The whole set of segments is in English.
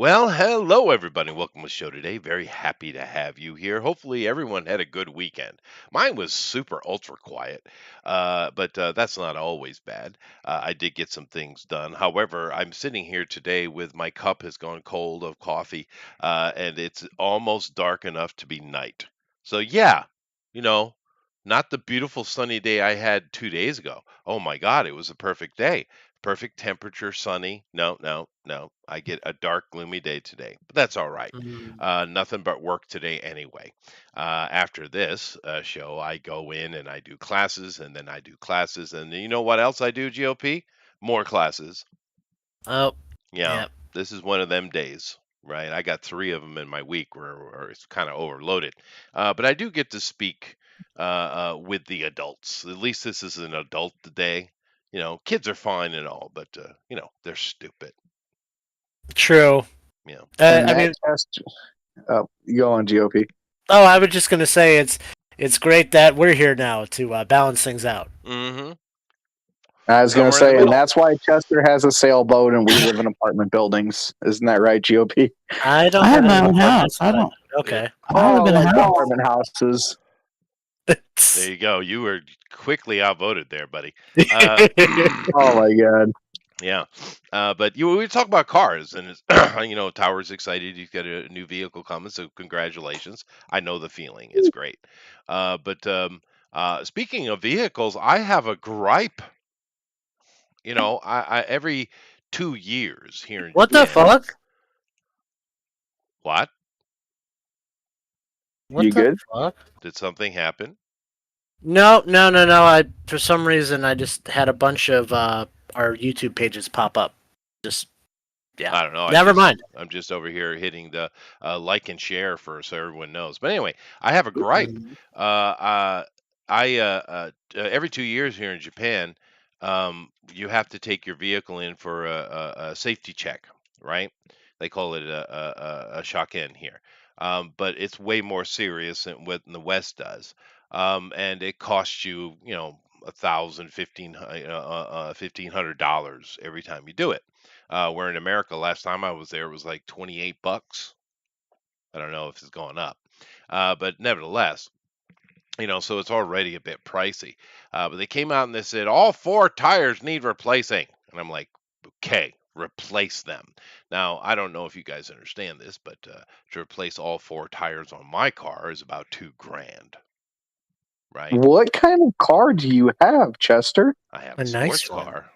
Well, hello everybody. Welcome to the show today. Very happy to have you here. Hopefully, everyone had a good weekend. Mine was super ultra quiet, but that's not always bad. I did get some things done. However, I'm sitting here today with my cup has gone cold of coffee, and it's almost dark enough to be night. So yeah, you know, not the beautiful sunny day I had 2 days ago. Oh my God, it was a perfect day. Perfect temperature, sunny. No, no, no. I get a dark, gloomy day today, but that's all right. Mm. Nothing but work today anyway. After this show, I go in and I do classes, and then I do classes, and you know what else I do, GOP? More classes. Oh, Yeah, yeah. this is one of them days, right? I got three of them in my week where it's kind of overloaded. But I do get to speak with the adults. At least this is an adult day. Kids are fine and all, but they're stupid. True. You know. And I that mean, test, you go on GOP. I was just gonna say it's great that we're here now to balance things out. Mm-hmm. I was going to Somewhere in the say, and middle. that's why Chester has a sailboat and we live in apartment buildings. Isn't that right, GOP? I don't I have have my any own apartments, house. I but don't. okay. I live Oh, in a like house. apartment houses. There you go. You were quickly outvoted there, buddy. Uh, Oh my God. Yeah, but we talk about cars, and it's, Tower's excited. He's got a new vehicle coming, so congratulations. I know the feeling; it's great. But speaking of vehicles, I have a gripe. I every 2 years here in What the Japan. fuck? What? What You the good? fuck? Did something happen? No, no, no, no. I for some reason I just had a bunch of our YouTube pages pop up. Just yeah. I don't know. Never mind. I'm just over here hitting the like and share so everyone knows. But anyway, I have a gripe. Every 2 years here in Japan, you have to take your vehicle in for a safety check, right? They call it a shock-in here, but it's way more serious than what the West does, and it costs you, 1,500 $1,500 every time you do it. Where in America, last time I was there, it was like 28 bucks. I don't know if it's going up, but nevertheless, so it's already a bit pricey. But they came out and they said all four tires need replacing, and I'm like, okay, replace them. Now I don't know if you guys understand this, but to replace all four tires on my car is about 2 grand, right? What kind of car do you have, Chester? I have A a nice sports one. car.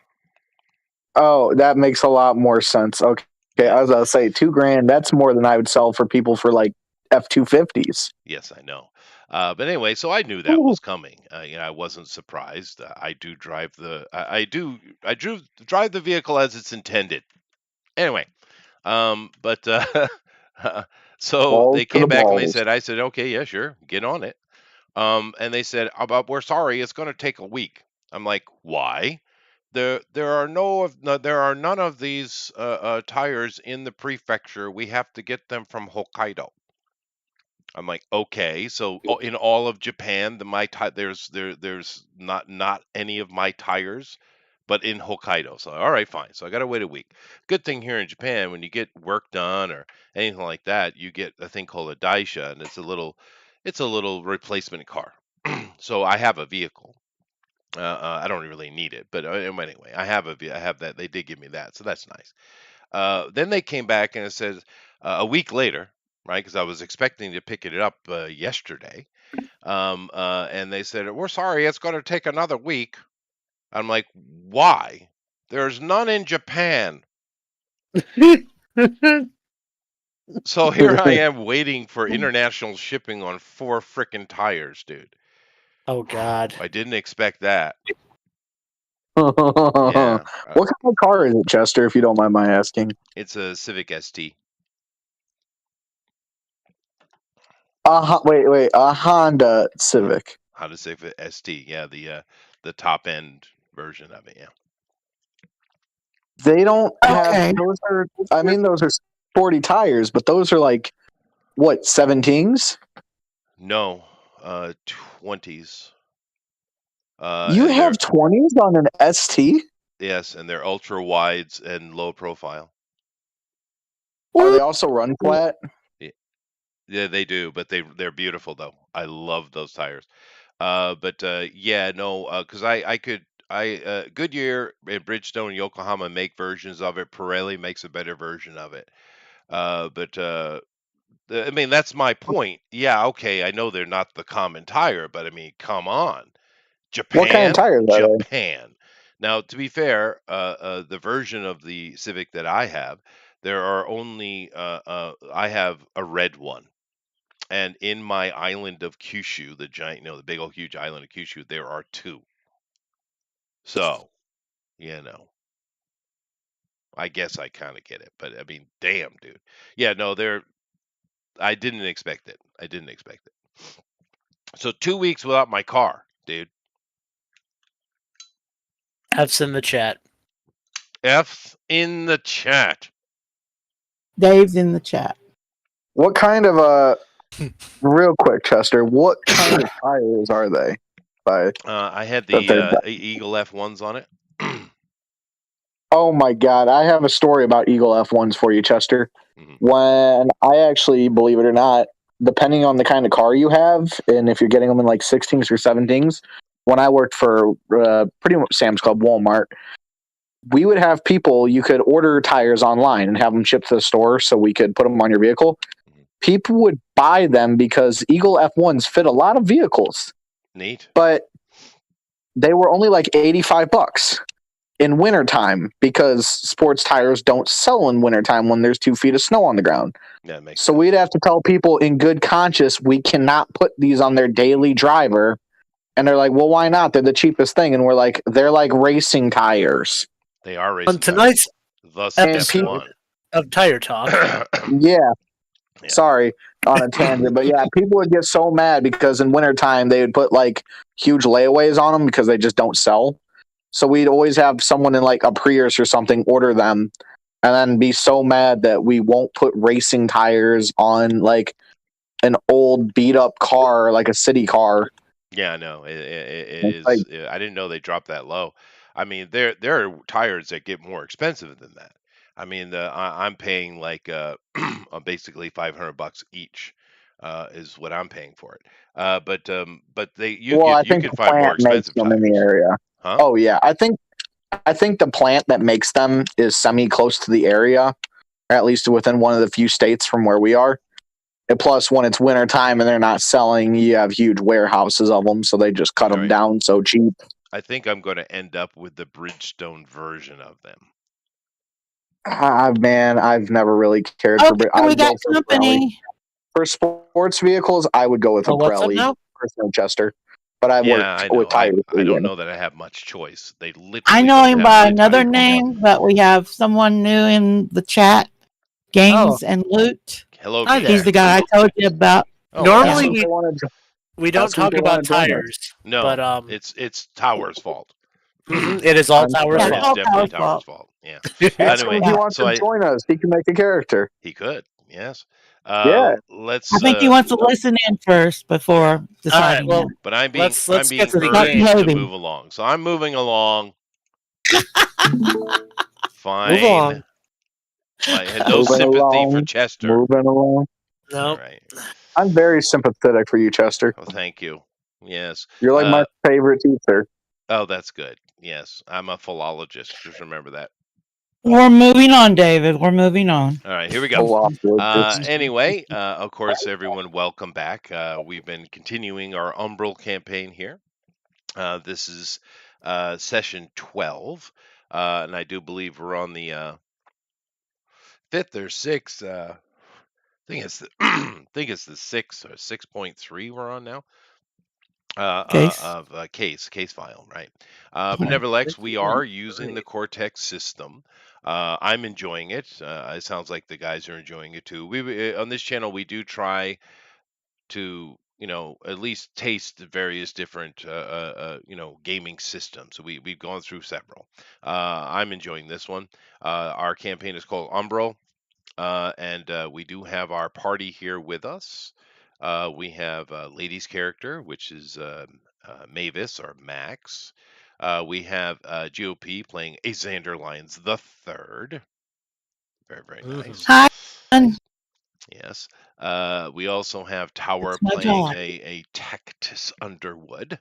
Oh, that makes a lot more sense. Okay. I was going to say $2,000. That's more than I would sell for people for like F-250s. Yes, I know. But anyway, so I knew that was coming. I wasn't surprised. I do drive drive the vehicle as it's intended. Anyway, but so Balls they to the came back and balls. I said, okay, yeah, sure, get on it. And they said, but we're sorry, it's going to take a week. I'm like, why? There are none of these tires in the prefecture. We have to get them from Hokkaido. I'm like, okay, so in all of Japan, there's not any of my tires, but in Hokkaido. So all right, fine. So I got to wait a week. Good thing here in Japan, when you get work done or anything like that, you get a thing called a daisha, and it's a little replacement car. So I have a vehicle. I don't really need it, but anyway, I have that. They did give me that, so that's nice. Then they came back and it says a week later, right? Because I was expecting to pick it up yesterday, and they said, "We're sorry, it's going to take another week." I'm like, "Why? There's none in Japan." So here I am waiting for international shipping on four frickin' tires, dude. Oh God. I didn't expect that. What Yeah, kind of car is it, Chester, if you don't mind my asking? it's a Civic ST. Wait, a Honda Civic. Honda Civic ST. Yeah, the top end version of it. Yeah. They don't have Okay. those are sporty tires, but those are like what, 17s? No, 20s. You And have they're 20s on an ST? yes, and they're ultra wides and low profile. Are they also run flat? Yeah, they do, but they're beautiful though. I love those tires. Yeah, no, because Goodyear and Bridgestone and Yokohama make versions of it. Pirelli makes a better version of it. I mean, that's my point. Yeah, okay, I know they're not the common tire, but I mean, come on. What kind of Japan? tires are they? Japan. Now, to be fair, the version of the Civic that I have, there are only I have a red one. And in my island of Kyushu, the giant, the big old huge island of Kyushu, there are two. So, I guess I kind of get it. But I mean, damn, dude. Yeah, no, I didn't expect it. I didn't expect it. So 2 weeks without my car, dude. F's in the chat. F's in the chat. Dave's in the chat. What kind of real quick, Chester? What kind of tires are they? I had That they're- the Eagle F1s on it. Oh my God, I have a story about Eagle F1s for you, Chester. Mhm. When I actually, believe it or not, depending on the kind of car you have, and if you're getting them in like 16s or 17s, when I worked for pretty much Sam's Club, Walmart, we would have people, you could order tires online and have them shipped to the store so we could put them on your vehicle. People would buy them because Eagle F1s fit a lot of vehicles. Neat. But they were only like $85 in wintertime because sports tires don't sell in wintertime when there's 2 feet of snow on the ground. Yeah, makes so sense. we'd have to tell people in good conscience we cannot put these on their daily driver. And they're like, well, why not? They're the cheapest thing. And we're like, they're like racing tires. They are racing On tonight's tires. Step episode one. of Tire Talk. Yeah. Yeah. Sorry on a tangent. But yeah, people would get so mad because in wintertime they would put like huge layaways on them because they just don't sell. So we'd always have someone in like a Prius or something order them and then be so mad that we won't put racing tires on like an old beat up car, like a city car. Yeah, no, it It's is. like- I didn't know they dropped that low. I mean, there are tires that get more expensive than that. I mean, I'm paying like basically $500 each is what I'm paying for it. But you I can think the find more plant makes expensive them in the tires. area. Huh? Oh yeah, I think the plant that makes them is semi close to the area, or at least within one of the few states from where we are. And plus, when it's winter time and they're not selling, you have huge warehouses of them, so they just cut them Right. down so cheap. I think I'm going to end up with the Bridgestone version of them. Man, I've never really cared for. Okay, I we would got go for Pirelli. company. For sports vehicles, I would go with a What's up Pirelli, now? personal Chester. But I've Yeah, I worked know. with tires. I don't know that I have much choice. They literally I know don't him have by my another tire. name, but we have someone new in the chat. Games and Loot. Hello, Hi Gabe. He's the guy I told you about. Oh, Normally wow. we don't Ask them talk if they wanna about join us. tires, No, but it's Tower's fault. it is all I'm Tower's Yeah, It's it's fault. all definitely Tower's Tower's fault. fault. Yeah. Ask Anyway, him if he wants so to join us. He can make a character. he could. Yes. Yeah. Let's. I think he wants to listen in first before deciding. well, But I'm being let's I'm being get to the urged game. to Moving. move along. So I'm moving along. Fine. Move along. I had no Moving sympathy for along, Chester. Moving along. No, All right. I'm very sympathetic for you, Chester. Oh, thank you. Yes. You're like my favorite teacher. Oh, that's good. Yes, I'm a philologist. Just remember that. We're moving on, David. We're moving on. All right, here we go. Philologist. Anyway, of course, everyone, welcome back. We've been continuing our Umbral campaign here. This is session 12, and I do believe we're on the 5th or 6th. I think it's the 6 or 6.3 we're on now. Case. Of case file, right? But nevertheless, we are using the Cortex system. I'm enjoying it. It sounds like the guys are enjoying it too. We on this channel we do try to at least taste the various different gaming systems. So we've gone through several. I'm enjoying this one. Our campaign is called Umbral, and we do have our party here with us. We have Lady's character, which is Mavis or Max. We have GOP playing a Xander Lyons the Third. Very, very nice. Hi. fun. Yes. We also have Tower It's my playing dog. a Tactus Underwood,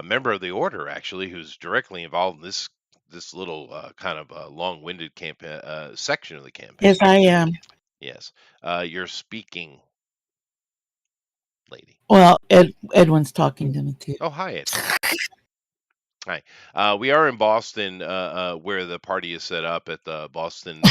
member of the Order, actually, who's directly involved in this little kind of long-winded campaign section of the campaign. Yes, I am. Yes. You're speaking, lady. Well, Edwin's talking to me too. Oh, hi, Edwin. Hi. We are in Boston, where the party is set up at the Boston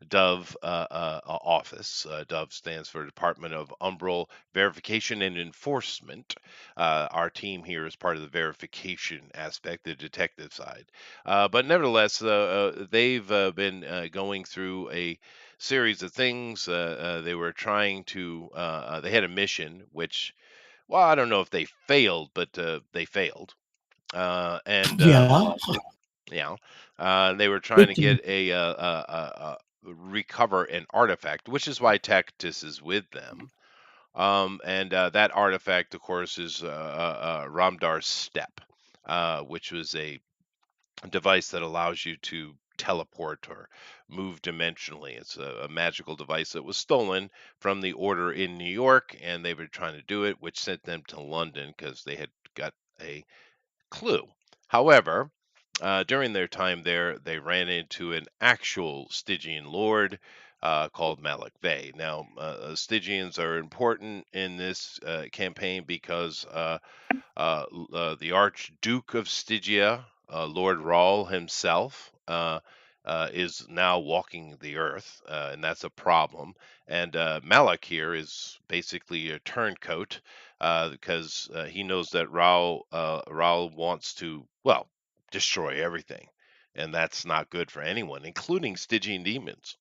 Dove office. Dove stands for Department of Umbral Verification and Enforcement. Our team here is part of the verification aspect, the detective side. But nevertheless, they've been going through a series of things. They were trying to, they had a mission, which, well, I don't know if they failed, but they failed. And Yeah. yeah, they were trying Good to to know. get recover an artifact, which is why Tactus is with them. And that artifact, of course, is Ramdar's Step, which was a device that allows you to teleport or move dimensionally. It's a magical device that was stolen from the Order in New York, and they were trying to do it, which sent them to London because they had got a clue. However, during their time there, they ran into an actual Stygian lord called Malak Vey. Now, Stygians are important in this campaign because the Archduke of Stygia, Lord Rawl himself, is now walking the earth, and that's a problem. And Malak here is basically a turncoat because he knows that Rawl wants to, well, destroy everything. And that's not good for anyone, including Stygian demons.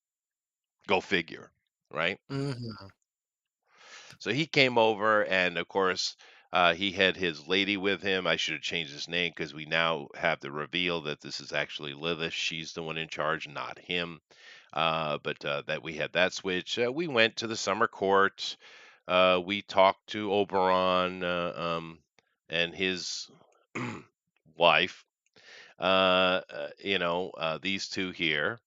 Go figure, right? Mhm. So he came over, and of course, he had his lady with him. I should have changed his name because we now have the reveal that this is actually Lilith. She's the one in charge, not him. But that we had that switch. We went to the summer court. We talked to Oberon and his wife. These two here.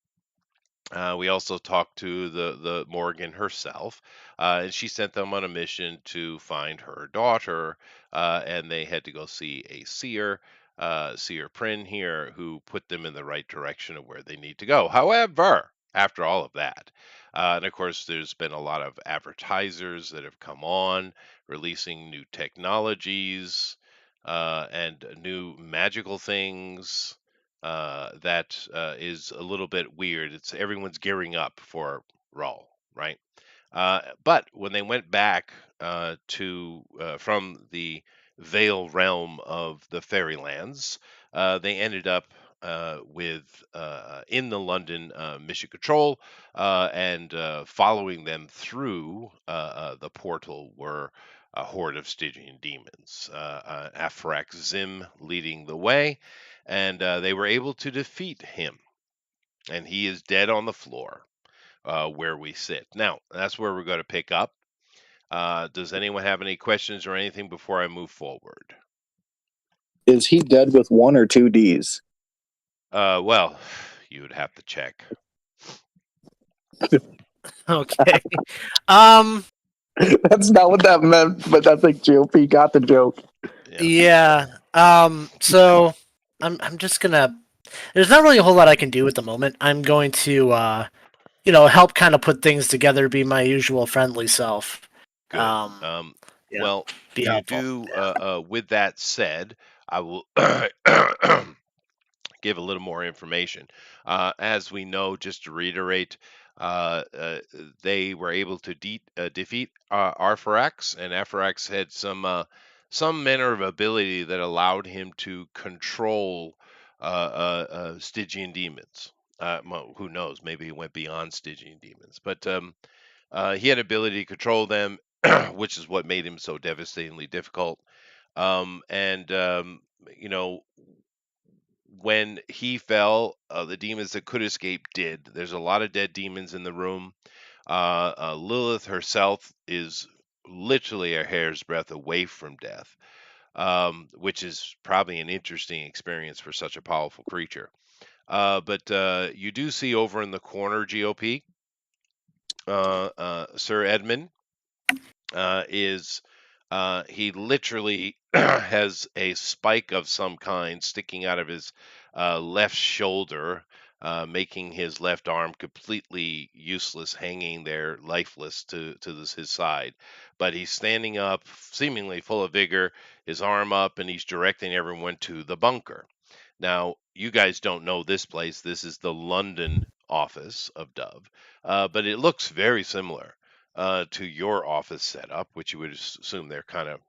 We also talked to the Morgan herself, and she sent them on a mission to find her daughter, and they had to go see a seer, Seer Prin here, who put them in the right direction of where they need to go. However, after all of that, and of course, there's been a lot of advertisers that have come on, releasing new technologies and new magical things that is a little bit weird. It's everyone's gearing up for Raw, right? But when they went back to from the Vale realm of the Fairylands, they ended up with in the London Mission Control, and following them through the portal were a horde of Stygian demons. Afrak Zim leading the way, and they were able to defeat him. And he is dead on the floor where we sit. Now, that's where we're going to pick up. Does anyone have any questions or anything before I move forward? Is he dead with one or two D's? Well, you would have to check. Okay. Um. That's not what that meant, but that's like joke. He got the joke. Yeah. So I'm just gonna. There's not really a whole lot I can do at the moment. I'm going to help kind of put things together, be my usual friendly self. Good. Yeah. Well, Be to helpful. do with that said, I will give a little more information. As we know, just to reiterate, they were able to defeat Arpharax, and Arpharax had some manner of ability that allowed him to control Stygian demons. Well, who knows? Maybe he went beyond Stygian demons, but he had ability to control them, which is what made him so devastatingly difficult. And you know, when he fell, the demons that could escape did. There's a lot of dead demons in the room. Lilith herself is literally a hair's breadth away from death, which is probably an interesting experience for such a powerful creature. But you do see over in the corner, GOP, Sir Edmund is he literally has a spike of some kind sticking out of his left shoulder, making his left arm completely useless, hanging there lifeless to his side. But he's standing up, seemingly full of vigor, his arm up, and he's directing everyone to the bunker. Now, you guys don't know this place. This is the London office of Dove, but it looks very similar to your office setup, which you would assume they're kind of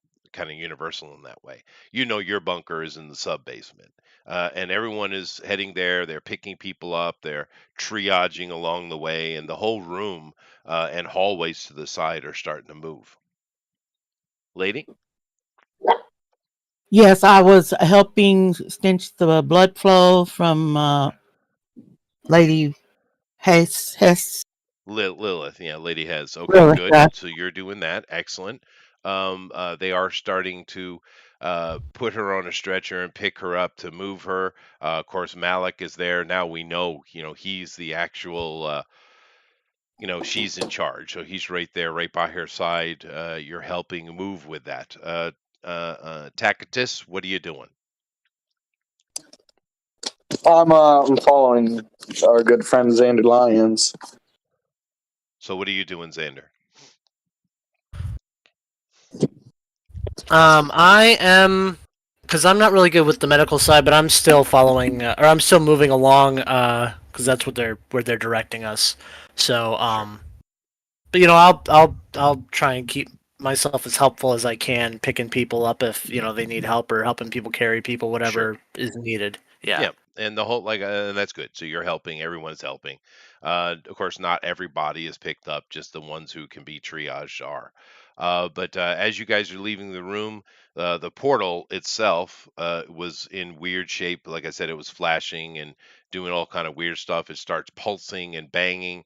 universal in that way. You know, your bunker is in the sub basement, and everyone is heading there. They're picking people up. They're triaging along the way, and the whole room and hallways to the side are starting to move. Lady, Yes, I was helping stench the blood flow from Lady Hess. Lilith, yeah, Lady has. Okay, Really? good. Yeah. So you're doing that. Excellent. They are starting to put her on a stretcher and pick her up to move her. Of course, Malik is there. Now we know, he's the actual, she's in charge. So he's right there, right by her side. You're helping move with that. Tacitus, what are you doing? I'm following our good friend Xander Lyons. So what are you doing, Xander? I am, because I'm not really good with the medical side, but I'm still following, or I'm still moving along, because that's where they're directing us. So, Sure. but I'll try and keep myself as helpful as I can, picking people up if they need help or helping people carry people, Sure. whatever is needed. Yeah. Yeah, and the whole and that's good. So you're helping. Everyone's helping. Of course, not everybody is picked up. Just the ones who can be triaged are. But as you guys are leaving the room, the portal itself was in weird shape. Like I said, it was flashing and doing all kind of weird stuff. It starts pulsing and banging.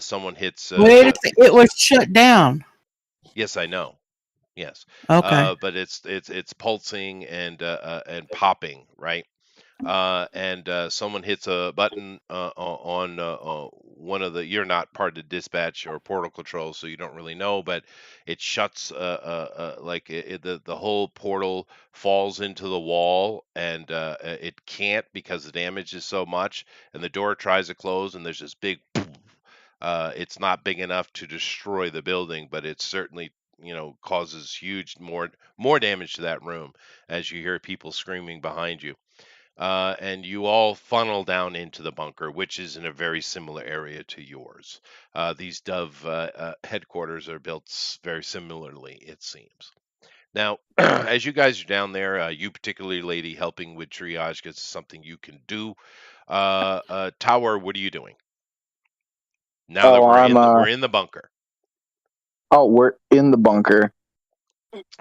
Someone hits. Wait, it was shut down. Yes, I know. Yes, Okay. but it's pulsing and popping, right? And someone hits a button on one of the. You're not part of the dispatch or portal control, so you don't really know. But it shuts, like the whole portal falls into the wall, and it can't because the damage is so much. And the door tries to close, and there's this big. It's not big enough to destroy the building, but it certainly causes huge more damage to that room as you hear people screaming behind you. And you all funnel down into the bunker, which is in a very similar area to yours. These Dove headquarters are built very similarly, it seems. Now, as you guys are down there, you particularly, lady, helping with triage, because it's something you can do. Tower, what are you doing now that Oh, we're in the bunker? we're in the bunker.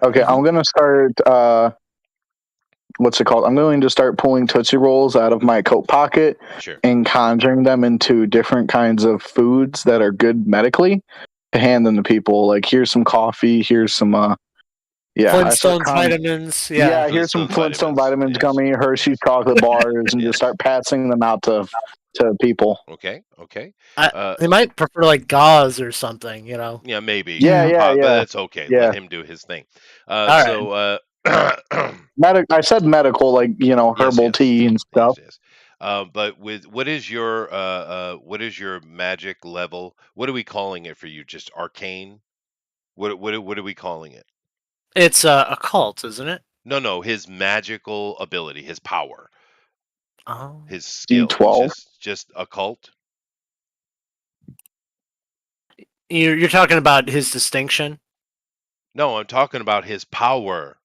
Okay, Mm-hmm. I'm gonna start. What's it called? I'm going to start pulling Tootsie Rolls out of my coat pocket Sure. and conjuring them into different kinds of foods that are good medically to hand them to people. Like, here's some coffee. Here's some. Flintstones vitamins. Yeah. Yeah, here's some Flintstone vitamins, Yes. gummy Hershey chocolate bars, and just Yes. start passing them out to people. Okay. Okay. They might prefer like gauze or something. Yeah, maybe. Yeah, But yeah, that's okay. Let yeah. him do his thing. All right. So, I said medical, like yes, herbal tea and yes, stuff. yes. But with what is your magic level? What are we calling it for you? Just arcane? What are we calling it? It's a cult, isn't it? No, his magical ability, his power, Oh. his skill. It's D12. just occult. You're talking about his distinction? No, I'm talking about his power.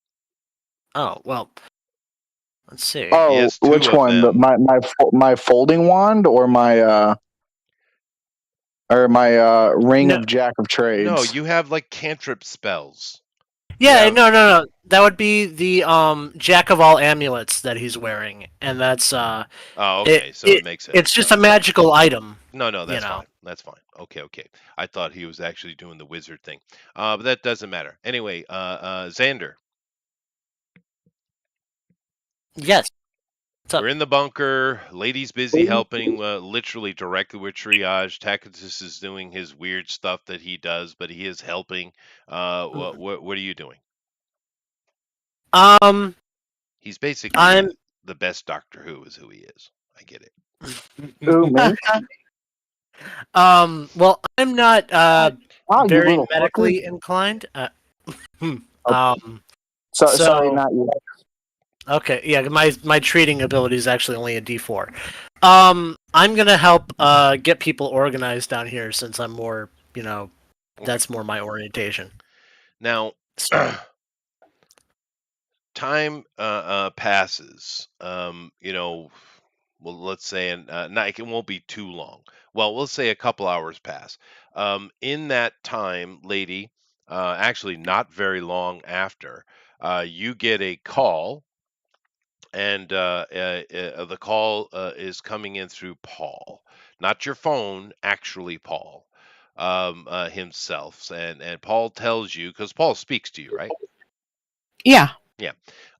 Oh, well, let's see. He Oh, has two which of one? them. My folding wand or my ring No, of Jack of Trades? No, you have like cantrip spells. yeah, Yeah. no. That would be the Jack of all amulets that he's wearing, and that's Oh, it. okay. So it makes It's sense. just a magical item, No, you that's know. fine. That's fine. Okay. I thought he was actually doing the wizard thing. But that doesn't matter. Anyway, Xander. Yes. We're in the bunker. Lady's busy helping, literally directly with triage. Tacitus is doing his weird stuff that he does, but he is helping. What are you doing? Um, He's basically I'm. the best Doctor Who is who he is. I get it. Ooh, me? Well, I'm not Oh, you very little fucker. medically inclined. Um, So, so sorry, not you. okay, yeah, my treating ability is actually only a D4. I'm gonna help get people organized down here since I'm more, Okay. that's more my orientation. Now, So, time passes. Well, let's say, and not, it won't be too long. Well, we'll say a couple hours pass. In that time, lady, actually not very long after, you get a call, and the call is coming in through Paul, not your phone, actually Paul himself, and Paul tells you, because Paul speaks to you, right? Yeah. Yeah.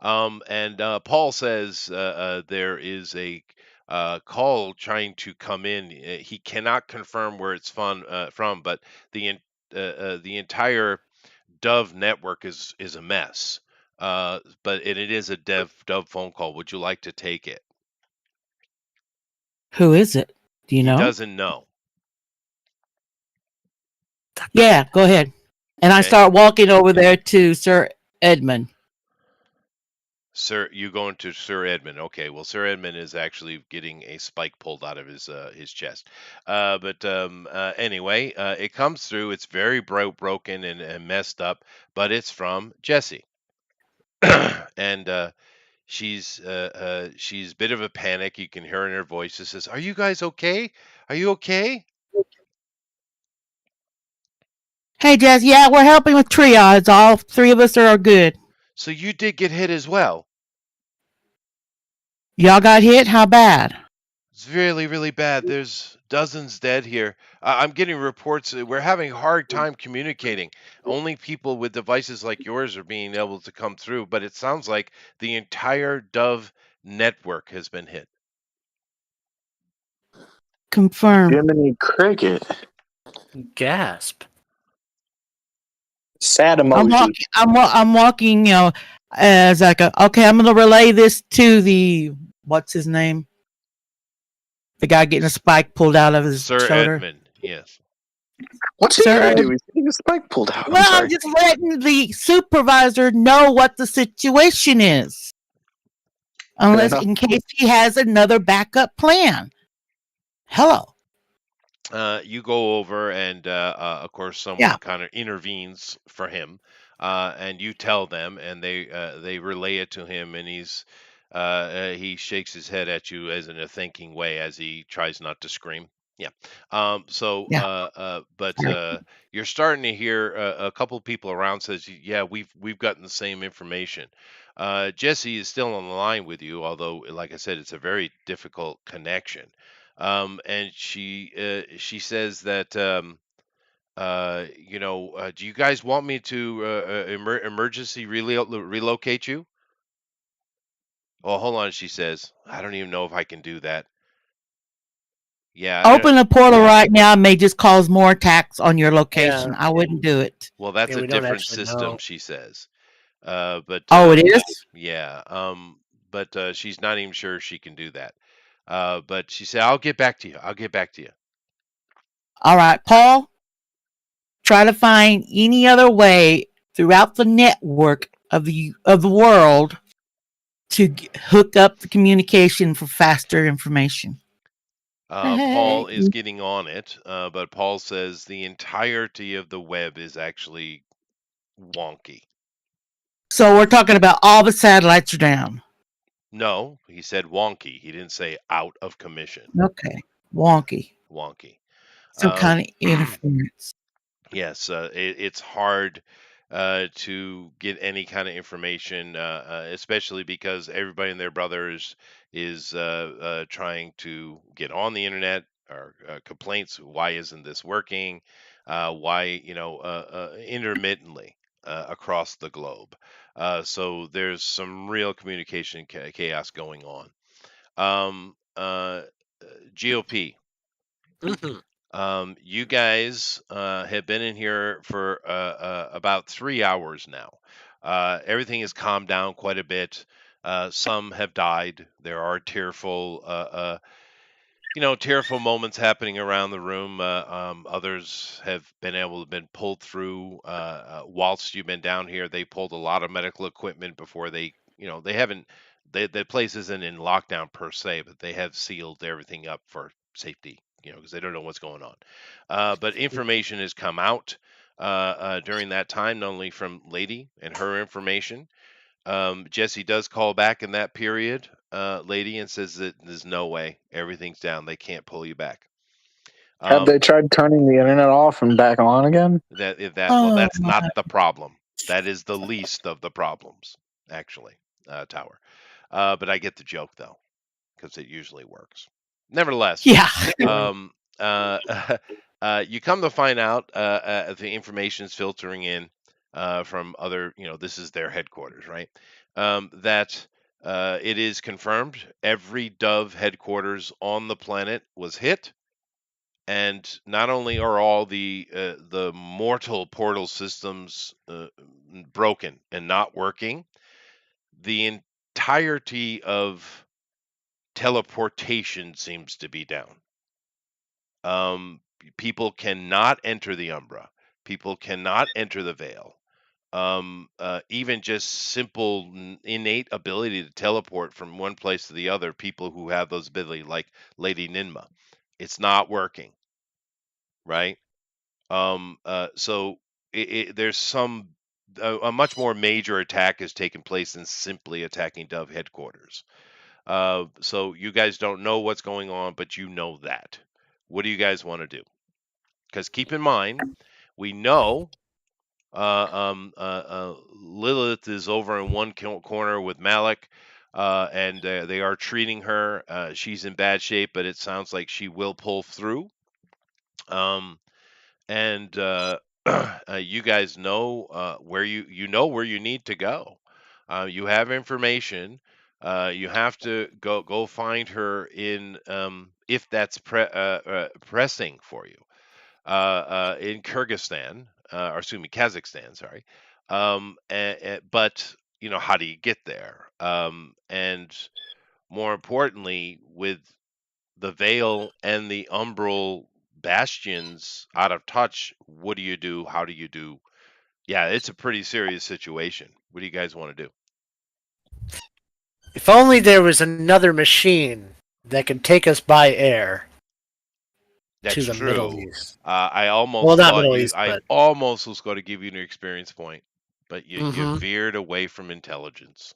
And Paul says there is a call trying to come in. He cannot confirm where it's from, but the entire Dove network is a mess. But it is a Dove phone call. Would you like to take it? Who is it? Do you He know? doesn't know. Yeah, go ahead. And I Okay. start walking over there to Sir Edmund. Sir, you going to Sir Edmund? Okay, well, Sir Edmund is actually getting a spike pulled out of his chest. But anyway, it comes through. It's very broken and messed up, but it's from Jessie, and she's a bit of a panic. You can hear in her voice. She says, "Are you guys okay? Are you okay?" Hey, Jess. Yeah, we're helping with triage. All three of us are good. So you did get hit as well. Y'all got hit? How bad? It's really, really bad. There's dozens dead here. I'm getting reports. We're having a hard time communicating. Only people with devices like yours are being able to come through, but it sounds like the entire Dove network has been hit. Confirm. Jiminy Cricket. gasp. Sad emoji. I'm walking. As like okay, I'm gonna relay this to the what's his name? The guy getting a spike pulled out of his Sir shoulder. Edmund, yes. What's he Sir, gonna do? He's getting a spike pulled out. I'm well, sorry. I'm just letting the supervisor know what the situation is, unless enough. in case he has another backup plan. Hello. You go over, and of course, someone Yeah. kind of intervenes for him, and you tell them, and they relay it to him, and he shakes his head at you as in a thinking way as he tries not to scream. Yeah. Yeah. But you're starting to hear a couple people around says, yeah, we've gotten the same information. Jesse is still on the line with you, although, like I said, it's a very difficult connection. And she says that do you guys want me to emergency relocate you? Well, hold on, she says. I don't even know if I can do that. Yeah, Open a portal right now may just cause more attacks on your location. Yeah. I wouldn't do it. well, that's Yeah, a we don't different actually system, know. she says. But Oh, it is? yeah, but she's not even sure she can do that. But she said, "I'll get back to you. I'll get back to you." All right, Paul, try to find any other way throughout the network of the world to hook up the communication for faster information. Paul Hey. is getting on it, but Paul says the entirety of the web is actually wonky. So we're talking about all the satellites are down. No, he said wonky. He didn't say out of commission. Okay. Wonky. Wonky. Some kind of Um, interference. yes, it's hard to get any kind of information, especially because everybody and their brother is trying to get on the internet, or complaints. Why isn't this working? Why, intermittently across the globe. So there's some real communication chaos going on. GOP. Mhm. You guys have been in here for about 3 hours now. Everything has calmed down quite a bit. Some have died. There are tearful moments happening around the room. Others have been able to been pulled through. Whilst you've been down here, they pulled a lot of medical equipment before they haven't. The place isn't in lockdown per se, but they have sealed everything up for safety. Because they don't know what's going on. But information has come out during that time, not only from Lady and her information. Jesse does call back in that period, Lady, and says that there's no way, everything's down. They can't pull you back. Have they tried turning the internet off and back on again? Well, Oh that's my. not the problem. That is the least of the problems, actually, Tower. But I get the joke though, because it usually works. Nevertheless, Yeah. um, you come to find out the information is filtering in from other, this is their headquarters, right? That it is confirmed every Dove headquarters on the planet was hit, and not only are all the mortal portal systems broken and not working, the entirety of teleportation seems to be down. People cannot enter the Umbra. People cannot enter the Veil. Even just simple innate ability to teleport from one place to the other, people who have those ability, like Lady Ninma, it's not working, right? So there's a much more major attack has taken place than simply attacking Dove headquarters. So you guys don't know what's going on, but you know that. What do you guys want to do? Because keep in mind, we know Lilith is over in one corner with Malik, and they are treating her. She's in bad shape, but it sounds like she will pull through. And you guys know where you know where you need to go. You have information. You have to go find her in if that's pressing for you in Kyrgyzstan, or excuse me, Kazakhstan. Sorry, but how do you get there? And more importantly, with the Veil and the Umbral bastions out of touch, what do you do? How do you do? Yeah, it's a pretty serious situation. What do you guys want to do? If only there was another machine that could take us by air to That's the Middle true. East. I Well, almost not thought Middle you. East, I but almost was going to give you an experience point, but you hmm veered away from intelligence.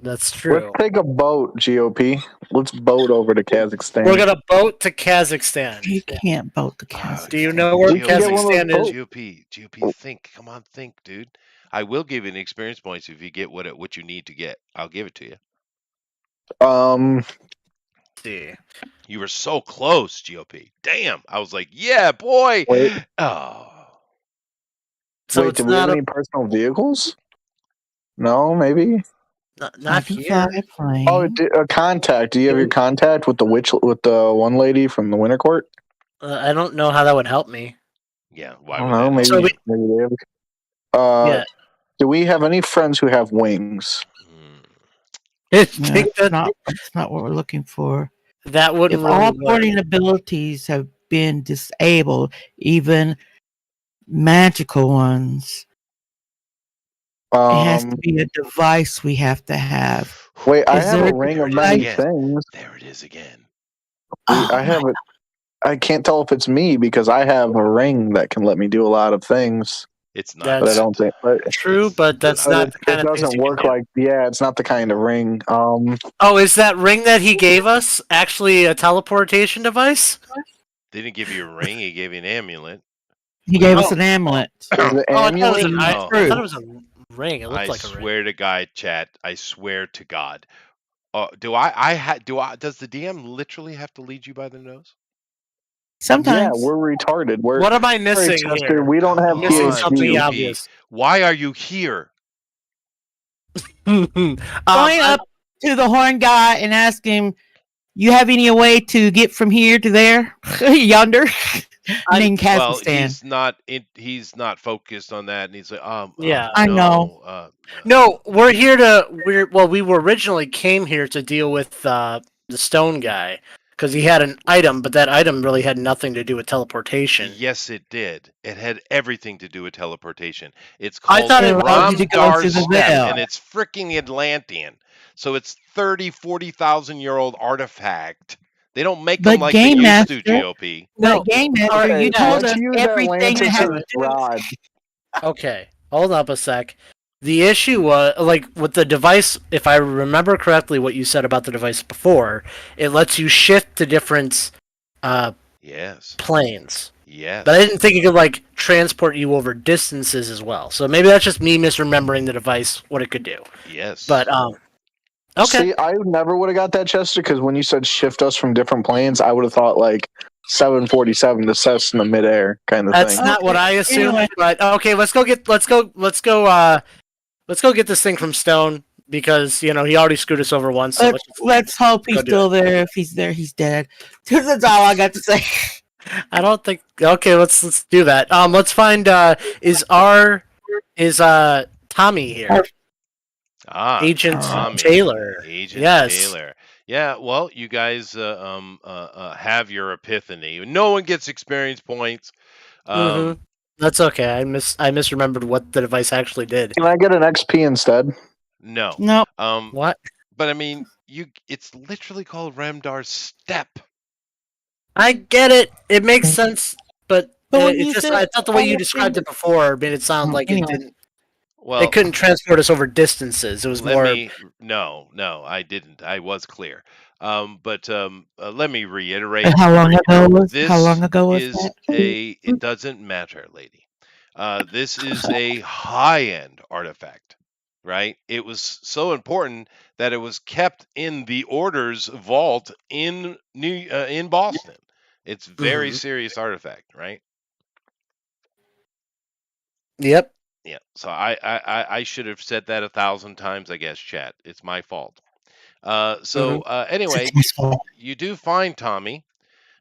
that's Let's true. take a boat, GOP. Let's boat over to We're Kazakhstan. gonna boat to Kazakhstan. You can't boat the Kazakhstan. Do you know where We can get one of those Kazakhstan is? boats. GOP, think. Come on, think, dude. I will give you an experience points if you get what you need to get. I'll give it to you. Um, See, You were so close, GOP. Damn. I was like, yeah, boy. wait, Oh. so wait. it's Do we have not any personal vehicles? No, maybe. not I can here. fly a plane. Oh, a contact. Do you have your contact with the one lady from the Winter Court? I don't know how that would help me. Yeah, I why don't would know. that Maybe, So help we, you? maybe they have. yeah, Do we have any friends who have wings? Hmm. I No, think that's not what we're looking for. that wouldn't If really all work. porting abilities have been disabled, even magical ones, it has to Um, be a device we have to have. wait. I Is have there a a ring of There it is many device? again. things. There it is again. Oh I have my! it. I can't tell if it's me because I have a ring that can let me do a lot of things, It's not but I That's that. don't think. But true, but that's but not the it kind of things doesn't you can work do. like. Yeah, it's not the kind of ring. Oh, is that ring that he gave us actually a teleportation device? They didn't give you a ring. He gave you an amulet. He gave us Oh, an amulet. Is it oh, I thought it was amulet? an Ring is Oh, I true. thought it was a ring. It looked I like a ring. swear to God, chat. I swear to God. Does the DM literally have to lead you by the nose? Yeah, Sometimes we're retarded. We're What am I sorry, missing Chester. here? We don't have Come Missing on, something PhD. GOP. obvious. Why are you here? going up to the horn guy and ask him, You have any way to get from here to there, yonder? I mean, Well, Kazakhstan. he's not focused on that, and he's like, Yeah. I know, no, No, we're here to. We were originally came here to deal with the stone guy because he had an item, but that item really had nothing to do with teleportation. yes, it did. It had everything to do with teleportation. It's I called thought it it allowed you to go Ramdar through the Step, veil. and it's freaking Atlantean. So it's 40,000 year old artifact. They don't make them But like they Game used to, Master, GOP. No. Game All Master, right. you Okay, Yeah. told let's us use everything that has to Atlantis' do. rod. Okay. Hold up a sec. The issue was like with the device. If I remember correctly, what you said about the device before, it lets you shift to different uh, Yes, planes. yes, But I didn't think it could like transport you over distances as well. So maybe that's just me misremembering the device, what it could do. yes. But okay, See, I never would have got that, Chester, because when you said shift us from different planes, I would have thought like 747 to Cessna midair kind of that's thing. not what Okay, I assumed. anyway. But okay, let's go get this thing from Stone because he already screwed us over once. So Let's hope he's go do still there. If he's there, he's dead. That's all I got to say. I don't think. Okay, let's do that. Let's find. Is Tommy here? Agent Tommy, Taylor. Agent Yes. Taylor. Yeah, well, you guys have your epiphany. No one gets experience points. Mm-hmm. That's okay. I misremembered what the device actually did. Can I get an XP instead? No. No, What? But I mean, it's literally called Ramdar Step. I get it. It makes sense, but when it you just said I thought the way you described it before made it sound like it anyway, didn't. Well, It couldn't transport us over distances. It was let more. me. No, I didn't. I was clear. But let me reiterate. how long ago was This is that? it doesn't matter, lady. This is a high-end artifact, right? It was so important that it was kept in the Order's vault in Boston. It's very Mhm. serious artifact, right? Yep. Yeah. So I should have said that 1,000 times, I guess, chat. It's my fault. Anyway, you do find Tommy.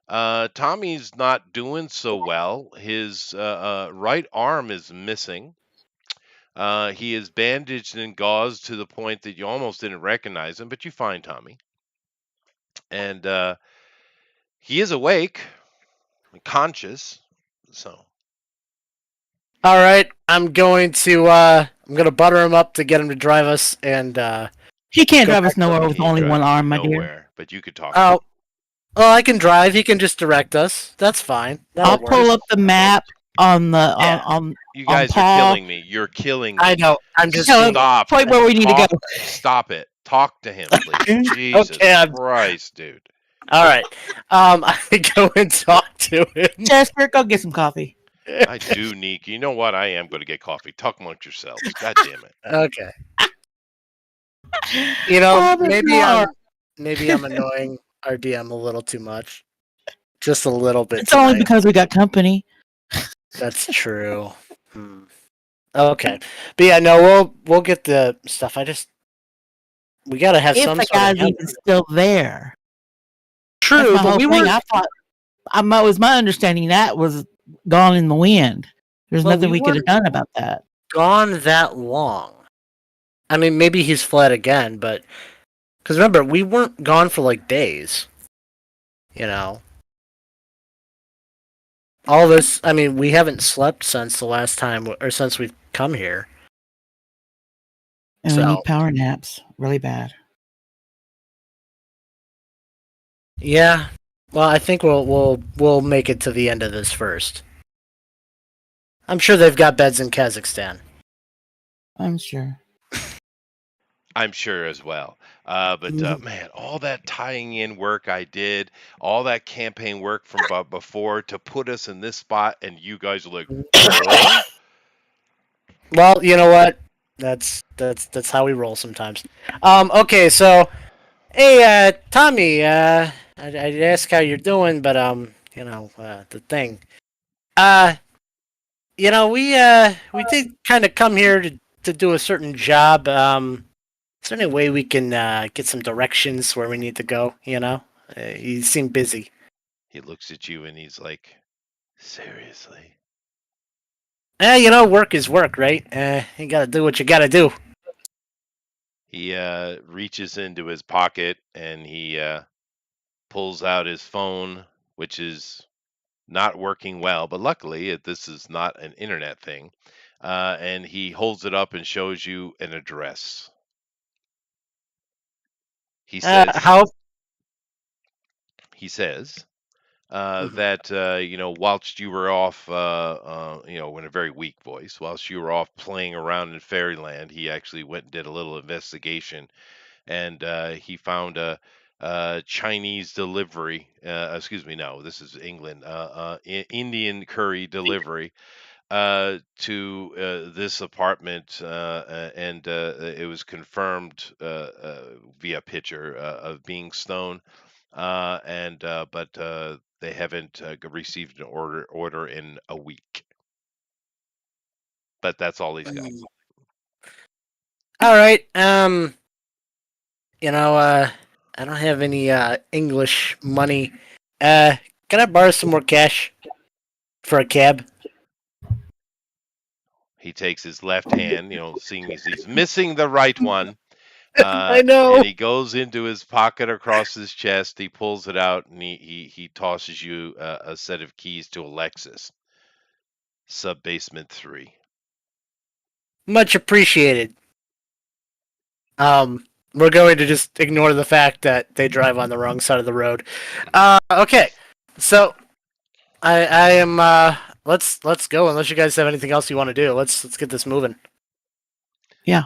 Tommy's not doing so well. His right arm is missing. He is bandaged and gauzed to the point that you almost didn't recognize him, but you find Tommy. And he is awake and conscious. So, All right. I'm going to butter him up to get him to drive us and He can't Go drive us back to nowhere he with can't only drive one you arm, my dear. nowhere, but you could talk to him. oh, well, I can drive. He can just direct us. That's fine. I'll That'll pull work. up the map on the Yeah. on You guys are Paul. killing me. You're killing me. I know. I'm just Tell him- being- Stop. point where we need to go. Stop it. Talk to him, please. Jesus Okay, Christ, dude. All right. I go and talk to him. Chester, go get some coffee. I do, Neek. You know what? I am going to get coffee. Talk amongst yourselves. God damn it. Okay. Oh, that's Maybe I'm annoying our DM a little too much. Just a little bit. It's only tonight. because we got company. That's true. Okay, but yeah, no, we'll get the stuff. We gotta have If some the sort guy's of help. even still there. True, That's my but whole we thing. weren't I thought it was my understanding that was gone in the wind. There's Well, nothing we we could have weren't- done about that. gone that long. I mean, maybe he's fled again, but because remember, we weren't gone for like days. All this. I mean, we haven't slept since the last time, or since we've come here. And we So- need power naps really bad. Yeah. Well, I think we'll make it to the end of this first. I'm sure they've got beds in Kazakhstan. I'm sure. I'm sure as well. But man, all that tying in work I did, all that campaign work from before to put us in this spot, and you guys are like, "What?" Well, you know what? That's how we roll sometimes. Okay, so hey, Tommy, I'd ask how you're doing, but the thing, we did kind of come here to do a certain job. Is there any way we can get some directions where we need to go? He seemed busy. He looks at you and he's like, seriously? Work is work, right? You gotta do what you gotta do. He reaches into his pocket and he pulls out his phone, which is not working well, but luckily this is not an internet thing. And he holds it up and shows you an address. He says, How? Mhm. that whilst you were off, in a very weak voice, whilst you were off playing around in fairyland, he actually went and did a little investigation, and he found a Chinese delivery. Excuse me, no, this is England. Indian curry delivery to this apartment, and it was confirmed via picture of being Stone, and but they haven't received an order in a week. But that's all he's got. All right. I don't have any English money. Can I borrow some more cash for a cab? He takes his left hand, seeing he's missing the right one. I know. And he goes into his pocket across his chest. He pulls it out and he tosses you a set of keys to a Lexus, sub basement 3. Much appreciated. We're going to just ignore the fact that they drive on the wrong side of the road. Okay. So I am let's go unless you guys have anything else you want to do. Let's get this moving. Yeah.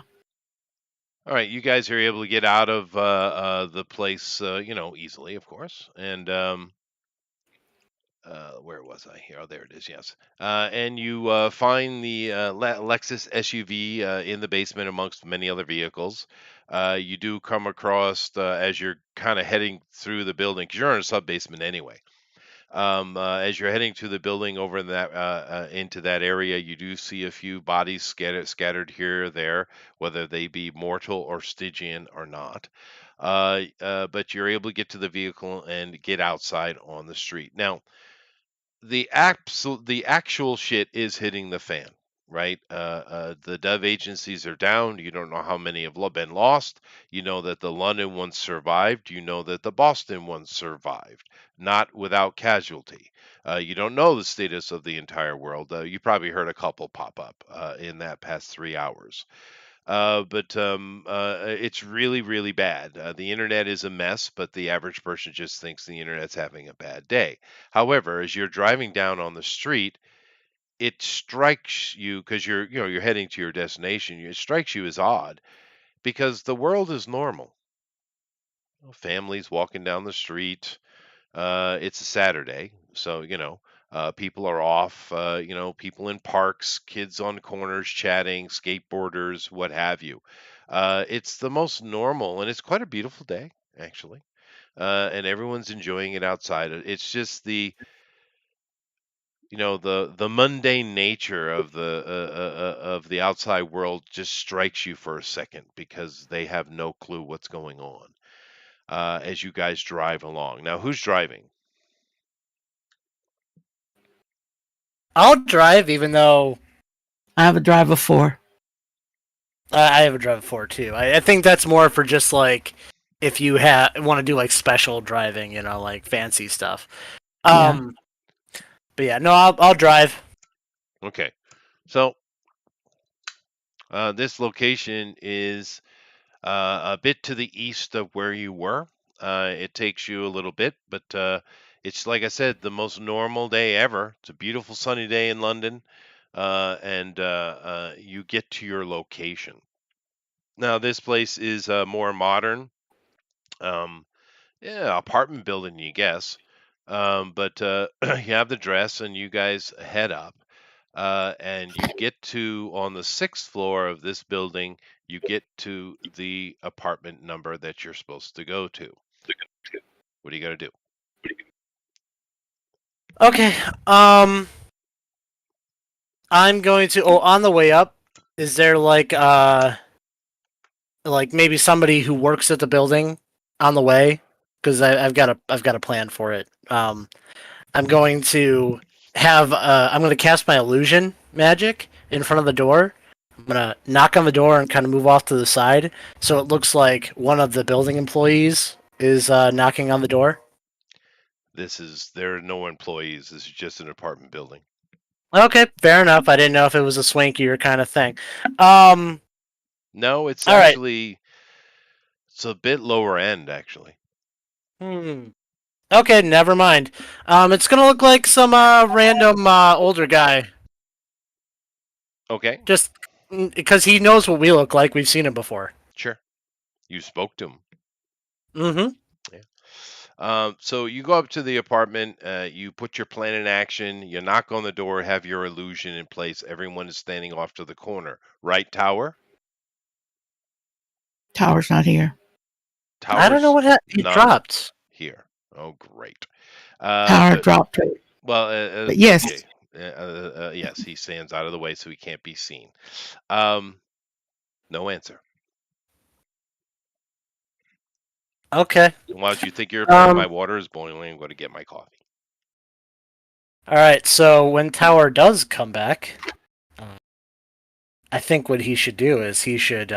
All right, you guys are able to get out of the place, easily, of course. And where was I here? Oh, there it is. Yes. And you find the Lexus SUV in the basement amongst many other vehicles. You do come across as you're kind of heading through the building because you're in a sub basement anyway. As you're heading to the building over in that into that area, you do see a few bodies scattered here or there, whether they be mortal or Stygian or not. But you're able to get to the vehicle and get outside on the street. Now, the actual shit is hitting the fan, right? The Dove agencies are down. You don't know how many have been lost. You know that the London ones survived. You know that the Boston ones survived, not without casualty. You don't know the status of the entire world. You probably heard a couple pop up in that past 3 hours. But it's really, really bad. The internet is a mess, but the average person just thinks the internet's having a bad day. However, as you're driving down on the street, it strikes you because you're heading to your destination. It strikes you as odd because the world is normal. Families walking down the street, it's a Saturday, so people are off. People in parks, kids on corners chatting, skateboarders, what have you. It's the most normal, and it's quite a beautiful day actually, and everyone's enjoying it outside. It's just the mundane nature of the outside world just strikes you for a second because they have no clue what's going on as you guys drive along. Now, who's driving? I'll drive, even though I have a driver 4. I have a drive 4 too. I think that's more for just like if you want to do like special driving, like fancy stuff. Yeah. But yeah, no, I'll drive. Okay. So this location is a bit to the east of where you were. It takes you a little bit, but it's like I said, the most normal day ever. It's a beautiful sunny day in London, and you get to your location. Now, this place is more modern. Um, yeah, apartment building, you guess. But you have the dress, and you guys head up. And you get to on the 6th floor of this building, you get to the apartment number that you're supposed to go to. What are you gonna do? Okay. I'm going to. Oh, on the way up, is there like maybe somebody who works at the building on the way? because I've got a plan for it. I'm going to I'm going to cast my illusion magic in front of the door. I'm going to knock on the door and kind of move off to the side, so it looks like one of the building employees is knocking on the door. There are no employees. This is just an apartment building. Okay, fair enough. I didn't know if it was a swankier kind of thing. No, it's All right. actually it's a bit lower end actually. Okay, never mind. It's gonna look like some random older guy. Okay, Just because he knows what we look like. We've seen him before. sure. You spoke to him. Mm-hmm. So you go up to the apartment, you put your plan in action, you knock on the door, have your illusion in place. Everyone is standing off to the corner. Right, Tower? Tower's not here. I don't know Tower's what happened. He not dropped. here. Oh, great. Tower dropped it. Well, But yes. okay. Yes, he stands out of the way so he can't be seen. No answer. Okay. Why do you think you're afraid? My water is boiling. I'm going to get my coffee. All right. So when Tower does come back, I think what he should do is he should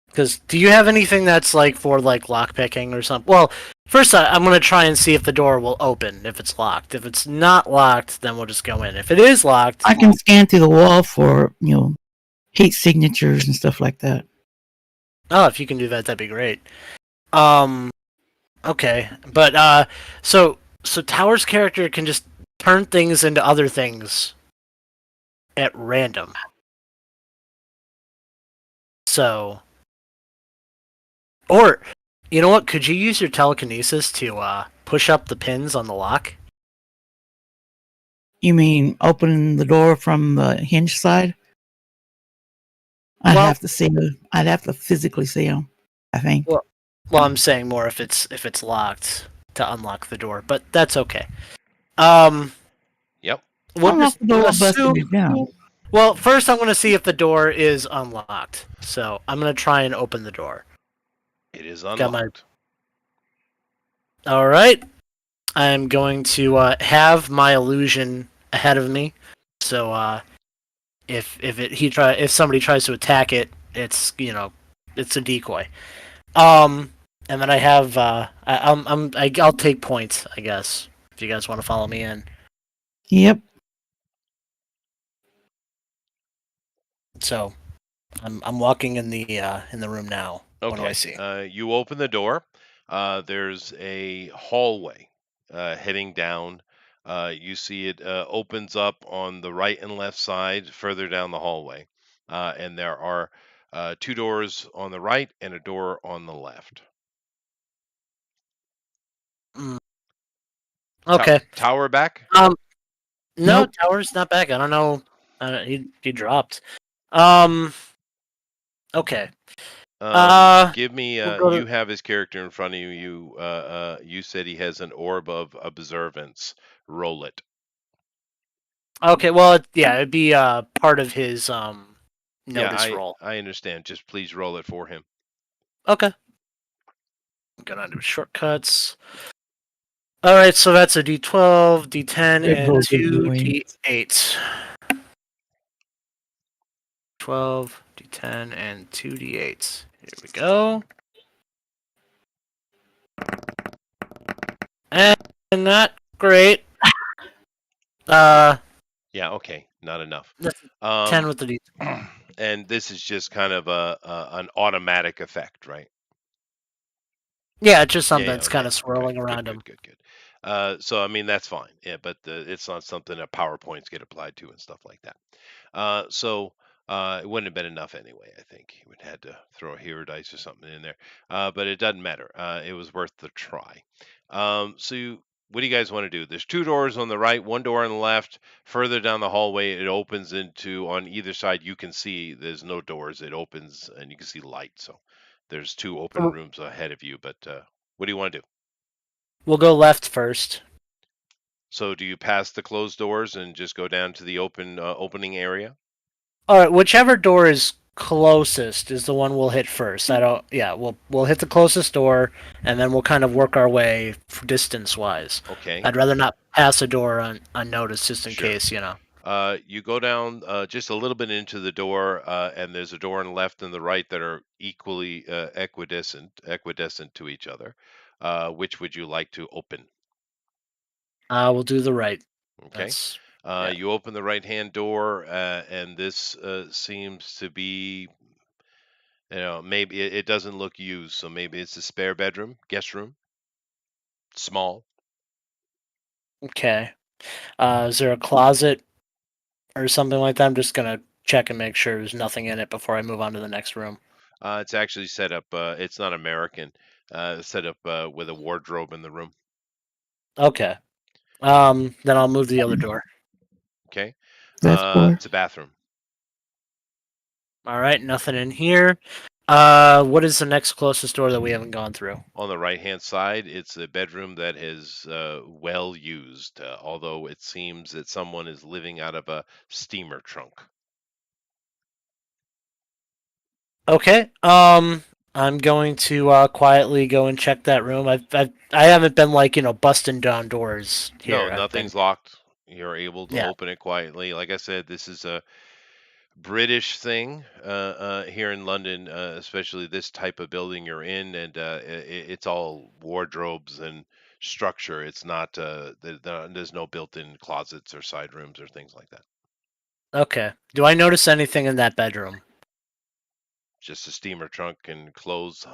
because do you have anything that's like for like lockpicking or something? Well, first I'm gonna try and see if the door will open if it's locked. If it's not locked, then we'll just go in. If it is locked, I can scan through the wall for, heat signatures and stuff like that. oh, if you can do that, that'd be great. Okay, but so Tower's character can just turn things into other things at random. So, or you know what? Could you use your telekinesis to push up the pins on the lock? You mean opening the door from the hinge side? I'd Well- have to see them. I'd have to physically see them, I think. Well, I'm saying more if it's locked to unlock the door, but that's okay. Yep. We'll Unlock just the door, assume- busting it down. Well, first I'm going to see if the door is unlocked. So I'm going to try and open the door. It is Got my- unlocked. All right. I'm going to have my illusion ahead of me. So if somebody tries to attack it, it's it's a decoy. And then I have I'll take points, I guess, if you guys want to follow me in. Yep. So I'm walking in the room now. Okay. What do I see? You open the door. There's a hallway heading down. You see it opens up on the right and left side further down the hallway. And there are two doors on the right and a door on the left. Okay. Tower back? No, Nope. Tower's not back. I don't know. He dropped. Okay. Give me. we'll go to- You have his character in front of you. You said he has an orb of observance. Roll it. Okay. Well, it'd be part of his notice roll. I understand. Just please roll it for him. Okay. I'm gonna do shortcuts. All right, so that's a D12, D10, It and goes with two the wings. D8. 12, D10, and two D8s. Here we go. And not great. Yeah. Okay. Not enough. That's 10 with the D. And this is just kind of an automatic effect, right? Yeah, it's just something Yeah, that's okay. kind of swirling Good, around him. Good. So I mean that's fine. Yeah, but it's not something that PowerPoints get applied to and stuff like that. So it wouldn't have been enough anyway. I think he would have had to throw a hero dice or something in there. But it doesn't matter. It was worth the try. What do you guys want to do? There's two doors on the right, one door on the left. Further down the hallway, it opens into on either side. You can see there's no doors. It opens and you can see light. So there's two open rooms ahead of you. But what do you want to do? We'll go left first. So do you pass the closed doors and just go down to the opening area? All right, whichever door is closest is the one we'll hit first. I don't. Yeah, we'll hit the closest door, and then we'll kind of work our way distance wise. Okay. I'd rather not pass a door unnoticed, just in Sure. case, You go down just a little bit into the door, and there's a door on the left and the right that are equally equidistant to each other. Which would you like to open? We'll do the right. Okay. Yeah. You open the right-hand door, and this seems to be, maybe it doesn't look used, so maybe it's a spare bedroom, guest room, small. Okay. Is there a closet or something like that? I'm just gonna check and make sure there's nothing in it before I move on to the next room. It's actually set up. It's not American. Set up with a wardrobe in the room. Okay. Then I'll move the other door. Okay. That's cool. It's a bathroom. All right, nothing in here. What is the next closest door that we haven't gone through? On the right-hand side, it's a bedroom that is well used, although it seems that someone is living out of a steamer trunk. Okay. I'm going to quietly go and check that room. I haven't been busting down doors here. No, nothing's locked. You're able to Yeah. open it quietly. Like I said, this is a British thing here in London, especially this type of building you're in, and it's all wardrobes and structure. It's not there's no built-in closets or side rooms or things like that. Okay. Do I notice anything in that bedroom? Just a steamer trunk and clothes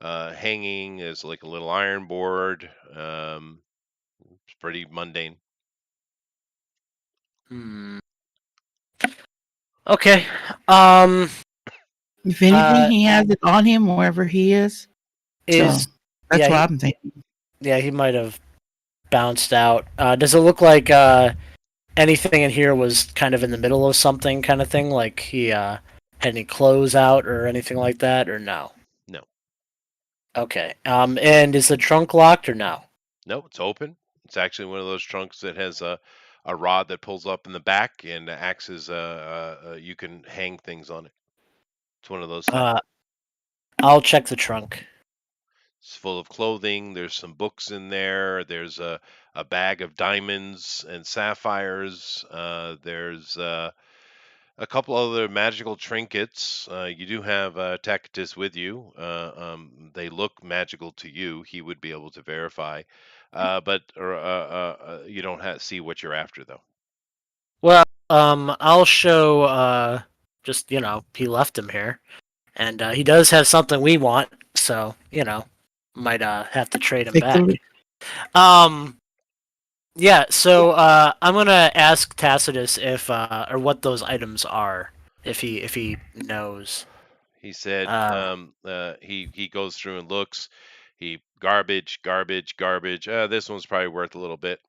hanging. Is like a little iron board. It's pretty mundane. Hmm. Okay. Um. If anything, he has it on him wherever he is. Is So that's yeah, what he- I'm thinking. Yeah, he might have bounced out. Does it look like anything in here was kind of in the middle of something, kind of thing? Like he had any clothes out or anything like that, or no? No, Okay. And is the trunk locked or no? no, it's open. It's actually one of those trunks that has a rod that pulls up in the back and acts as you can hang things on it. It's one of those things. I'll check the trunk. It's full of clothing. There's some books in there. There's a bag of diamonds and sapphires. There's a couple other magical trinkets. You do have Tacitus with you. They look magical to you. He would be able to verify, but you don't see what you're after, though. Well, I'll show. Just he left him here, and he does have something we want. So might have to trade him Take a back. look. Yeah. So I'm gonna ask Tacitus if or what those items are, if he knows. He said he goes through and looks. He garbage, garbage, garbage. This one's probably worth a little bit.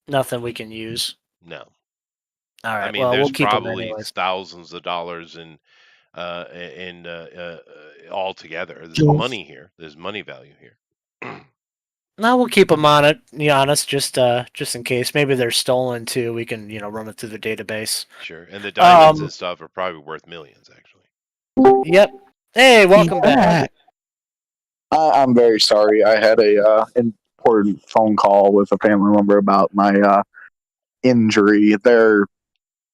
Nothing we can use. No. All right. I mean, Well, we'll there's keep them probably anyways. thousands of dollars in all together. There's Jewels. money here. There's money value here. No, we'll keep them on it. To be honest, just in case. Maybe they're stolen too. We can run it through the database. Sure. And the diamonds Um, and stuff are probably worth millions, actually. Yep. Hey, welcome back. I'm very sorry. I had a important phone call with a family member about my injury. They're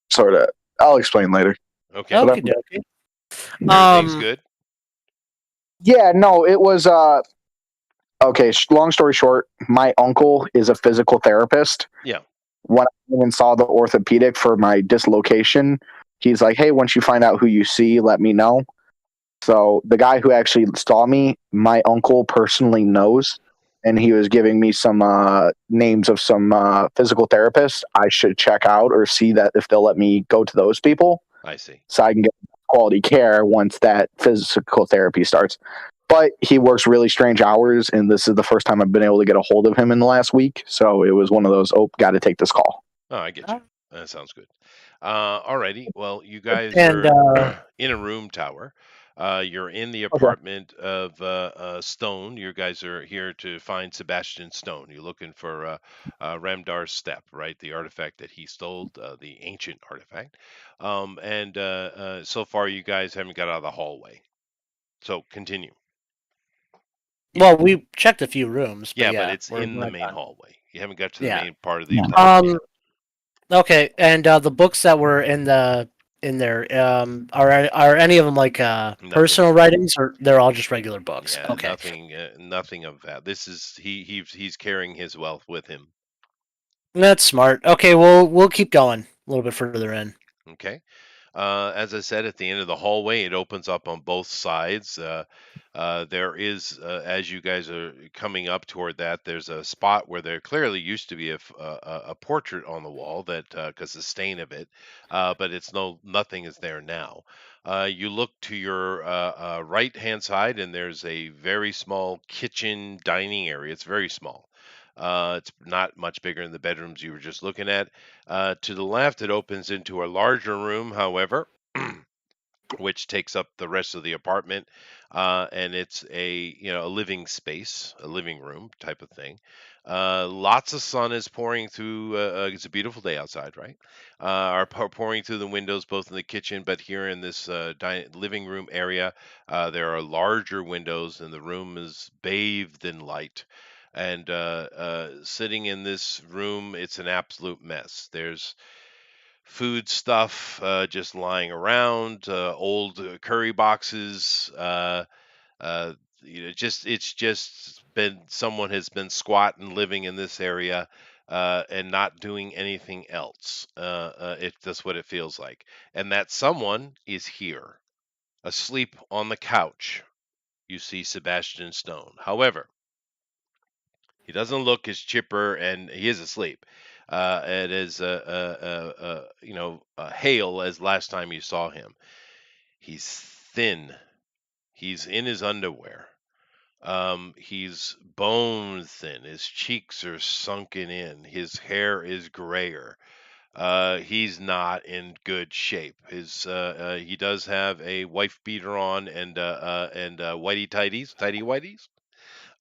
sort of. I'll explain later. Okay. Okie dokie. Everything's good. Yeah, no, it was. Okay, long story short, my uncle is a physical therapist. Yeah. When I went and saw the orthopedic for my dislocation, he's like, "Hey, once you find out who you see, let me know." So the guy who actually saw me, my uncle personally knows, and he was giving me some names of some physical therapists I should check out or see that if they'll let me go to those people, I see. so I can get quality care once that physical therapy starts. But he works really strange hours, and this is the first time I've been able to get a hold of him in the last week. So it was one of those, got to take this call. Oh, I get you. That sounds good. Alrighty. Well, you guys And are in a room tower. You're in the apartment of Stone. You guys are here to find Sebastian Stone. You're looking for Ramdar's Step, right? The artifact that he stole, the ancient artifact. And so far, you guys haven't got out of the hallway. So continue. Well, we checked a few rooms, but Yeah, but yeah, it's in the we're main done. hallway. You haven't got to the Yeah. main part of the Yeah. apartment yet. Okay, and the books that were in there, are any of them like personal writings, or they're all just regular books? Yeah, Okay, nothing of that. This is he's carrying his wealth with him. that's smart. Okay, we'll keep going a little bit further in. Okay. As I said, at the end of the hallway, it opens up on both sides. There is, as you guys are coming up toward that, there's a spot where there clearly used to be a portrait on the wall that because the stain of it, but nothing is there now. You look to your right hand side, and there's a very small kitchen dining area. It's very small. It's not much bigger than the bedrooms you were just looking at. To the left, it opens into a larger room, however, which takes up the rest of the apartment, and it's a living space, a living room type of thing. Lots of sun is pouring through. It's a beautiful day outside, right? Are pouring through the windows, both in the kitchen, but here in this living room area, there are larger windows, and the room is bathed in light. And sitting in this room, it's an absolute mess. There's food stuff just lying around, old curry boxes. It's just been someone has been squatting, living in this area, and not doing anything else. If that's what it feels like, and that someone is here, asleep on the couch. You see Sebastian Stone. However, he doesn't look as chipper, and he is asleep. It is hale as last time you saw him. He's thin. He's in his underwear. He's bone thin. His cheeks are sunken in. His hair is grayer. He's not in good shape. He does have a wife beater on and whitey tidy whiteys.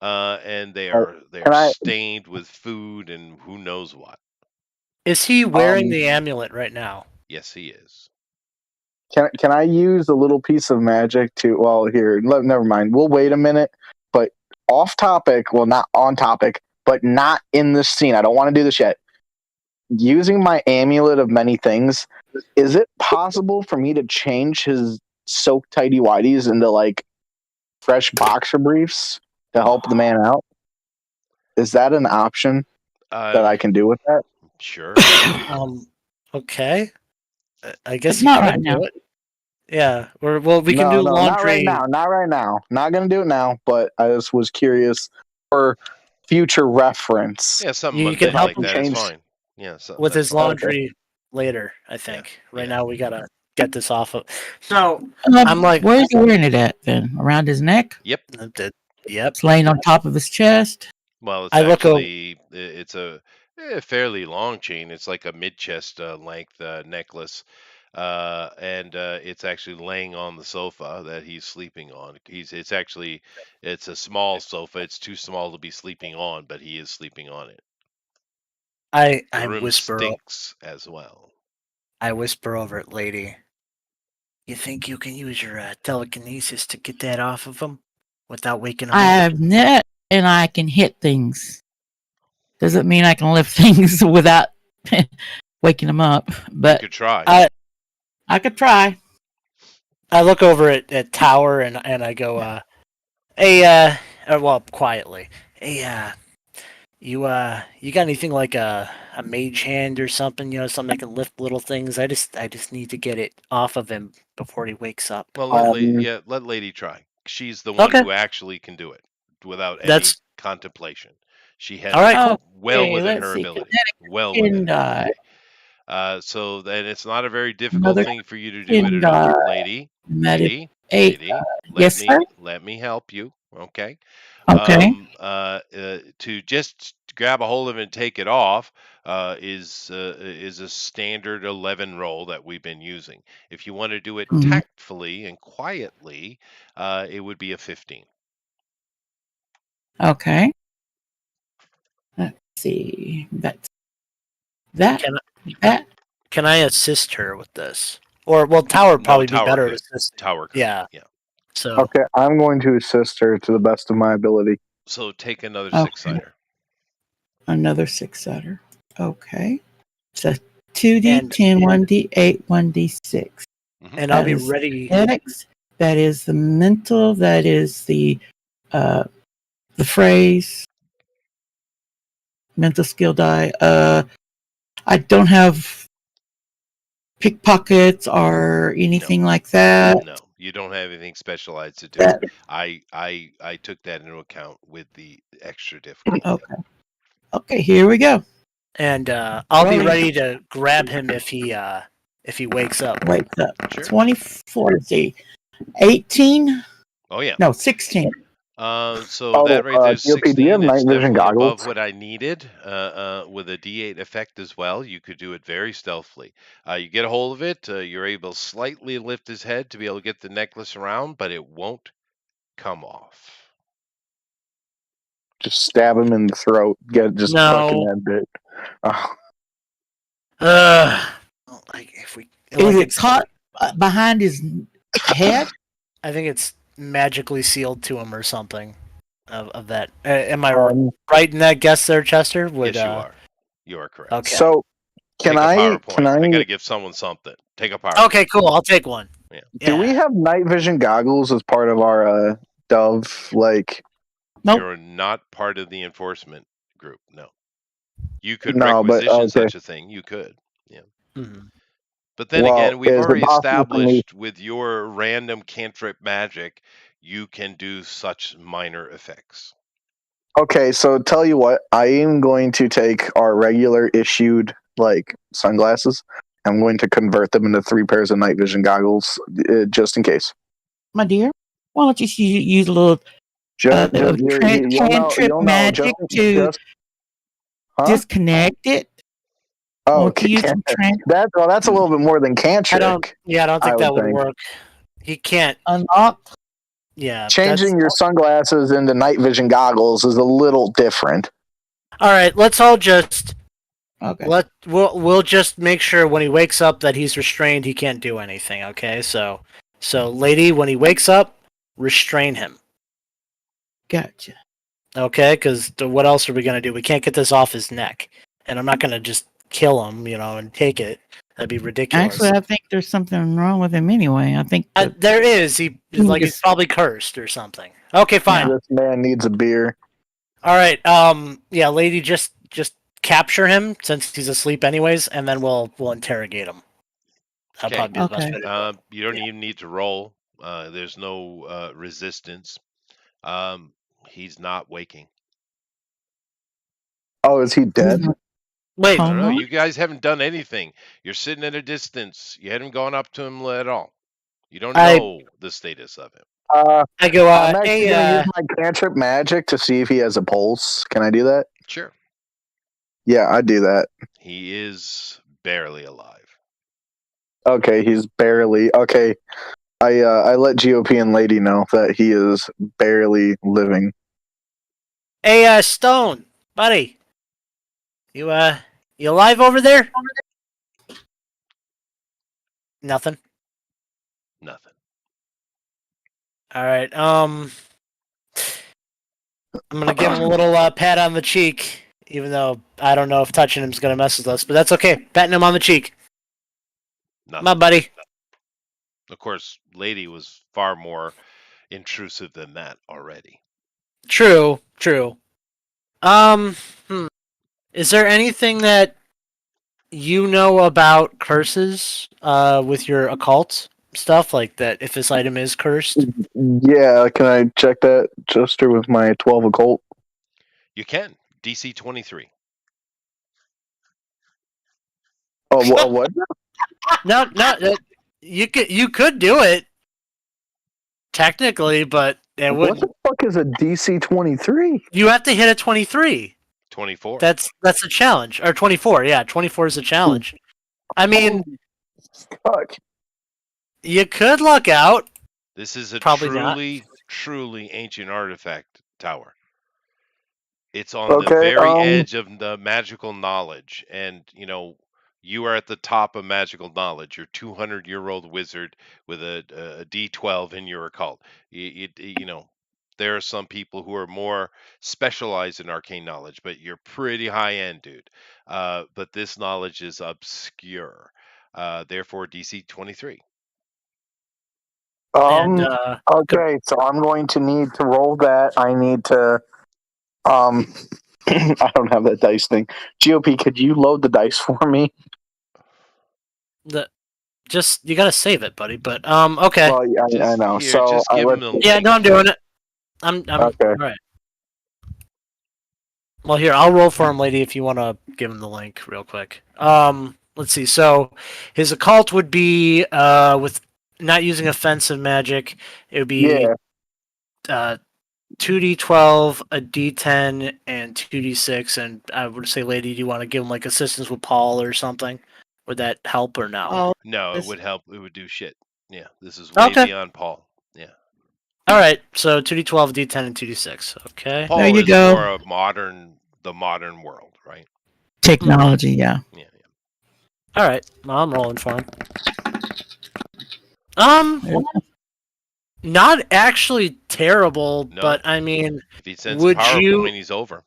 And they Uh, are Can I stained with food and who knows what. Is he wearing um the amulet right now? Yes, he is. can I use a little piece of magic to? Well, here, never mind. We'll wait a minute. But off topic, well, not on topic, but not in this scene. I don't want to do this yet. Using my amulet of many things, is it possible for me to change his soaked tidy whities into like fresh boxer briefs to help the man out? Is that an option that I can do with that? Sure. Okay. I guess It's you not could right do now. it. Yeah. We can No, do no, not right laundry. now. Not right now. Not gonna do it now. But I just was curious for future reference. Yeah, something You can mundane help like him that is change fine. Yeah, with that's his fine. laundry later, I think. Right yeah. now we gotta get this off of. So I'm like, Where's he wearing it at then? Around his neck? Yep. yep. It's laying on top of his chest. Well, it's I look over. it's a fairly long chain. It's like a mid-chest length necklace. And it's actually laying on the sofa that he's sleeping on. It's a small sofa. It's too small to be sleeping on, but he is sleeping on it. I The room whisper. stinks as well. I whisper over it, lady. You think you can use your telekinesis to get that off of him without waking him I up? have net and I can hit things. Doesn't mean I can lift things without waking them up, You but could try. I could try. I look over at Tower and I go, well, quietly. Hey, you got anything like a mage hand or something? Something that can lift little things. I just need to get it off of him before he wakes up. Well, let Lady try. She's the one Okay. who actually can do it without any That's contemplation. She has all right. it Cool. well Okay, within let's her see. ability. Well Can within her die. ability. So then it's not a very difficult Another thing for you to do it can at all, die. lady. That is Lady, eight. lady, Yes, sir. let me help you. Okay. Okay. To just grab a hold of it and take it off is a standard 11 roll that we've been using. If you want to do it Mhm. tactfully and quietly, it would be a 15. Okay. Let's see. That Can that. can I assist her with this? Or well, Tower would No, probably be Tower better at could. assisting. Tower could. Yeah. Yeah. So Okay, I'm going to assist her to the best of my ability. So take another Okay. 6-sider. Another 6-sider. Okay. So and 2d10, 1d8, 1d6. Mhm. and I'll That be is ready. athletics. That is the mental. That is the phrase. Mental skill die. I don't have pickpockets or No. anything like that. No, you don't have anything specialized to do it. That I took that into account with the extra difficulty. okay. Okay, here we go. And I'll be Rolling. ready to grab him if he wakes up. Wakes up. Sure. 24. See, 18. Oh yeah. No, 16. So that right there is GOP, do you have 16. It's night vision definitely above goggles? what I needed. With a D8 effect as well, you could do it very stealthily. You get a hold of it, you're able to slightly lift his head to be able to get the necklace around, but it won't come off. Just stab him in the throat. Get just crushing No. that bit. Oh, Like if we Is like it it's, caught behind his head? I think it's magically sealed to him or something of that. Am I um, right in that guess there, Chester? Would Yes, you are. You are correct. Okay. So can Take a I? PowerPoint. I got I? to give someone something. Take a PowerPoint. Okay, cool. I'll take one. Yeah. Do we have night vision goggles as part of our Dove? Like, Nope. You're not part of the enforcement group. No. You could no, but requisition okay. such a thing. You could. Yeah. Mhm. But then Well, again, we've is it already possible for me? established with your random cantrip magic, you can do such minor effects. Okay, so tell you what, I am going to take our regular issued like sunglasses. I'm going to convert them into 3 pairs of night vision goggles, just in case. My dear, why don't you use a little Just, cantrip magic to just, huh? disconnect it? Oh, Won't you use some that's a little bit more than I cantrip. don't think I that would would think. work. He can't. unlock? Yeah. Changing your sunglasses into night vision goggles is a little different. All right. Let's all just Okay. we'll just make sure when he wakes up that he's restrained. He can't do anything. Okay. So lady, when he wakes up, restrain him. Gotcha. Okay. Because what else are we gonna do? We can't get this off his neck, and I'm not gonna just kill him, and take it. That'd be ridiculous. Actually, I think there's something wrong with him anyway. I think there is. He's probably cursed or something. Okay, fine. This man needs a beer. All right. Yeah, lady, just capture him since he's asleep anyways, and then we'll interrogate him. That'll probably be the best way to do it. You don't even need to roll. There's no resistance. He's not waking. Oh, is he dead? Wait, No, you guys haven't done anything. You're sitting at a distance. You hadn't gone up to him at all. You don't know the status of him. I go. I'm actually going to use my cantrip magic to see if he has a pulse. Can I do that? Sure. Yeah, I do that. He is barely alive. Okay, he's barely okay. I let GOP and Lady know that he is barely living. Hey, Stone, buddy, you alive over there? Nothing. Nothing. All right. I'm gonna give him a little pat on the cheek, even though I don't know if touching him's gonna mess with us, but that's okay. Patting him on the cheek. Nothing. My buddy. Of course, Lady was far more intrusive than that already. True. Is there anything that you know about curses with your occult stuff, like that if this item is cursed? Yeah, can I check that, Chester, with my 12 occult? You can. DC 23. Oh, what? No, you could do it technically, but It What would. the fuck is a DC 23? You have to hit a 23. 24. That's a challenge. Or 24. Yeah, 24 is a challenge. I mean, Fuck. you could luck out. This is a Probably not. truly ancient artifact tower. It's on the Okay. very edge of the magical knowledge, and you are at the top of magical knowledge. You're 200-year-old wizard with a D12 in your occult. There are some people who are more specialized in arcane knowledge, but you're pretty high end, dude. But this knowledge is obscure. Therefore, DC 23. And Okay, so I'm going to need to roll that. I need to I don't have that dice thing. GOP, could you load the dice for me? just you gotta save it, buddy. But okay. Well, yeah, I know. So Just give let's him the Yeah, link. no, I'm doing it. I'm Okay. all right. Well, here I'll roll for him, lady, if you want to give him the link real quick. Let's see. So, his occult would be with not using offensive magic. It would be Yeah. 2d12, a d10, and 2d6. And I would say, lady, do you want to give him like assistance with Paul or something? Would that help or no? Oh, No, it this- would help. It would do shit. Yeah, this is way Okay. beyond Paul. Yeah. All right. So 2d12, d10, and 2d6. Okay. Paul There you is go. more of the modern world, right? technology, yeah. Yeah. All right. Well, I'm rolling for him. Not actually terrible, No. but I mean, If he sends Would a power you- point, he's over.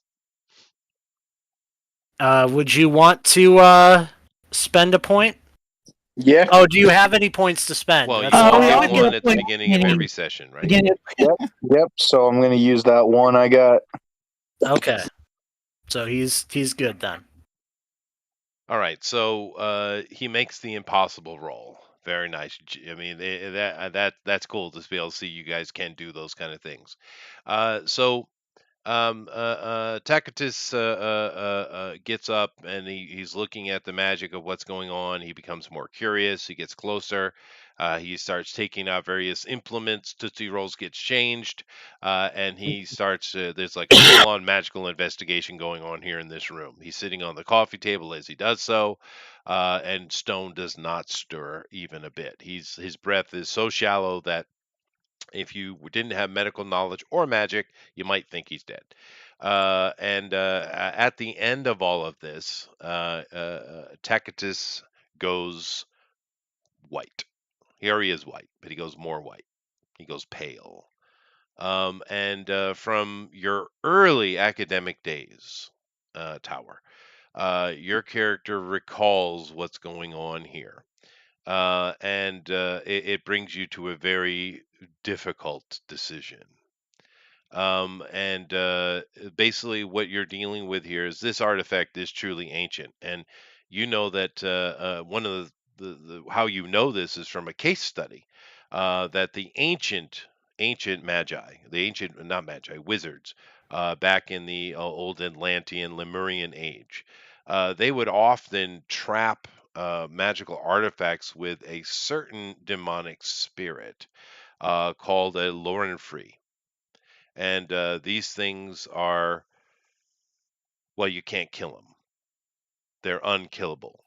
would you want to spend a point? Yeah. Oh, do you have any points to spend? Well, you That's Oh, all we get always get one a at the point beginning of beginning. every session, right? Again, Yep. So I'm going to use that one I got. okay. So he's good then. All right. So he makes the impossible roll. Very nice. I mean, that's cool to be able to see you guys can do those kind of things. Tacitus gets up and he's looking at the magic of what's going on. He becomes more curious. He gets closer. He starts taking out various implements. Tootsie Rolls gets changed, and he starts. There's like a full-on magical investigation going on here in this room. He's sitting on the coffee table as he does so, and Stone does not stir even a bit. His breath is so shallow that if you didn't have medical knowledge or magic, you might think he's dead. At the end of all of this, Tacitus goes white. He already is white, but he goes more white. He goes pale. From your early academic days, Tower, your character recalls what's going on here. It brings you to a very difficult decision. Basically, what you're dealing with here is this artifact is truly ancient, and you know that one of the how you know this is from a case study that the ancient magi, the ancient not magi wizards, back in the old Atlantean Lemurian age, they would often trap magical artifacts with a certain demonic spirit called a Lorenfree. And these things are, well, you can't kill them. They're unkillable.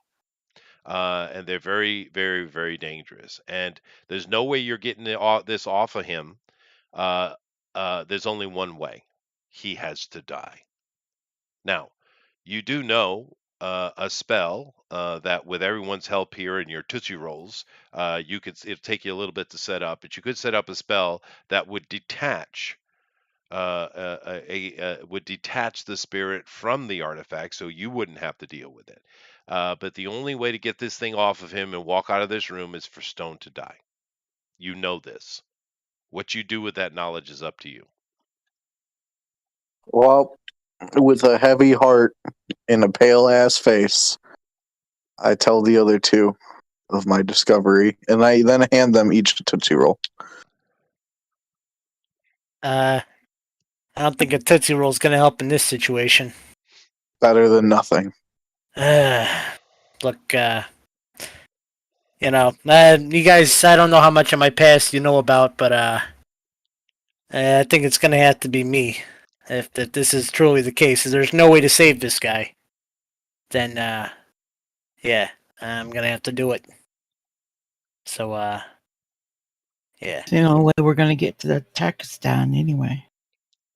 And they're very, very, very dangerous. And there's no way you're getting this off of him. There's only one way. He has to die. Now, you do know a spell that with everyone's help here in your Tootsie Rolls, it'll take you a little bit to set up, but you could set up a spell that would detach would detach the spirit from the artifact so you wouldn't have to deal with it. But the only way to get this thing off of him and walk out of this room is for Stone to die. You know this. What you do with that knowledge is up to you. Well, with a heavy heart and a pale ass face, I tell the other two of my discovery, and I then hand them each a Tootsie Roll. I don't think a Tootsie Roll is going to help in this situation. Better than nothing. Look, you guys, I don't know how much of my past you know about, but I think it's going to have to be me. If this is truly the case, if there's no way to save this guy, then yeah, I'm going to have to do it. So yeah. It's the only way we're going to get to the Pakistan anyway.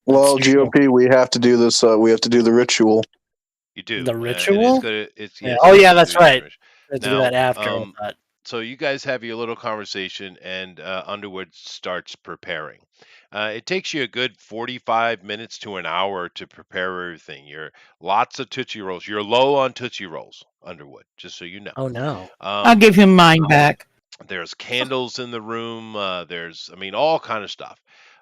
Well, That's true. GOP, we have to do this. We have to do the ritual. You do, The and it's ritual? gonna. It's Yeah. yes, Oh you yeah, have to that's do the right. ritual. I have to do Now, that after all that. so you guys have your little conversation, and Underwood starts preparing. It takes you a good 45 minutes to an hour to prepare everything. You're lots of Tootsie Rolls. You're low on Tootsie Rolls, Underwood, just so you know. Oh no. I'll Um, give him mine back. there's candles in the room. There's, I mean, all kind of stuff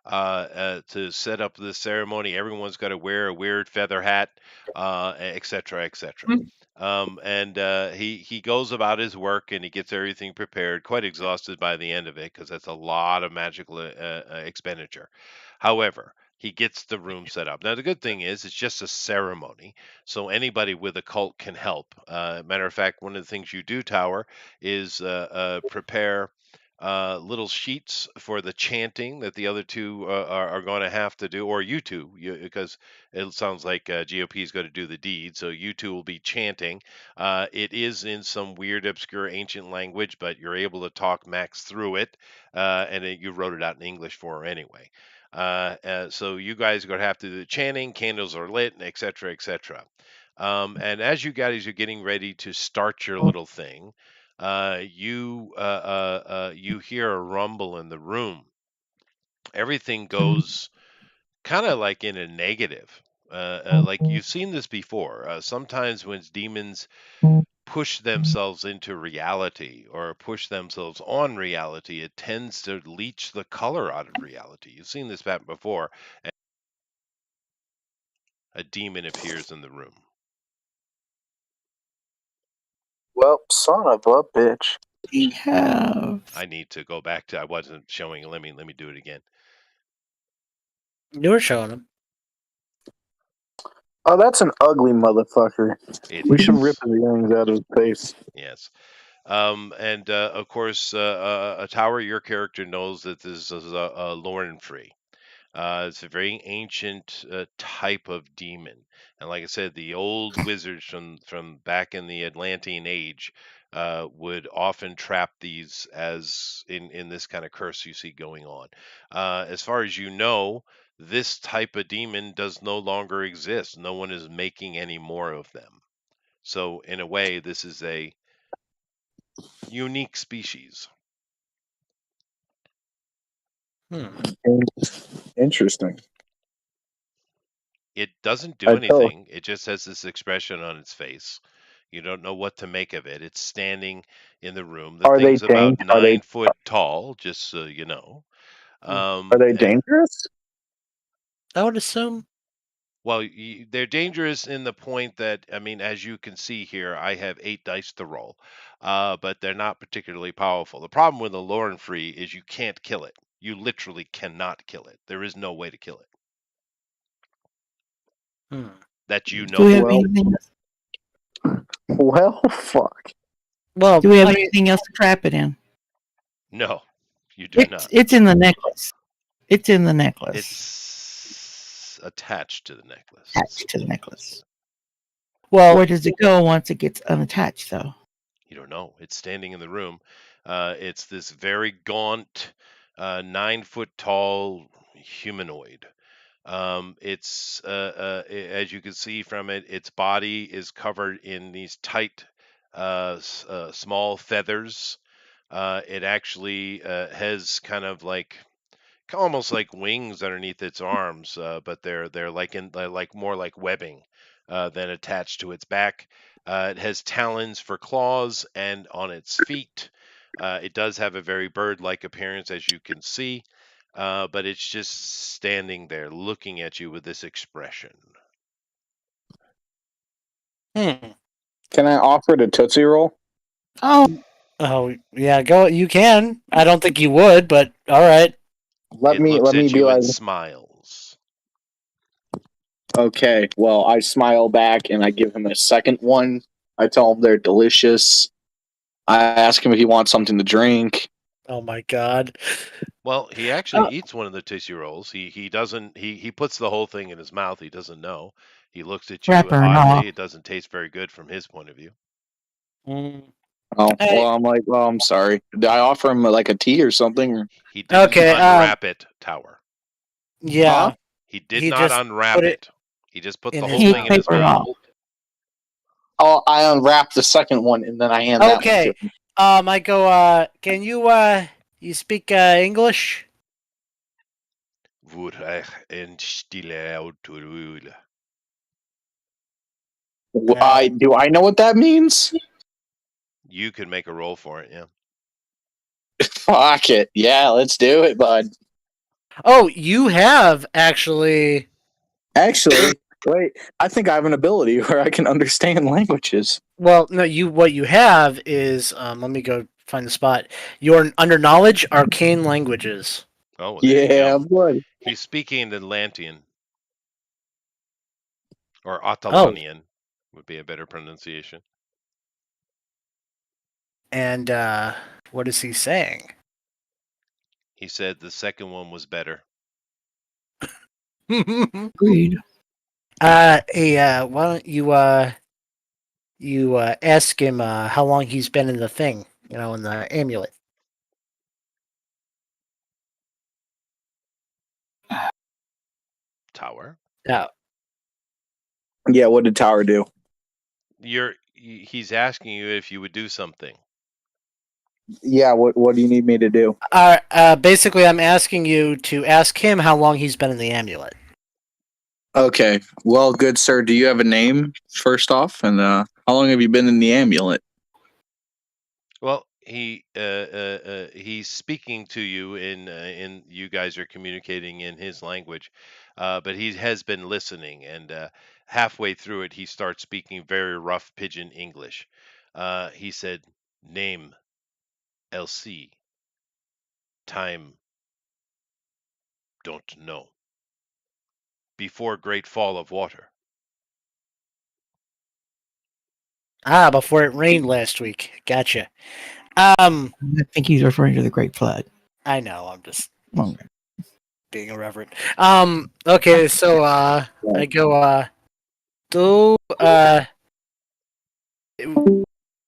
to set up this ceremony. Everyone's got to wear a weird feather hat, et cetera, et cetera. And he goes about his work and he gets everything prepared. Quite exhausted by the end of it because that's a lot of magical expenditure. However, he gets the room set up. Now the good thing is it's just a ceremony, so anybody with a cult can help. Matter of fact, one of the things you do, Tower, is prepare little sheets for the chanting that the other two are going to have to do, or you two, because it sounds like GOP is going to do the deed, so you two will be chanting. It is in some weird, obscure, ancient language, but you're able to talk Max through it, and you wrote it out in English for her anyway. So you guys are going to have to do the chanting, candles are lit, et cetera, et cetera. And as you guys are getting ready to start your little thing, you hear a rumble in the room. Everything goes kind of like in a negative. Like you've seen this before. Sometimes when demons push themselves into reality or push themselves on reality, it tends to leach the color out of reality. You've seen this happen before. A demon appears in the room. Well, son of a bitch. We have. I need to go back to. I wasn't showing. Let me do it again. You were showing him. Oh, that's an ugly motherfucker. It We should is. rip his earrings out of his face. Yes. And of course, a tower. Your character knows that this is a Lauren free. It's a very ancient type of demon, and like I said, the old wizards from back in the Atlantean age would often trap these as in this kind of curse you see going on. As far as you know, this type of demon does no longer exist. No one is making any more of them. So in a way, this is a unique species. Interesting. It doesn't do I tell. anything. It just has this expression on its face. You don't know what to make of it. It's standing in the room. The Are they thing's about Are they 9 foot tall, just so you know. are they And dangerous? I would assume. well, they're dangerous in the point that, I mean, as you can see here, I have 8 dice to roll, but they're not particularly powerful. The problem with the Lauren free is you can't kill it. You literally cannot kill it. There is no way to kill it Hmm. that you Do we know have of. Well- anything? Well, fuck. Well, Do we have anything else to trap it in? No, you do not. It's in the necklace. It's in the necklace. It's attached to the necklace. Attached to the necklace. well, Where does it go once it gets unattached, though? You don't know. It's standing in the room. It's this very gaunt, 9 foot tall humanoid. It's as you can see from it, its body is covered in these tight, small feathers. It actually has kind of like almost like wings underneath its arms, but they're like more like webbing than attached to its back. It has talons for claws, and on its feet, it does have a very bird-like appearance, as you can see. But it's just standing there, looking at you with this expression. hmm. Can I offer it a Tootsie Roll? Oh, Oh yeah, go. You can. I don't think you would, but all right. It looks Let me at be you like, and smiles. okay. Well, I smile back and I give him a second one. I tell him they're delicious. I ask him if he wants something to drink. Oh my god. Well, he actually eats one of the tootsie rolls. He doesn't he puts the whole thing in his mouth. He doesn't know. He looks at you Wrapper and oddly. all. It doesn't taste very good from his point of view. Mm. Oh, Hey, well, I'm like, well, I'm sorry. Did I offer him like a tea or something? Or, He didn't okay. unwrap it, Tower. huh? Yeah. He did He not just unwrap put it it. He just put in the his whole He thing in mouth. his paper mouth. off. Oh, I unwrap the second one and then I hand that one to Okay. him. I go. Can you speak English? Would en stille autorul. Do I know what that means? You can make a roll for it, yeah. Fuck it. Yeah, let's do it, bud. Oh, you have actually. Actually, wait, I think I have an ability where I can understand languages. Well, no. What you have is. Let me go find the spot. Your under knowledge arcane languages. Oh, well, there you Yeah, go. buddy. He's speaking Atlantean or Oh, Atalanian would be a better pronunciation. and what is he saying? He said the second one was better. Agreed. Hey, why don't you ask him how long he's been in the thing, in the amulet. Tower. Yeah. Yeah, what did Tower do? He's asking you if you would do something. Yeah, what do you need me to do? Basically, I'm asking you to ask him how long he's been in the amulet. Okay. Well, good sir, do you have a name first off? And how long have you been in the amulet? Well, he's speaking to you in you guys are communicating in his language, but he has been listening, and halfway through it, he starts speaking very rough pidgin English. He said, "Name LC, time don't know. Before great fall of water." Before it rained last week. Gotcha. I think he's referring to the Great Flood. I know. I'm just Okay. being irreverent. Okay. So, I go. Do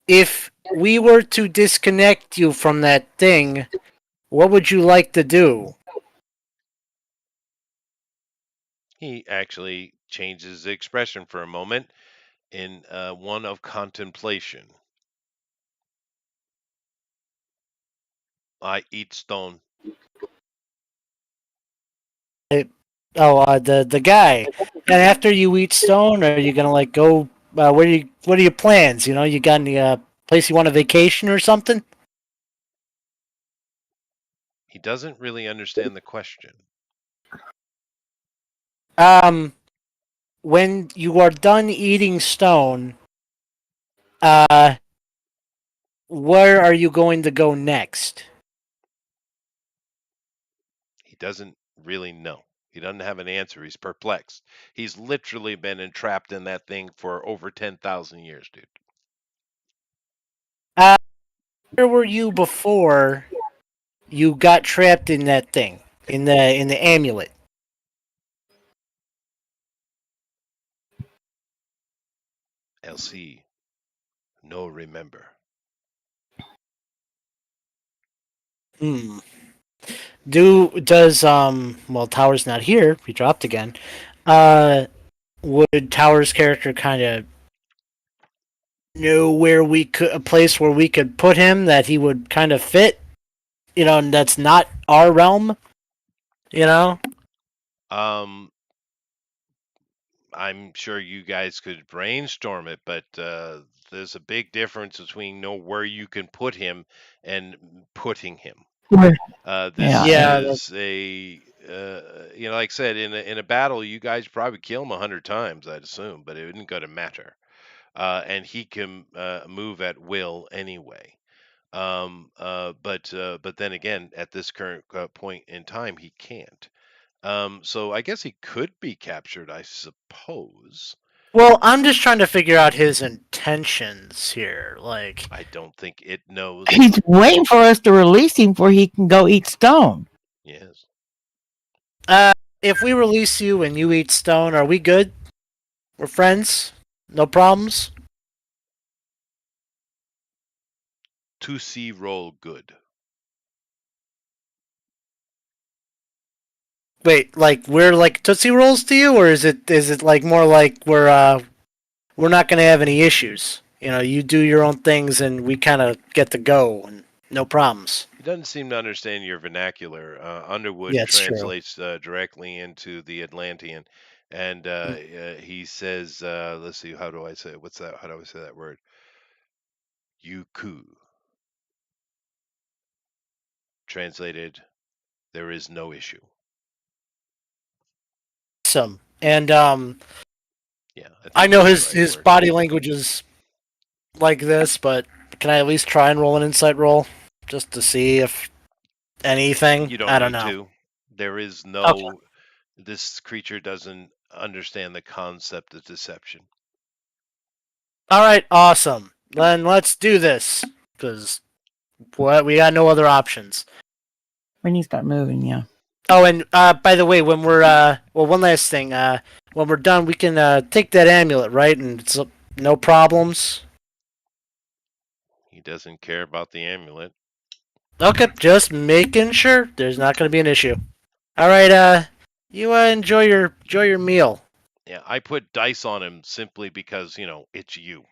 if we were to disconnect you from that thing, what would you like to do? He actually changes the expression for a moment in one of contemplation. I eat stone. The guy. And after you eat stone, are you gonna like go? What are your plans? You got any place you want to vacation or something? He doesn't really understand the question. Um, when you are done eating stone, uh, where are you going to go next? He doesn't really know. He doesn't have an answer. He's perplexed. He's literally been entrapped in that thing for over 10,000 years, dude. Where were you before you got trapped in that thing in the amulet? LC, no remember. Hmm. Well, Tower's not here. He dropped again. Uh, would Tower's character kind of know where we could a place where we could put him that he would kind of fit? And that's not our realm. You know. Um, I'm sure you guys could brainstorm it, but there's a big difference between know where you can put him and putting him. This Yeah. Yeah. is a like I said, in a battle, you guys probably kill him 100 times, I'd assume, but it isn't going to matter. And he can move at will anyway. But then again, at this current point in time, he can't. So I guess he could be captured, I suppose. Well, I'm just trying to figure out his intentions here. Like, I don't think it knows. He's waiting for us to release him before he can go eat stone. Yes. if we release you and you eat stone, are we good? We're friends? No problems? 2C roll good. Wait, like we're like Tootsie Rolls to you, or is it like more like we're not gonna have any issues? You know, you do your own things and we kind of get to go and no problems. He doesn't seem to understand your vernacular. Underwood Yeah, it's true. translates directly into the Atlantean, and he says, "Let's see, how do I say it? What's that? How do I say that word? Yuku." Translated, there is no issue. Awesome. And Yeah, I think know that's the right his word. body language is like this, but can I at least try and roll an insight roll just to see if anything? You don't I don't need know. to. There is Okay. no. This creature doesn't understand the concept of deception. All right. Awesome. Then let's do this because we got no other options. When you start moving, yeah. Oh, and by the way, when we're well, one last thing. When we're done, we can take that amulet, right? And it's no problems. He doesn't care about the amulet. Okay, just making sure there's not going to be an issue. All right. You enjoy your meal. Yeah, I put dice on him simply because it's you.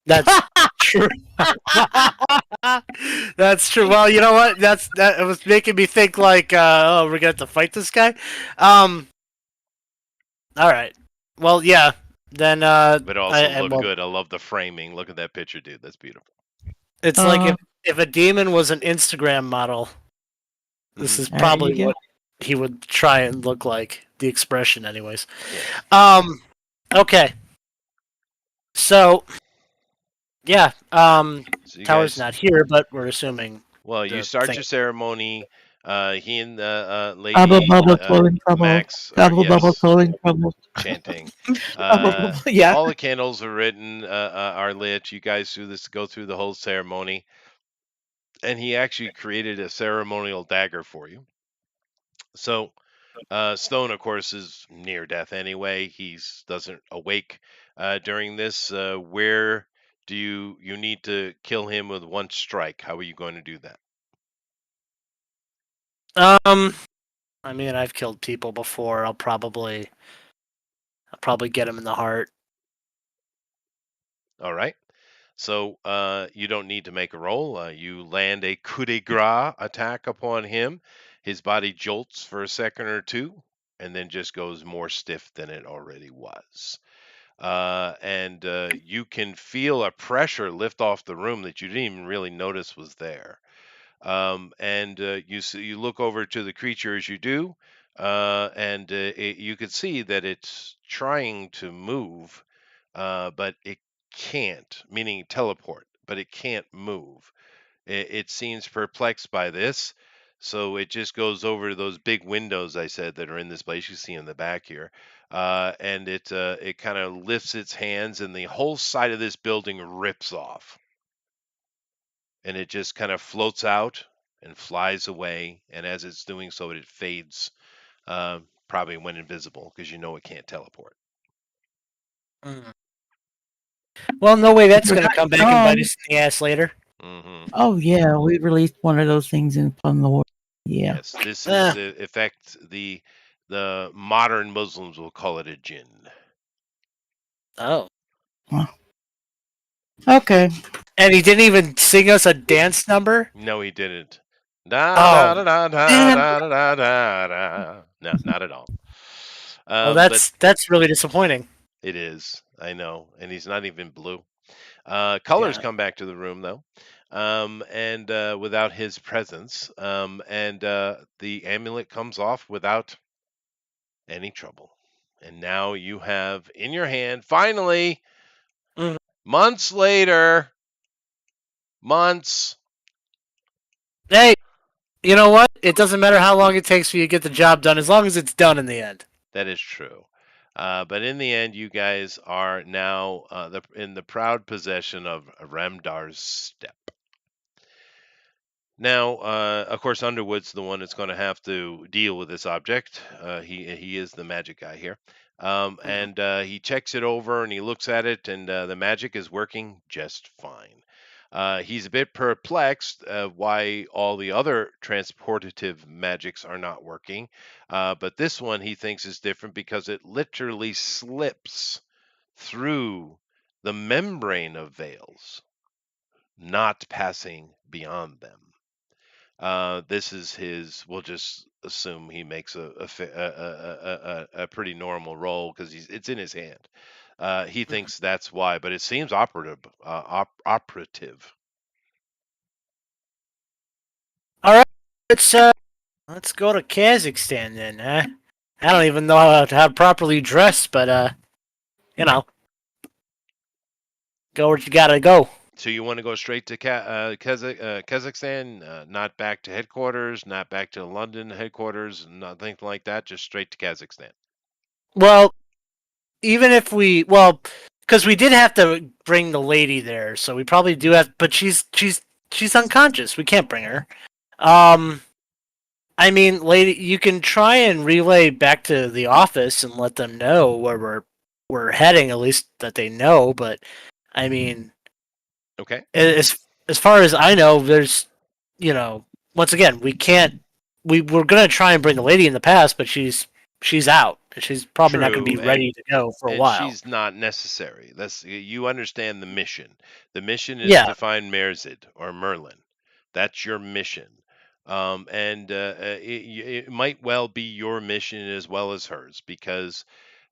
That's true. That's true. Well, you know what? That was making me think like, oh, we're gonna have to fight this guy. All right. Well, yeah. Then But it also I looks well, good. I love the framing. Look at that picture, dude. That's beautiful. it's like if a demon was an Instagram model, this is There probably you go. what he would try and look like. The expression, anyways. Yeah. Okay. So, yeah. So you Tower's guys, not here, but we're assuming well, you the start thing. your ceremony. He and Bubble, Lady bubble, clothing trouble. Max are, Bubble, bubble, yes, clothing trouble. chanting. Bubble, bubble, yeah. All the candles are written, are lit. You guys go through the whole ceremony, and he actually created a ceremonial dagger for you. So Stone, of course, is near death anyway. He doesn't awake during this. Where do you need to kill him with one strike? How are you going to do that? I mean, I've killed people before. I'll probably get him in the heart. All right. So you don't need to make a roll. You land a coup de grace attack upon him. His body jolts for a second or two, and then just goes more stiff than it already was. And you can feel a pressure lift off the room that you didn't even really notice was there. And you look over to the creature as you do, and you could see that it's trying to move, but it can't, meaning teleport, but it can't move. It seems perplexed by this. So it just goes over to those big windows I said that are in this place. You see in the back here, and it kind of lifts its hands, and the whole side of this building rips off, and it just kind of floats out and flies away. And as it's doing so, it fades, probably when invisible, because it can't teleport. Mm. Well, no way that's You're gonna not come back and bite wrong. us in the ass later. Hmm. Oh yeah, we released one of those things upon the world. Yeah. Yes, this is Eh. the effect. The modern Muslims will call it a jinn. Oh. Okay. And he didn't even sing us a dance number. No, he didn't. Da Oh, da da da da man. da da da da. No, not at all. Well, But that's really disappointing. it is. I know, and he's not even blue. Colors Yeah. come back to the room though, and without his presence, and the amulet comes off without any trouble. And now you have in your hand, finally, Mhm. months later, months. Hey, you know what? It doesn't matter how long it takes for you to get the job done, as long as it's done in the end. That is true. But in the end, you guys are now in the proud possession of Ramdar's step. Now, of course, Underwood's the one that's going to have to deal with this object. He is the magic guy here, and he checks it over and he looks at it, and the magic is working just fine. He's a bit perplexed why all the other transportative magics are not working, but this one he thinks is different because it literally slips through the membrane of veils, not passing beyond them. This is his. We'll just assume he makes a pretty normal roll because it's in his hand. He thinks that's why, but it seems operative. All right, let's go to Kazakhstan then. I don't even know how to properly dress, but you know, go where you gotta go. So you want to go straight to Kazakhstan, not back to headquarters, not back to London headquarters, nothing like that, just straight to Kazakhstan. Well, even if because we did have to bring the lady there, so we probably do have. But she's unconscious. We can't bring her. I mean, lady, you can try and relay back to the office and let them know where we're heading. At least that they know. But I mean, Okay. as far as I know, there's once again we can't. We're gonna try and bring the lady in the past, but she's out. She's probably not going to be True, ready to go for a and while. she's not necessary. You understand the mission. The mission is Yeah. to find Merzid or Merlin. That's your mission. And it might well be your mission as well as hers because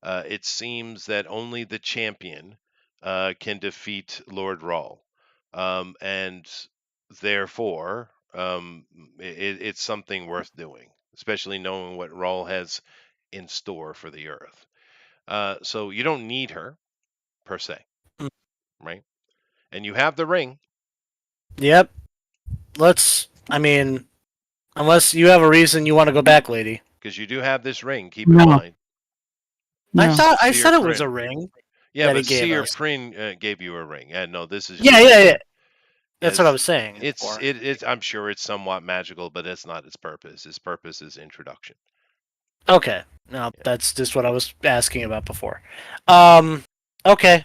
it seems that only the champion can defeat Lord Rawl. And therefore, it's something worth doing, especially knowing what Rawl has in store for the Earth. So you don't need her per se, Mm. right? And you have the ring. Yep. I mean, unless you have a reason you want to go back, lady. Because you do have this ring. Keep in No. mind. I No. thought I Seer said it was Prin. a ring. Yeah, that but he gave Seer us. Prin gave you a ring. And no, this is Yeah. That's what I was saying. It's I'm sure it's somewhat magical, but it's not its purpose. Its purpose is introduction. Okay. No, that's just what I was asking about before. Okay.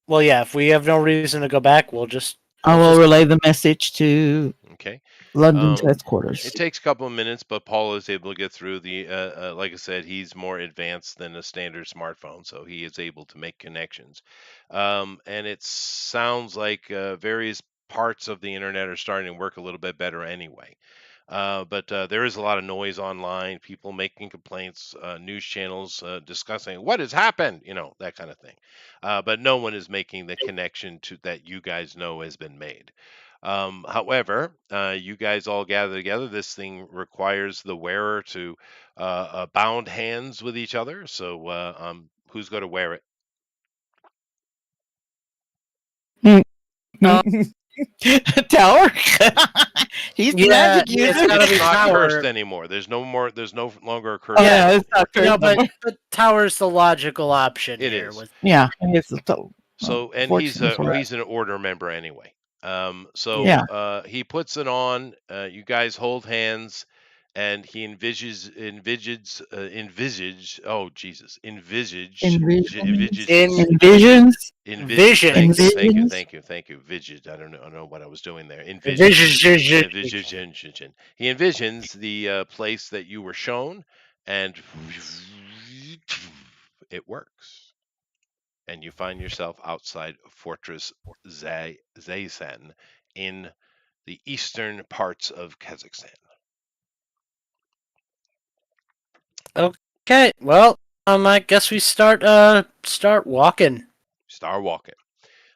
Well, yeah. If we have no reason to go back, we'll just. I will relay the message to Okay. London's headquarters. It takes a couple of minutes, but Paul is able to get through the. Like I said, he's more advanced than a standard smartphone, so he is able to make connections. And it sounds like various parts of the internet are starting to work a little bit better anyway. But there is a lot of noise online, people making complaints, news channels discussing what has happened, that kind of thing. But no one is making the connection to that you guys know has been made. However, you guys all gather together. This thing requires the wearer to bound hands with each other. So, who's going to wear it? Tower. He's the magic it's user. gotta be It's not Tower. cursed anymore. There's no longer a curse. Yeah, it's not No, cursed. but Tower's the logical option It here. is. Yeah, it's so. So, and he's an order member anyway. So Yeah. he puts it on. You guys hold hands, and he envisages. Oh Jesus! Envisages. Envisions. Thank you. Vigid. I don't know what I was doing there. He envisions the place that you were shown, and it works. And you find yourself outside Fortress Zaysan in the eastern parts of Kazakhstan. Okay, well, I guess we start walking. Start walking.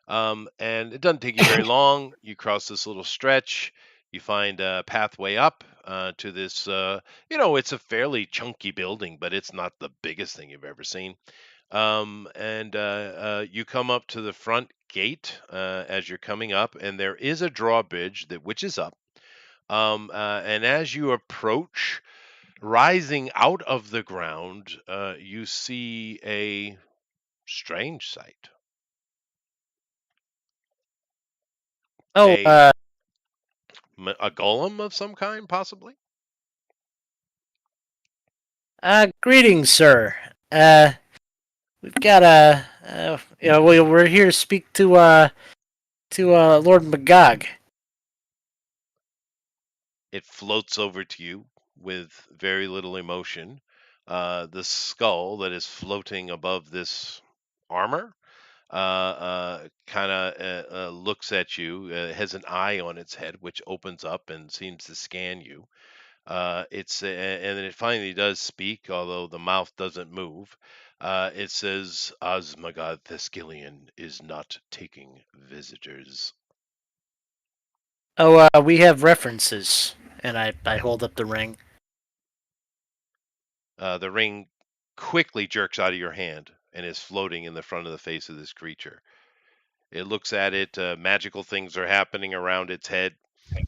And it doesn't take you very long. You cross this little stretch. You find a pathway up to this. It's a fairly chunky building, but it's not the biggest thing you've ever seen. And you come up to the front gate as you're coming up, and there is a drawbridge which is up. And as you approach, Rising out of the ground, you see a strange sight. Oh, A golem of some kind, possibly. greetings, sir. We've got we're here to speak to Lord Magog. It floats over to you with very little emotion. The skull that is floating above this armor kind of looks at you, has an eye on its head, which opens up and seems to scan you. And then it finally does speak, although the mouth doesn't move. It says, Osmagad Theskilian is not taking visitors. Oh, we have references, and I hold up the ring. The ring quickly jerks out of your hand and is floating in the front of the face of this creature. It looks at it. Magical things are happening around its head.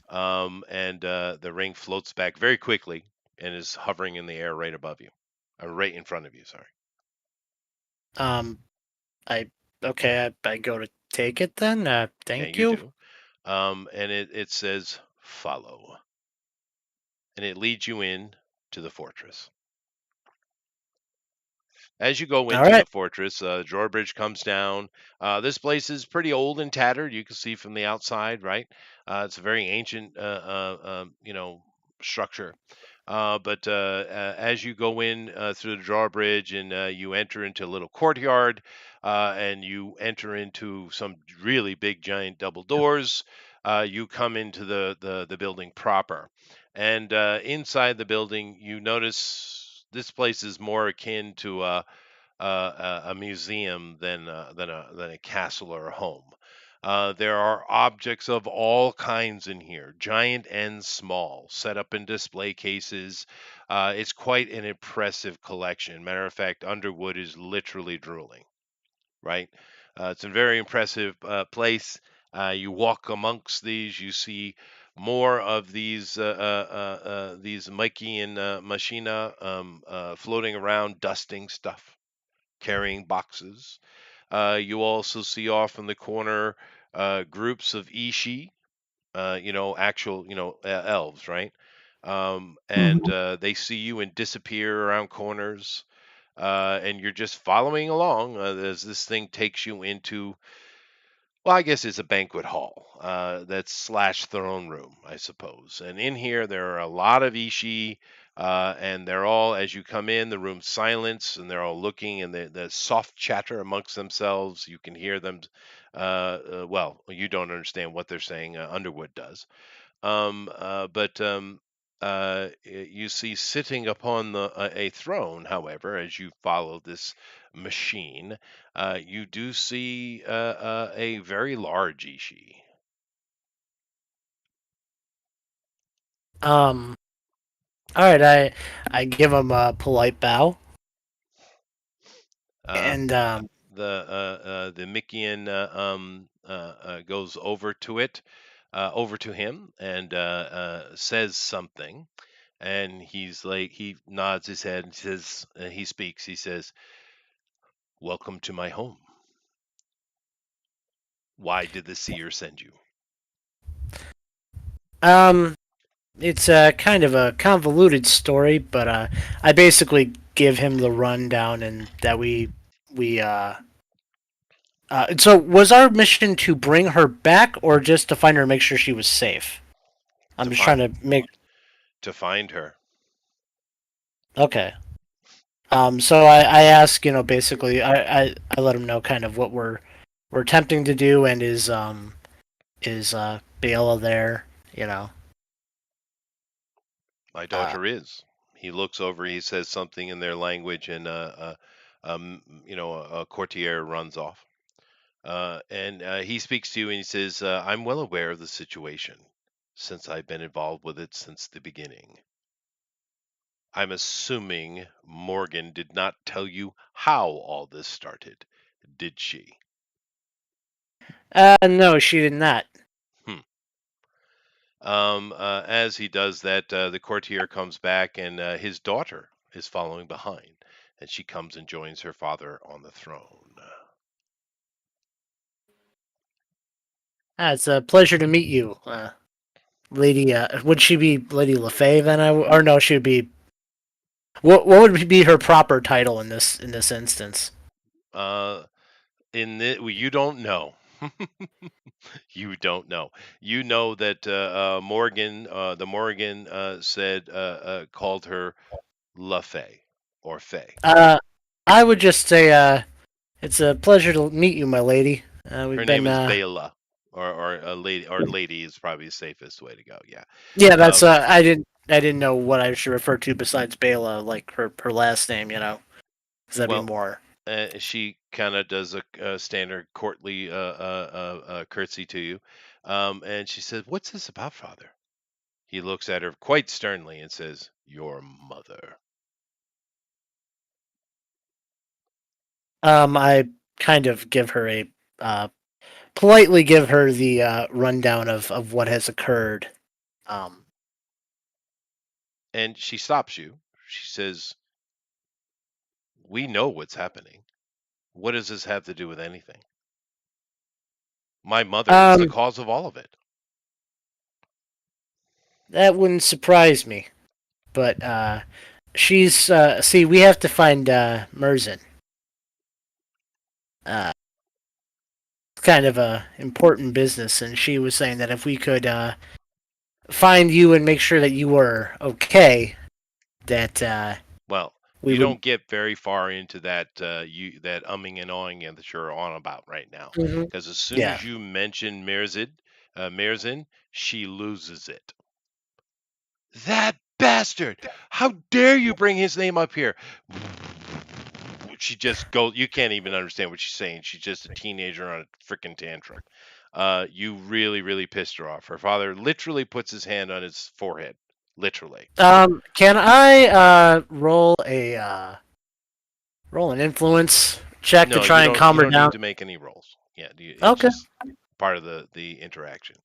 And the ring floats back very quickly and is hovering in the air right above you. Right in front of you, sorry. Um, I okay. I go to take it then. Yeah, Thank you you. do. And it says, follow. And it leads you in to the fortress. As you go All into right. the fortress, drawbridge comes down. This place is pretty old and tattered. You can see from the outside, right? It's a very ancient, structure. But as you go in through the drawbridge and you enter into a little courtyard, and you enter into some really big, giant double doors, you come into the building proper. And inside the building, you notice this place is more akin to a museum than a castle or a home. There are objects of all kinds in here, giant and small, set up in display cases. It's quite an impressive collection. Matter of fact, Underwood is literally drooling, right? It's a very impressive place. You walk amongst these, you see more of these Mikey and Machina floating around, dusting stuff, carrying boxes. You also see off in the corner groups of Ishi, actual, elves, right? And they see you and disappear around corners. And you're just following along as this thing takes you into, well, I guess it's a banquet hall. That's slash throne room, I suppose. And in here, there are a lot of Ishi, and they're all, as you come in, the room's silence, and they're all looking, and the soft chatter amongst themselves. You can hear them. Well, you don't understand what they're saying. Underwood does. But you see sitting upon a throne, however, as you follow this machine, you do see a very large Ishi. Um. All right. I give him a polite bow, Uh, and the Mikian goes over to him, and says something. And he's like, he nods his head and says, he speaks. He says, "Welcome to my home. Why did the seer send you?" um, it's kind of a convoluted story, but I basically give him the rundown and that so was our mission to bring her back or just to find her and make sure she was safe? I'm To just trying find to make to find her. okay. So I ask, basically I let him know kind of what we're attempting to do and is Bela there, you know. My Uh, daughter is. He looks over. He says something in their language, and a courtier runs off. And he speaks to you, and he says, "I'm well aware of the situation, since I've been involved with it since the beginning. I'm assuming Morgan did not tell you how all this started, did she?" no, she did not. Hmm. As he does that, the courtier comes back, and his daughter is following behind, and she comes and joins her father on the throne. It's a pleasure to meet you, Lady. Would she be Lady LaFay then? Or no, she would be. What would be her proper title in this instance? Uh, well, you don't know. You don't know. You know that Morgan, the Morgan said, called her LaFay or Fay. I would just say, it's a pleasure to meet you, my lady. Her We've name been, is Bela, or a lady, or lady is probably the safest way to go. Yeah. yeah, that's, Um, I didn't know what I should refer to besides Bela, like her last name, because that'd be well, more. she kind of does a standard courtly curtsy to you, and she says, "What's this about, Father?" He looks at her quite sternly and says, "Your mother." I kind of give her uh, politely give her the rundown of what has occurred. Um, And she stops you. She says, "We know what's happening. What does this have to do with anything? My mother is the um, cause of all of it." that wouldn't surprise me, but she's see, we have to find Merzin. Uh, it's kind of a important business, and she was saying that if we could find you and make sure that you were okay, that Well, we you would. don't get very far into that that umming and awing that you're on about right now, Mhm. because as soon Yeah. as you mention Merzin, she loses it. That bastard! How dare you bring his name up here? She just goes. You can't even understand what she's saying. She's just a teenager on a freaking tantrum. You really, really pissed her off. Her father literally puts his hand on his forehead. Literally. Can I roll an influence check to No, you try and don't. calm You her don't need down? to make any rolls. Yeah, it's Okay. just part of the interaction.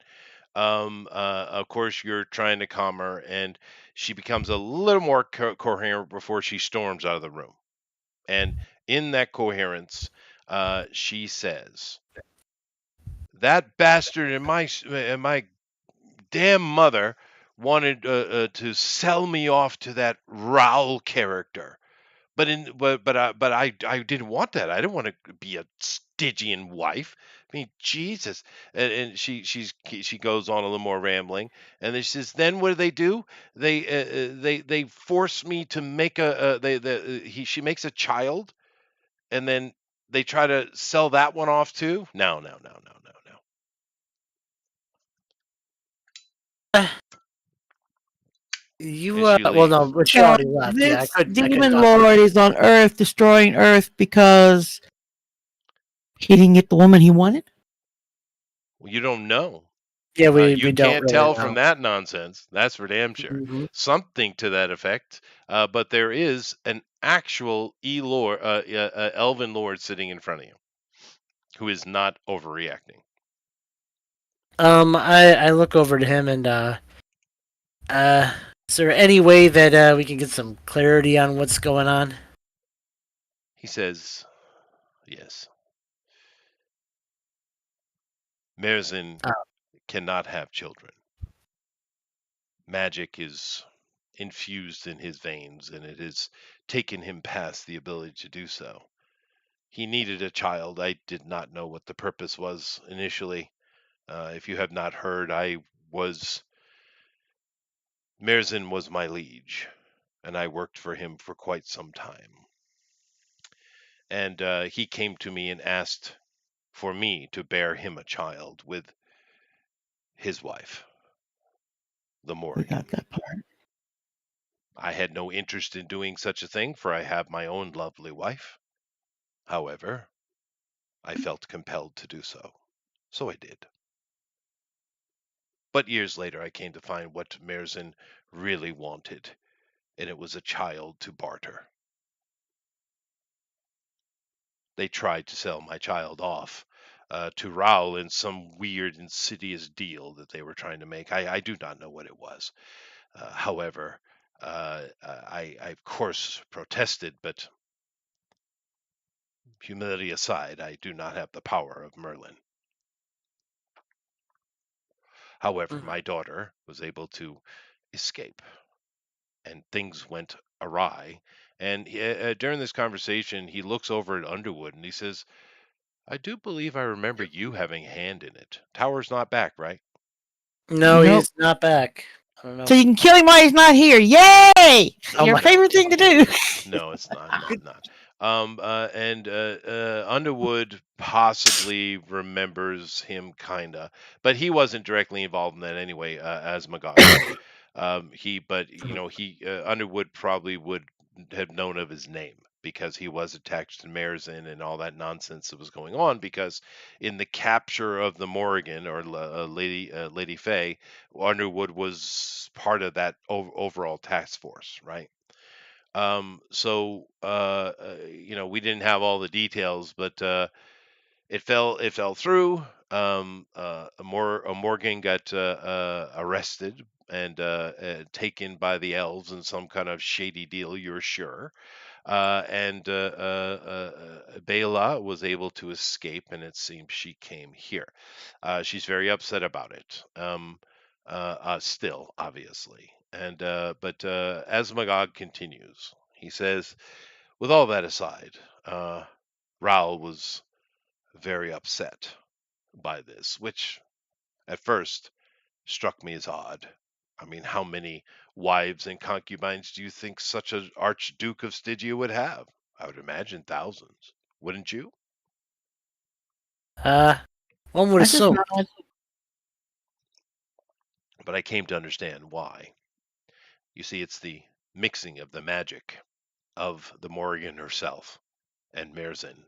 Of course, you're trying to calm her, and she becomes a little more coherent before she storms out of the room. And in that coherence, she says, "That bastard and my damn mother wanted to sell me off to that Raoul character." But I didn't want that. I didn't want to be a Stygian wife. I mean, Jesus. And she goes on a little more rambling, and then she says, "Then what do they do? They force me to make she makes a child, and then they try to sell that one off too. No, no, no, no, no, no." You And she well, no, leaves. but she So already left. Yeah, this I couldn't demon talk to lord her. is on Earth, destroying Earth because he didn't get the woman he wanted. Well, you don't know. Yeah, You we don't can't really tell from know. that nonsense. That's for damn sure. Mhm. Something to that effect. But there is an actual elven lord sitting in front of you who is not overreacting. I look over to him and uh, is there any way that we can get some clarity on what's going on? He says, "Yes, Merzin Uh, cannot have children. Magic is infused in his veins, and it has taken him past the ability to do so. He needed a child. I did not know what the purpose was initially. If you have not heard, Merzin was my liege, and I worked for him for quite some time. And he came to me and asked for me to bear him a child with his wife, the We got Morrigan. that part. I had no interest in doing such a thing, for I have my own lovely wife. However, I felt compelled to do so. So I did. But years later, I came to find what Merzin really wanted, and it was a child to barter. They tried to sell my child off to Raoul in some weird, insidious deal that they were trying to make. I do not know what it was. However, I of course protested, but humility aside, I do not have the power of Merlin. However, Mhm. my daughter was able to escape, and things went awry. And during this conversation, he looks over at Underwood and he says, I do believe I remember you having a hand in it. Tower's not back, right? No, Nope. he's not back. I don't know. So you can kill him while he's not here. Yay! Oh Your my- favorite thing to do. No, it's not. Not. And Underwood possibly remembers him, kinda, but he wasn't directly involved in that anyway, as Magog was. But Underwood probably would have known of his name because he was attached to Maresin and all that nonsense that was going on. Because in the capture of the Morrigan or Lady Faye, Underwood was part of that overall task force, right? We didn't have all the details, but it fell through. Morgan got arrested and taken by the elves in some kind of shady deal, you're sure. And Bela was able to escape, and it seems she came here. She's very upset about it. Still, obviously. But as Magog continues, he says, with all that aside, Raoul was very upset by this, which at first struck me as odd. I mean, how many wives and concubines do you think such an Archduke of Stygia would have? I would imagine thousands, wouldn't you? One would I just assume. nod. But I came to understand why. You see, it's the mixing of the magic of the Morrigan herself and Merzin.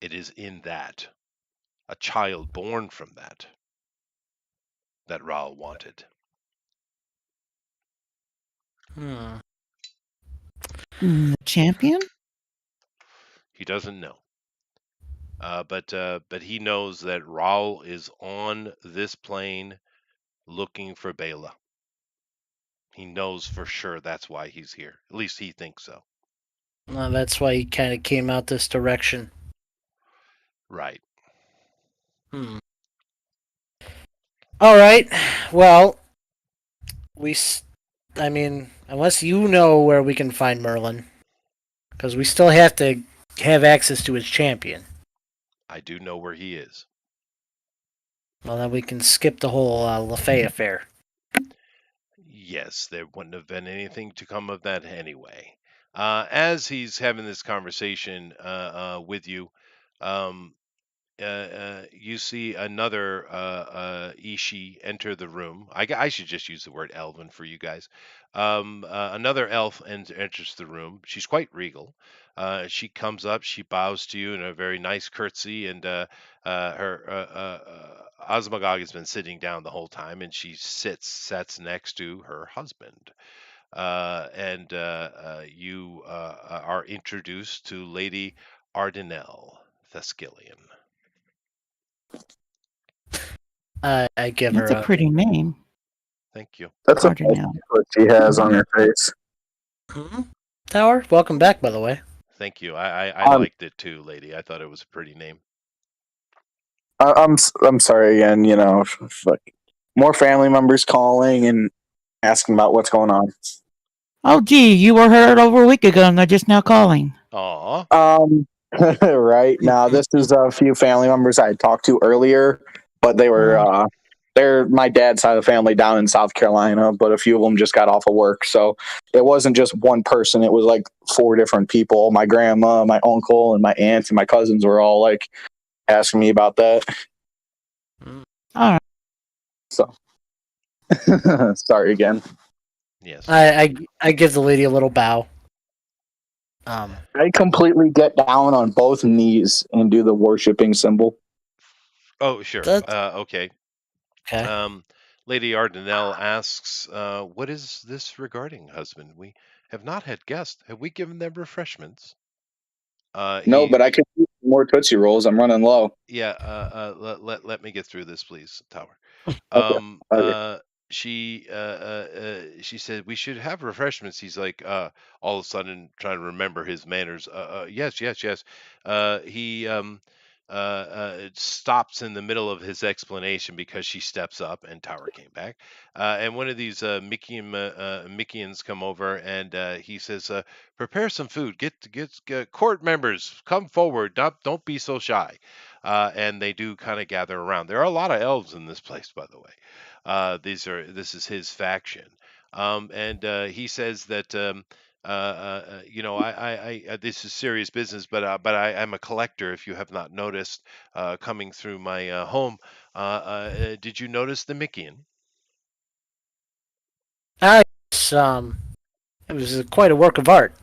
It is in that, a child born from that Raoul wanted. Hmm. Champion? He doesn't know. But he knows that Raoul is on this plane looking for Bela. He knows for sure that's why he's here. At least he thinks so. Well, that's why he kind of came out this direction. Right. Hmm. All right. Well, I mean, unless you know where we can find Merlin, because we still have to have access to his champion. I do know where he is. Well, then we can skip the whole LaFay affair. Yes, there wouldn't have been anything to come of that anyway. As he's having this conversation with you, um, you see another Ishi enter the room. I should just use the word elven for you guys. Another elf enters the room. She's quite regal. She comes up, she bows to you in a very nice curtsy, and her Osmagog has been sitting down the whole time, and she sits next to her husband. And You are introduced to Lady Ardenel Theskilian. I give That's her a pretty name. Thank you. That's a nice Cardinal. look she has on her face. Tower. Welcome back, by the way. Thank you. I Um, liked it too, lady. I thought it was a pretty name. I'm sorry again. Fuck. More family members calling and asking about what's going on. Oh, gee, you were heard over a week ago and they're just now calling. Aw. Right now, this is a few family members I had talked to earlier, but they're my dad's side of the family down in South Carolina, but a few of them just got off of work, so it wasn't just one person. It was like four different people. My grandma, my uncle, and my aunt and my cousins were all like asking me about that. All right. So sorry again. Yes. I give the lady a little bow. I completely get down on both knees and do the worshiping symbol. Oh, sure. That's Okay. okay. Lady Ardenel asks, "What is this regarding, husband? We have not had guests. Have we given them refreshments?" No, He but I could more Tootsie Rolls. I'm running low. Yeah, let me get through this, please, Tower. Okay. Um, Okay. uh, she said we should have refreshments. He's like, all of a sudden trying to remember his manners. Yes, yes, yes. He it stops in the middle of his explanation because she steps up and Tower came back. And one of these Mickeans come over and he says, prepare some food. Get court members come forward. Don't be so shy. And they do kind of gather around. There are a lot of elves in this place, by the way. This is his faction, and he says that this is serious business, but I'm a collector. If you have not noticed, coming through my home, did you notice the Mickean? Yes, it was quite a work of art.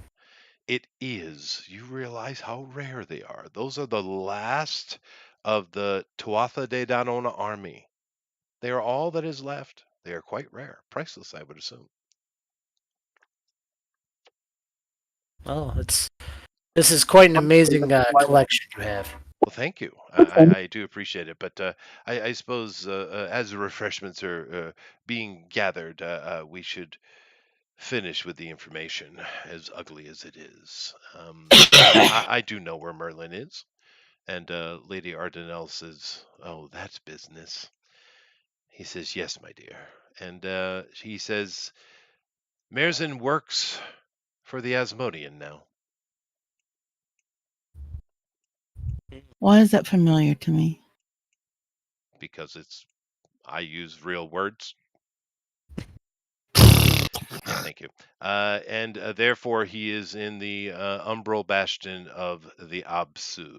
It is. You realize how rare they are. Those are the last of the Tuatha De Danona army. They are all that is left. They are quite rare, priceless, I would assume. Oh, this is quite an amazing collection you have. Well, thank you. I do appreciate it, but I suppose as the refreshments are being gathered, we should finish with the information, as ugly as it is. I do know where Merlin is, and Lady Ardenel says, "Oh, that's business." He says, "Yes, my dear," and he says, "Merzin works for the Asmodean now." Why is that familiar to me? Because I use real words. Yeah, thank you. And therefore, he is in the umbral bastion of the Absu.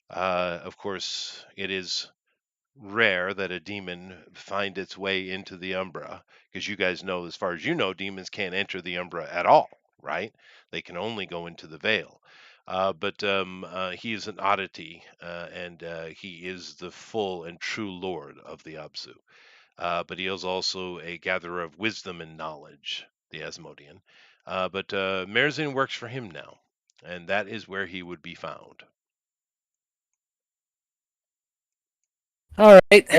Of course, it is rare that a demon find its way into the Umbra, because you guys know, as far as you know, demons can't enter the Umbra at all, right? They can only go into the Veil. But he is an oddity, and he is the full and true lord of the Absu. But he is also a gatherer of wisdom and knowledge, the Asmodean. But Merzin works for him now, and that is where he would be found. All right.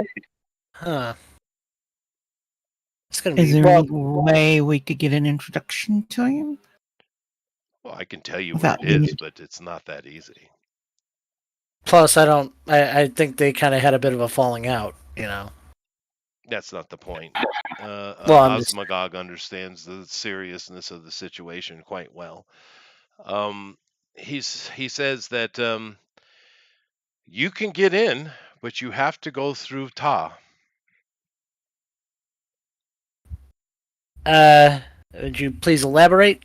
Huh. It's gonna Is be there any way we could get an introduction to him? Well, I can tell you where Without it being is, but it's not that easy. plus. I think they kind of had a bit of a falling out. You know. That's not the point. Well, I'm just. Osmagog understands the seriousness of the situation quite well. Um, he says that you can get in, but you have to go through Ta. Would you please elaborate?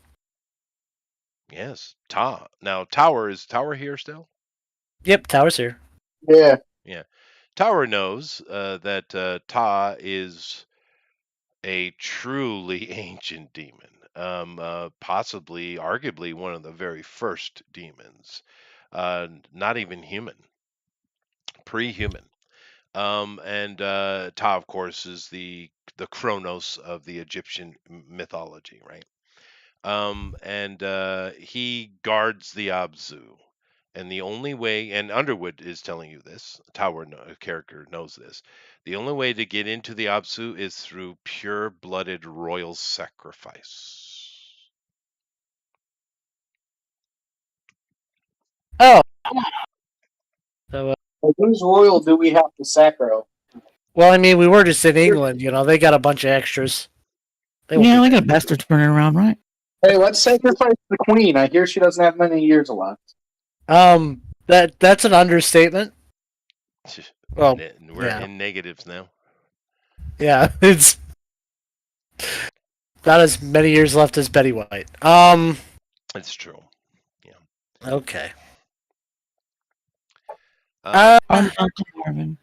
Yes, Ta. Now, Tower, is Tower here still? Yep, tower's here. Yeah. Yeah. Tower knows that Ta is a truly ancient demon, possibly, arguably, one of the very first demons. Not even human, pre-human. And Ta, of course, is the Kronos of the Egyptian mythology, right? And he guards the Abzu. And the only way, and Underwood is telling you this, character knows this, the only way to get into the Abzu is through pure blooded royal sacrifice. Oh, so Whose royal do we have to sacro? well, I mean, we were just in England. You know, they got a bunch of extras. They won't Yeah, be we bad. got bastards running around, right? Hey, let's sacrifice the queen. I hear she doesn't have many years left. That's an understatement. Well, We're yeah, in negatives now. yeah, it's not as many years left as Betty White. It's true. Okay. Uh, Uncle Marvin.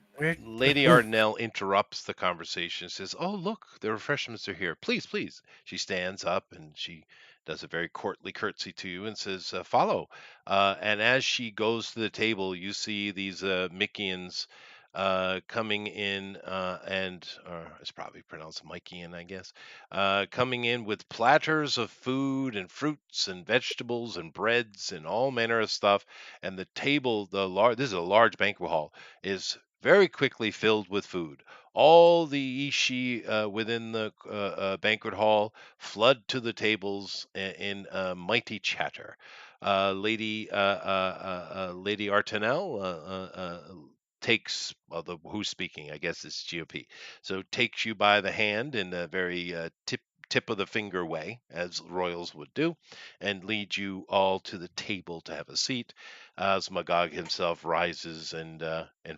Lady Ardenel interrupts the conversation, says, "Oh, look, the refreshments are here. Please, please." She stands up and she does a very courtly curtsy to you and says, "Follow." And as she goes to the table, you see these Mickeans coming in, and it's probably pronounced Mikey, I guess, coming in with platters of food and fruits and vegetables and breads and all manner of stuff. And the table, this is a large banquet hall, is very quickly filled with food. All the ishi within the banquet hall flood to the tables in mighty chatter. Lady Artanel takes, well, who's speaking, I guess it's GOP. So takes you by the hand in a very tip of the finger way, as royals would do, and leads you all to the table to have a seat. As Magog himself rises and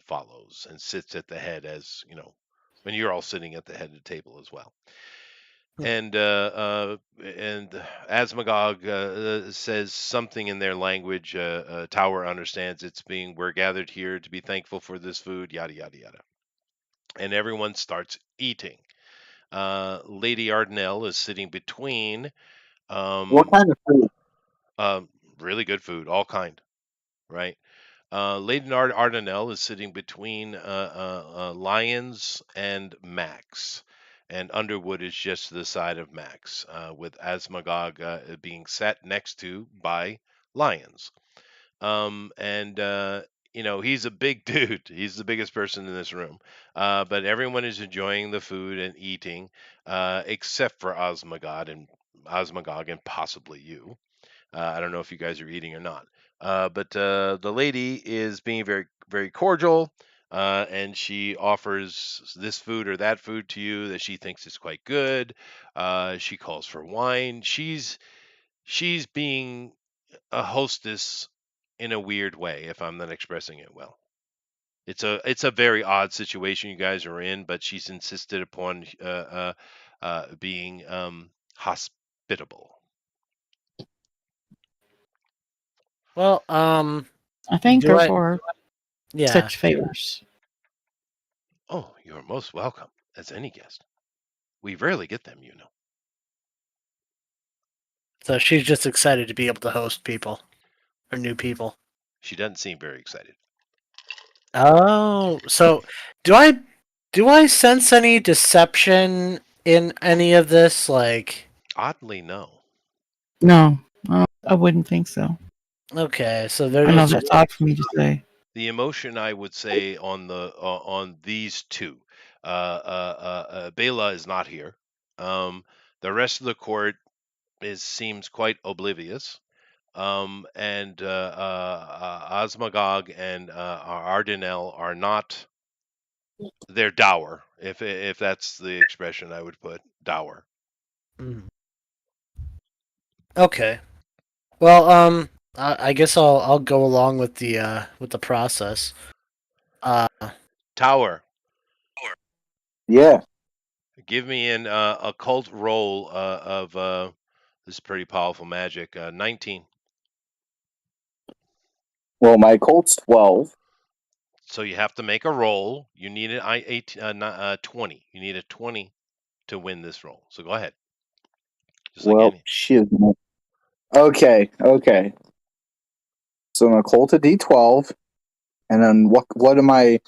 follows and sits at the head, as you know, when you're all sitting at the head of the table as well. And Asmagog says something in their language. Tower understands it's being, we're gathered here to be thankful for this food, yada yada yada. And everyone starts eating. Lady Ardenel is sitting between. What Um, kind of food? Really good food, all kind, right? Lady Ardenel is sitting between Lions and Max, and Underwood is just to the side of Max, with Asmagog being sat next to by Lions. And he's a big dude. He's the biggest person in this room. But everyone is enjoying the food and eating, except for Osmagog and possibly you. I don't know if you guys are eating or not. But the lady is being very, very cordial, and she offers this food or that food to you that she thinks is quite good. She calls for wine. She's being a hostess in a weird way, if I'm not expressing it well. It's a very odd situation you guys are in, but she's insisted upon being hospitable. Well, I thank do her I? for Yeah. such favors. Oh, you're most welcome, as any guest. We rarely get them, you know. So she's just excited to be able to host people or new people. She doesn't seem very excited. Oh, so do I sense any deception in any of this? Like, Oddly, no. No, I wouldn't think so. okay, so they're I know just that's odd for me to say. The emotion I would say on these two, Bela is not here. The rest of the court seems quite oblivious. And Osmagog and Ardenel are not. They're dour, if that's the expression I would put, dour. Mm. Okay. Well, I guess I'll go along with the process. Tower, Yeah. give me an occult roll of this pretty powerful magic. 19. Well, my Colt's 12. So you have to make a roll. You need an 20. You need a 20 to win this roll. So go ahead. Just like Well, any. she is. Okay. So my Colt a D12, and then what am I,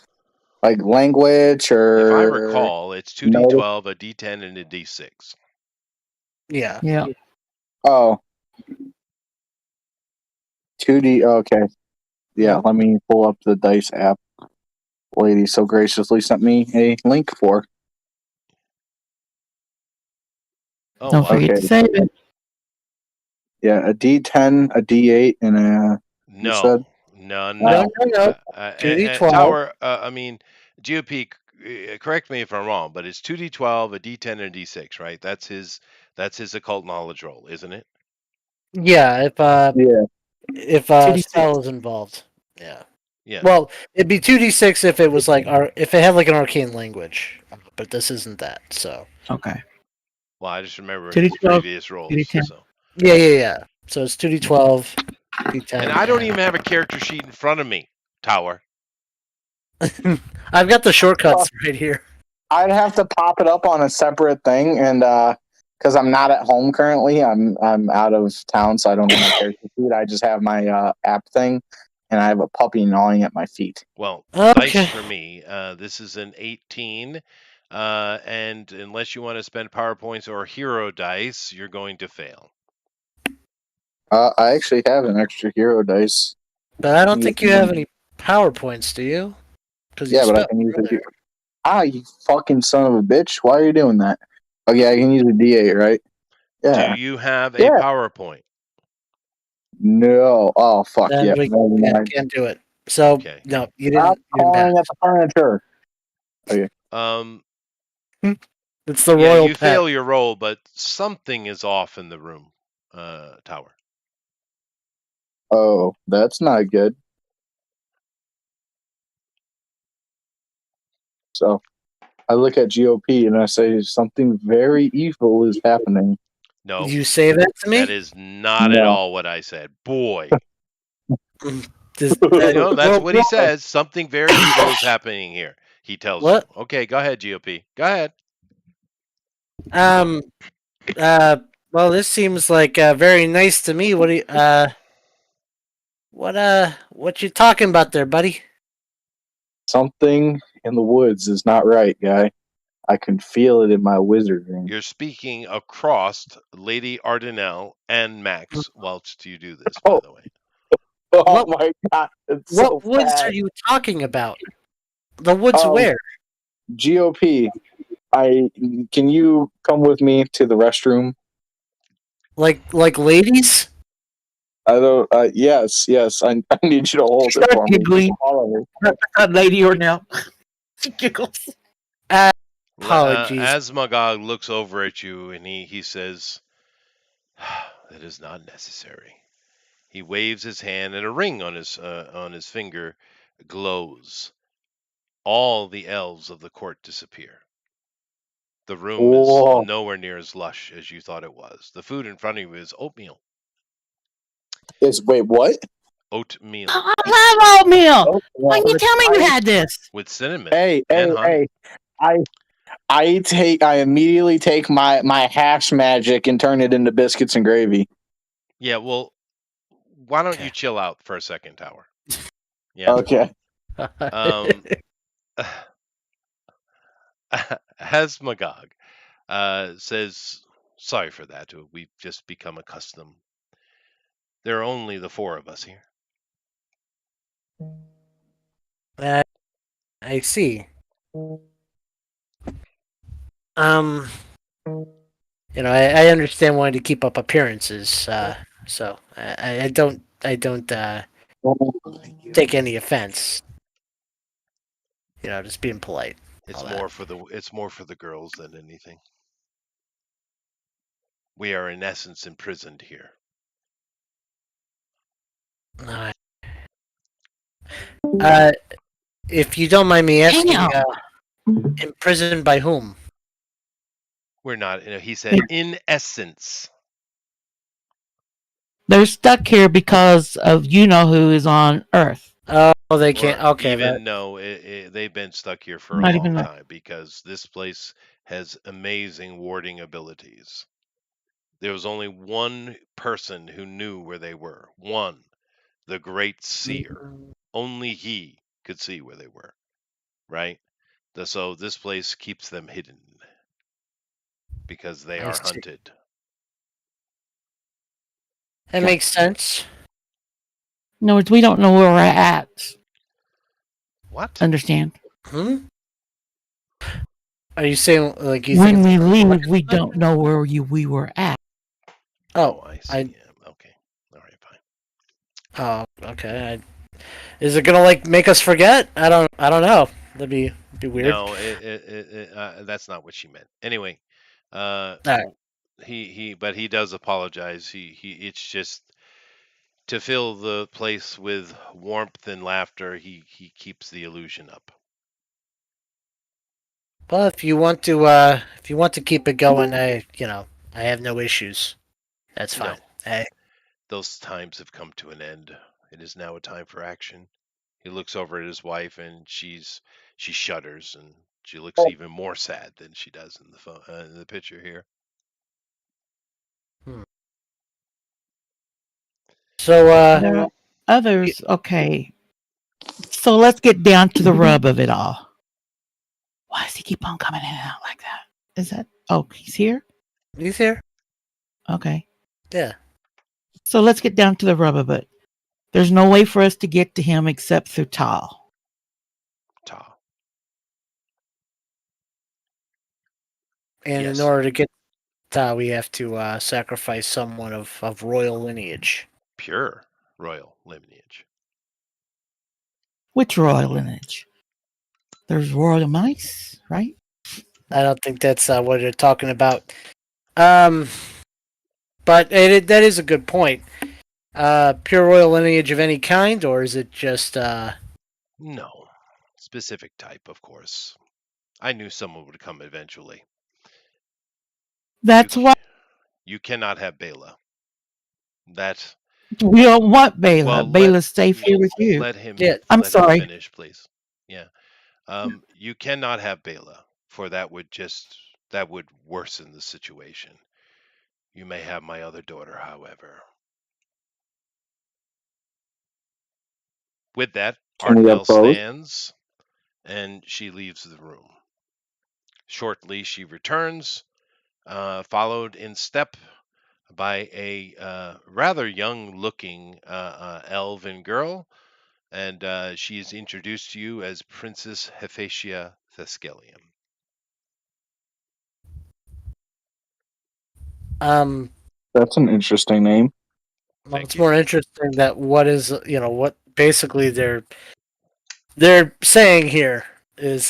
like, language If I or recall, it's no? 2d12, a d10, and a d6. Yeah. Yeah. Oh, 2D. Okay. Yeah. Let me pull up the dice app. Lady so graciously sent me a link for. Oh, Don't wow. forget Okay. to save it. Yeah, a D10, a D8, and a. You said? No. No. 2d12. Tower, I mean, GOP, correct me if I'm wrong, but it's 2d12, a d10, and a d6, right? That's his occult knowledge roll, isn't it? Yeah. Yeah. If 2d6. spell is involved. Yeah. Yeah. Well, it'd be 2d6 if it was like if it had like an arcane language, but this isn't that. So. Okay. Well, I just remember 2d12, his previous rolls. 2d10. So. Yeah. So it's 2d12, d10. And I don't even have a character sheet in front of me, Tower. I've got the shortcuts right here. I'd have to pop it up on a separate thing, and because I'm not at home currently, I'm out of town, so I don't have my character sheet. I just have my app thing. and I have a puppy gnawing at my feet. Well, Okay. dice for me. This is an 18. And unless you want to spend power points or hero dice, you're going to fail. I actually have an extra hero dice. But I don't think you have any PowerPoints, do you? Because Yeah, but I can use it. You fucking son of a bitch! Why are you doing that? Okay, I can use a D8, right? Yeah. Do you have a Yeah. PowerPoint? No. Oh fuck Then yeah. we Never mind. can't do it. So Okay. no, you Stop didn't. You didn't pass. calling at the furniture. It's the Yeah, royal you pet. fail your roll, but something is off in the room, Tower. Oh, that's not good. So I look at GOP and I say something very evil is happening. No, You say that to me? that is not at all what I said. Boy. No, that's what he says. Something very evil is happening here. He tells What? you. Okay, go ahead, GOP. Go ahead. Well, this seems like very nice to me. What do you, what you talking about there, buddy? Something in the woods is not right, guy. I can feel it in my wizard ring. You're speaking across Lady Ardenel and Max whilst you do this, by the way. Oh What- my god, it's What so woods bad. are you talking about? The woods where? GOP, can you come with me to the restroom? Like ladies? I don't. Yes. I need you to hold it for me. Giggling. Follow me. Lady or now. She giggles. Apologies. Asmagog looks over at you and he says, "That is not necessary." He waves his hand and a ring on his finger glows. All the elves of the court disappear. The room is Whoa. nowhere near as lush as you thought it was. The food in front of you is oatmeal. Wait, what? Oatmeal I love oatmeal. Oh, Why you tell me you had this? with cinnamon Hey, and honey. I immediately take my hash magic and turn it into biscuits and gravy. Yeah, well, why don't you chill out for a second, Tower? Yeah. Okay. Hasmagog says, "Sorry for that. We've just become accustomed. There are only the four of us here." I see. I understand wanting to keep up appearances. So I don't take any offense. Just being polite. It's all more for the girls than anything. We are in essence imprisoned here. that. If you don't mind me asking, imprisoned by whom? We're not. He said, "In essence." They're stuck here because of who is on Earth. Oh, they can't. Or Okay, even no, they've been stuck here for a Not long even that. time because this place has amazing warding abilities. There was only one person who knew where they were. One, the great seer. Only he could see where they were. Right? So this place keeps them hidden because they I are see. hunted. That makes sense. In other words, we don't know where we're at. What? Understand? Are you saying like you When think? we leave, we don't know where we were at. Oh, I see. Yeah, okay. All right, fine. Oh, okay. Is it gonna make us forget? I don't know. That'd be weird. No, that's not what she meant. Anyway, Alright. but he does apologize. It's just to fill the place with warmth and laughter. He keeps the illusion up. Well, if you want to keep it going, I have no issues. That's fine. No. Those times have come to an end. It is now a time for action. He looks over at his wife, and she shudders, and she looks even more sad than she does in the picture here. So, others, okay. So let's get down to the rub of it all. Why does he keep on coming in and out like that? Is that? Oh, he's here. He's here. Okay. Yeah. So let's get down to the rub of it. There's no way for us to get to him except through Tal. Ta. And in Yes. order to get Ta, we have to sacrifice someone of royal lineage. Pure royal lineage. Which royal lineage? There's royal mice, right? I don't think that's what you're talking about. But that is a good point. Pure royal lineage of any kind, or is it just No. Specific type, of course. I knew someone would come eventually. That's You, why you cannot have Bela. That we don't want Bela. well, Bela's safe here with you. let him. Yeah. I'm let him sorry. finish, please. Yeah. You cannot have Bela, for that would worsen the situation. You may have my other daughter, however. With that, Can we have Artnell both? stands, and she leaves the room. Shortly, she returns, followed in step by a rather young-looking elven girl, and she is introduced to you as Princess Hephaestia Theskelium. That's an interesting name. Well, Thank it's you. more interesting that what basically they're saying here is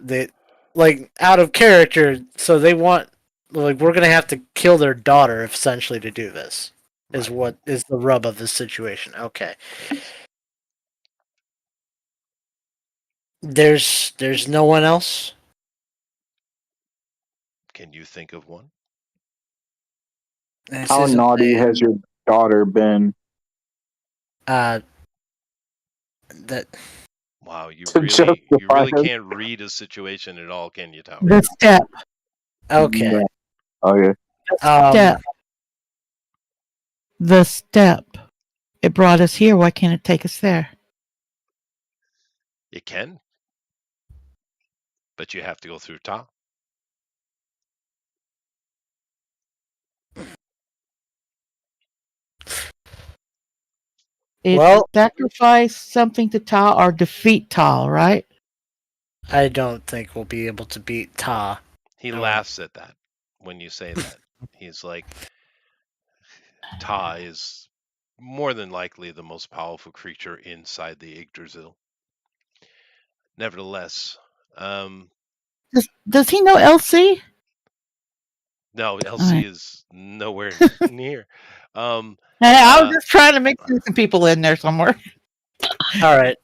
they like out of character, so they want like we're gonna have to kill their daughter essentially to do this. Is Right. what is the rub of this situation? Okay, Yes. there's no one else. Can you think of one? This How isn't naughty a, has your daughter been uh that Wow, you to justify really her? can't read a situation at all, can you, Tower? The step. okay. Yeah. Okay. Step. The step. It brought us here. Why can't it take us there? It can, but you have to go through Ta. It's Well, sacrifice something to Tal or defeat Tal, right? I don't think we'll be able to beat Ta. He No. laughs at that when you say that. He's like, Ta is more than likely the most powerful creature inside the Yggdrasil. Nevertheless, Does he know LC? no, All LC right. is nowhere near. I was just trying to make sure some people in there somewhere. All right.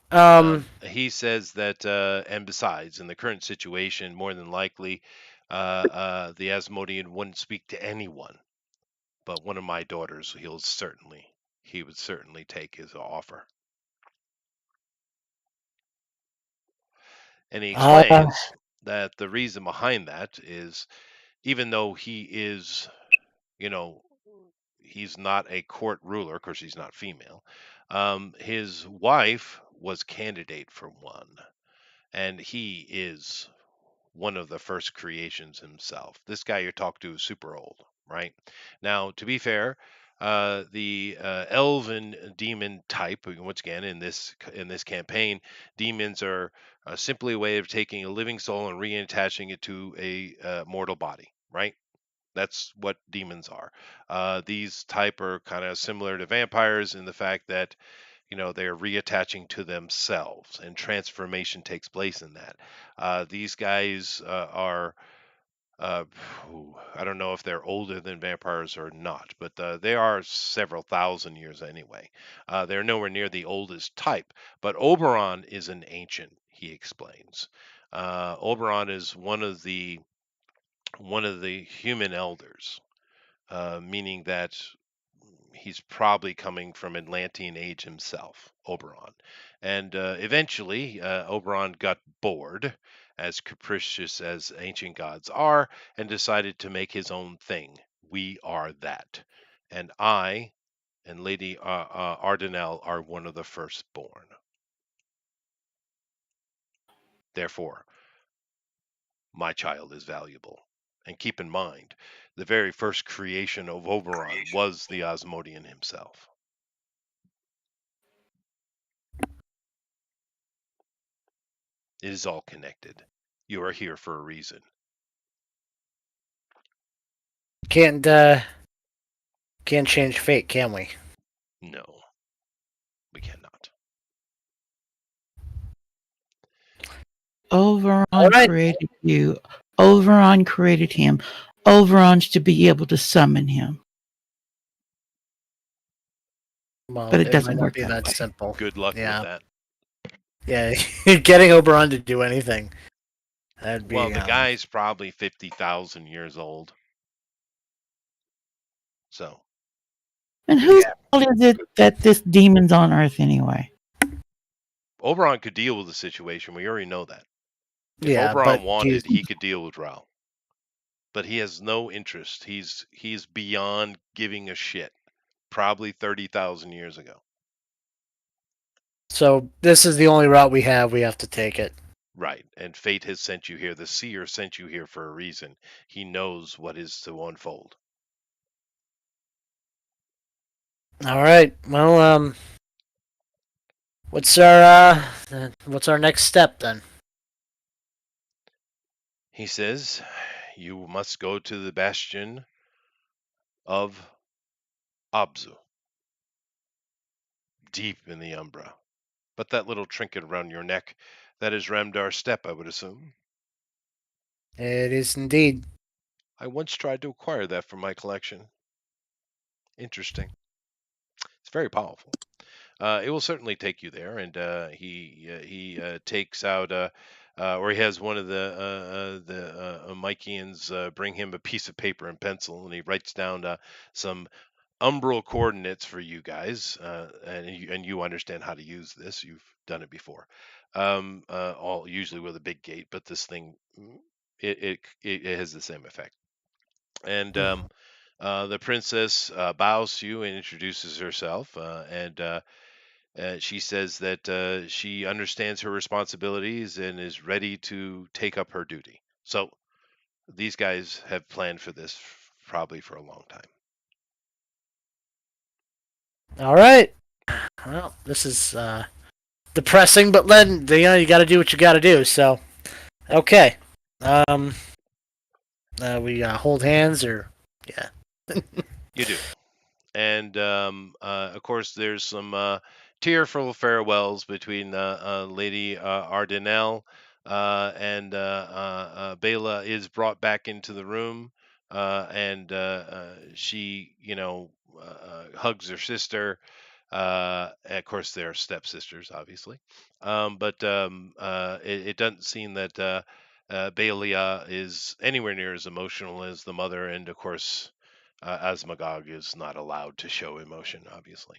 He says that, and besides, in the current situation, more than likely, the Asmodean wouldn't speak to anyone. But one of my daughters, he would certainly take his offer. And he explains that the reason behind that is, even though he is, he's not a court ruler, of course he's not female. His wife was candidate for one, and he is one of the first creations himself. This guy you're talking to is super old, right? Now, to be fair, the elven demon type, once again in this campaign, demons are simply a way of taking a living soul and reattaching it to a mortal body, right? That's what demons are. These type are kind of similar to vampires in the fact that they're reattaching to themselves, and transformation takes place in that. These guys are uh, I don't know if they're older than vampires or not, but they are several thousand years anyway. They're nowhere near the oldest type, but Oberon is an ancient, he explains. Oberon is one of the human elders, meaning that he's probably coming from Atlantean age himself, Oberon. And eventually, Oberon got bored, as capricious as ancient gods are, and decided to make his own thing. We are that. And I and Lady Ardenel are one of the firstborn. Therefore, my child is valuable. And keep in mind, the very first creation of Oberon was the Osmodian himself. It is all connected. You are here for a reason. Can't change fate, can we? No, we cannot. Oberon right. created you. Oberon created him. Oberon's to be able to summon him. Well, But it it might doesn't not work be that that way. simple. Good luck with Yeah, that. yeah. Getting Oberon to do anything, that'd Well, be. the guy's probably 50,000 years old. So, And good whose luck. fault is it that this demon's on Earth anyway? Oberon could deal with the situation. We already know that. If Yeah, Oberon but wanted, he could deal with Ral. But he has no interest. He's beyond giving a shit. Probably 30,000 years ago. so this is the only route we have. We have to take it. Right. And fate has sent you here. The seer sent you here for a reason. He knows what is to unfold. All right. Well, what's our next step then? He says, you must go to the bastion of Abzu, deep in the Umbra. But that little trinket around your neck, that is Ramdar's step, I would assume. It is indeed. I once tried to acquire that from my collection. Interesting. It's very powerful. It will certainly take you there, and he takes out, or he has one of the Mykians bring him a piece of paper and pencil, and he writes down some umbral coordinates for you guys, and you understand how to use this. You've done it before, all usually with a big gate, but this thing, it has the same effect. And the princess bows to you and introduces herself, and she says that she understands her responsibilities and is ready to take up her duty. So these guys have planned for this probably for a long time. All right. Well, this is depressing, but then you got to do what you got to do. So, okay. We hold hands, or yeah. You do. And of course, there's some tearful farewells between Lady Ardenel and Bela is brought back into the room, and she, hugs her sister. Of course, they're stepsisters, obviously, but it doesn't seem that Baelia is anywhere near as emotional as the mother, and of course, Asmagog is not allowed to show emotion, obviously.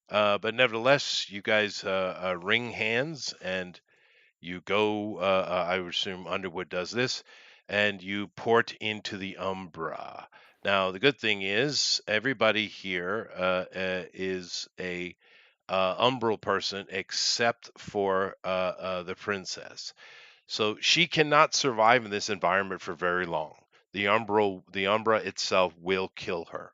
But nevertheless, you guys wring hands and you go. I would assume Underwood does this, and you port into the Umbra. Now, the good thing is everybody here is a umbral person except for the princess. So she cannot survive in this environment for very long. The Umbra itself will kill her,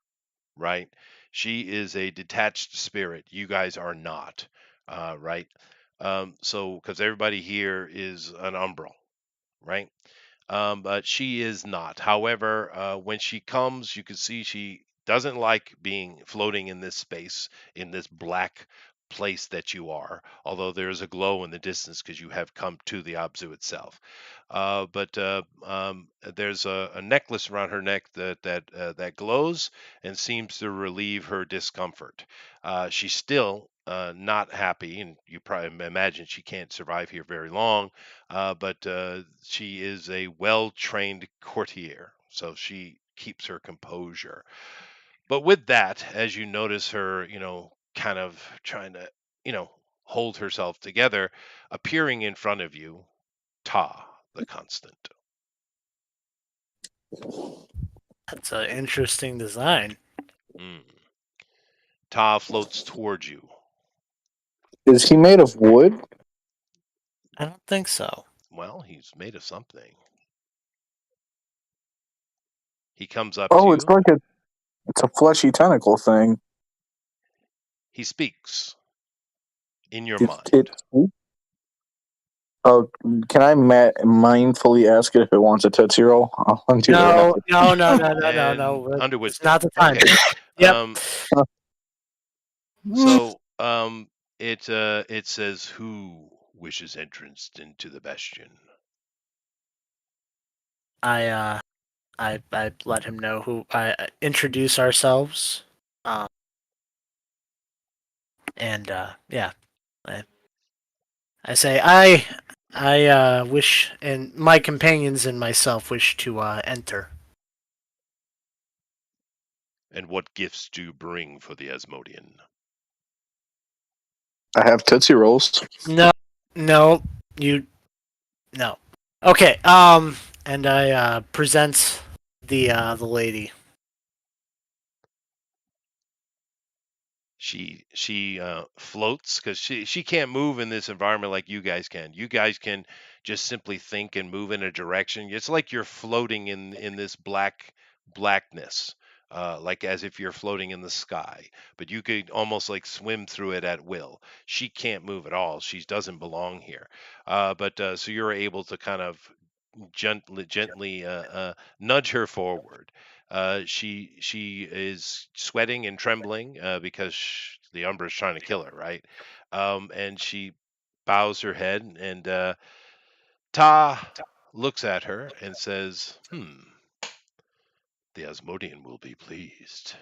right? She is a detached spirit. You guys are not, right? So because everybody here is an Umbral, right? But she is not. However, when she comes, you can see she doesn't like being floating in this space, in this black place that you are, although there is a glow in the distance because you have come to the Abzu itself. But there's a necklace around her neck that glows and seems to relieve her discomfort. She's still not happy, and you probably imagine she can't survive here very long, but she is a well trained courtier, so she keeps her composure. But with that, as you notice her, kind of trying to, hold herself together, appearing in front of you, Ta, the constant. That's an interesting design. Mm. Ta floats towards you. Is he made of wood? I don't think so. Well, he's made of something. He comes up to Oh, it's you. like it's a fleshy tentacle thing. He speaks in your It's mind. Oh, can I mindfully ask it if it wants a Tootsie Roll? I'll do that No, after. no. Underwood's It's not the time. Okay. Yep. So it says who wishes entrance into the bastion. I let him know who I introduce ourselves. And yeah, I say I wish, and my companions and myself wish to enter. And what gifts do you bring for the Asmodean? I have Tootsie Rolls. No, you no. Okay. And I present the lady. She floats because she can't move in this environment like you guys can. You guys can just simply think and move in a direction. It's like you're floating in this blackness, like as if you're floating in the sky. But you could almost like swim through it at will. She can't move at all. She doesn't belong here. But so you're able to kind of gently nudge her forward. She is sweating and trembling because the Umbra is trying to kill her, right? And she bows her head, and Ta looks at her and says, the Asmodean will be pleased.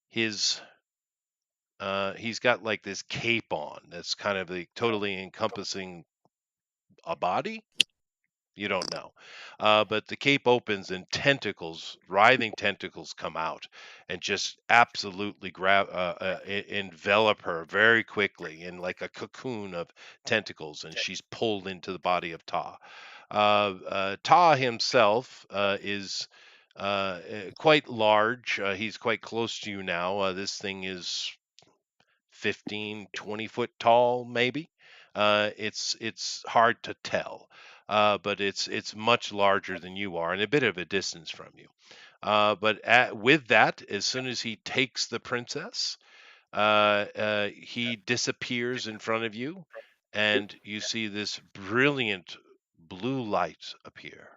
His he's got like this cape on that's kind of like totally encompassing a body. You don't know. But the cape opens and tentacles, writhing tentacles come out and just absolutely envelop her very quickly in like a cocoon of tentacles, and she's pulled into the body of Ta. Ta himself is quite large. He's quite close to you now. This thing is 15, 20 foot tall, maybe. It's hard to tell, but it's much larger than you are and a bit of a distance from you. With that, as soon as he takes the princess, he disappears in front of you, and you see this brilliant blue light appear,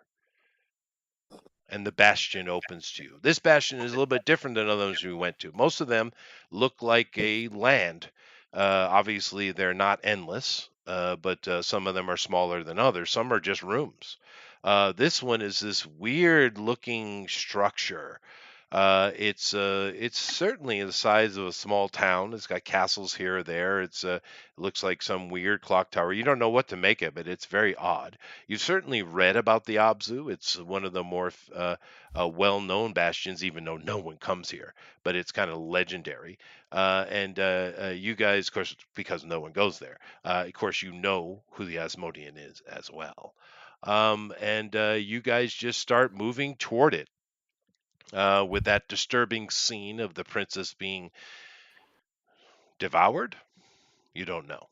and the bastion opens to you. This bastion is a little bit different than others we went to. Most of them look like a land. Obviously, they're not endless, but some of them are smaller than others. Some are just rooms. This one is this weird looking structure. It's certainly the size of a small town. It's got castles here or there. It looks like some weird clock tower. You don't know what to make of it. It's very odd. You've certainly read about the Abzu. It's one of the more well-known bastions, even though no one comes here. But it's kind of legendary. And you guys, of course, because no one goes there, of course, you know who the Asmodean is as well. And you guys just start moving toward it with that disturbing scene of the princess being devoured. You don't know.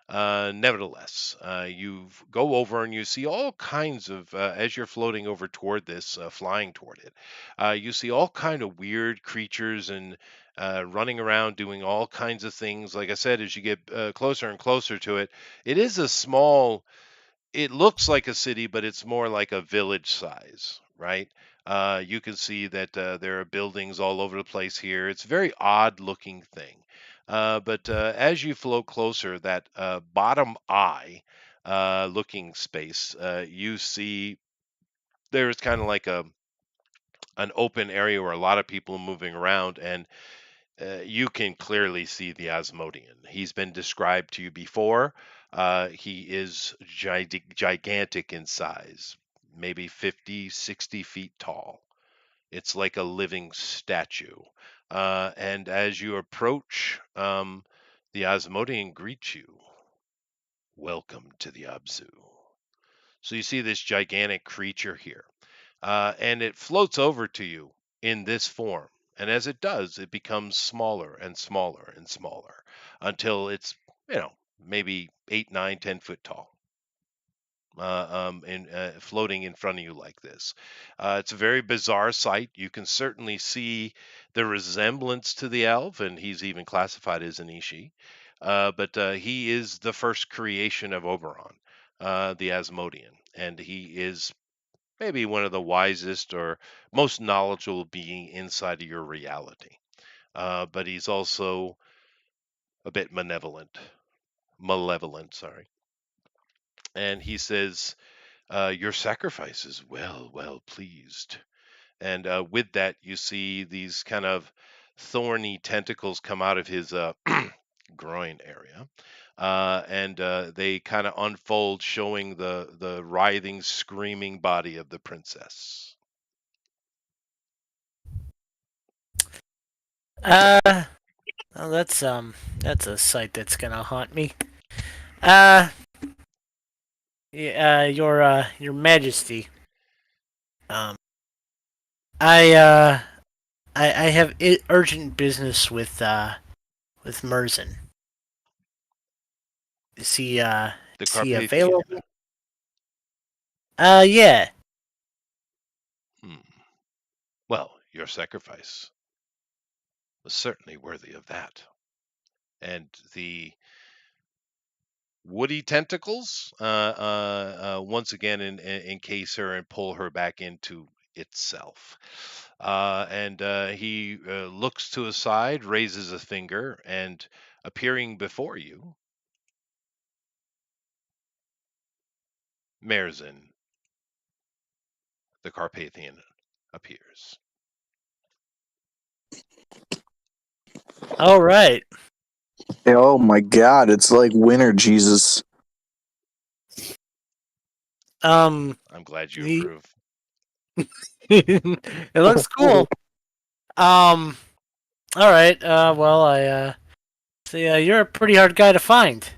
Nevertheless, you go over and you see all kinds of, as you're floating over toward this, flying toward it, you see all kind of weird creatures and running around doing all kinds of things. Like I said, as you get closer and closer to it, it is a small, it looks like a city, but it's more like a village size, right? You can see that there are buildings all over the place here. It's a very odd looking thing. But as you float closer, that bottom eye looking space, you see there's kind of like an open area where a lot of people are moving around, and you can clearly see the Asmodean. He's been described to you before. He is gigantic in size, maybe 50, 60 feet tall. It's like a living statue. And as you approach, the Asmodean greets you. Welcome to the Abzu. So you see this gigantic creature here, and it floats over to you in this form. And as it does, it becomes smaller and smaller and smaller until it's, maybe 8, 9, 10 foot tall. And floating in front of you like this. It's a very bizarre sight. You can certainly see the resemblance to the elf, and he's even classified as an Ishi. But he is the first creation of Oberon, the Asmodean, and he is maybe one of the wisest or most knowledgeable being inside of your reality. But he's also a bit malevolent, sorry. And he says, your sacrifice is well pleased. And with that, you see these kind of thorny tentacles come out of his groin area. And they kind of unfold, showing the writhing, screaming body of the princess. Well, that's a sight that's gonna haunt me. Uh, your Majesty. Um, I I have urgent business with Merzen. The Is he Carpathian. available? Yeah. Hmm. Well, your sacrifice was certainly worthy of that. And the woody tentacles once again encase her and pull her back into itself. And he looks to his side, raises a finger, and appearing before you, Merzin, the Carpathian, appears. All right. Oh my God, it's like winter Jesus. I'm glad you The, approve. it looks cool. Um. All right. Well, see. You're a pretty hard guy to find.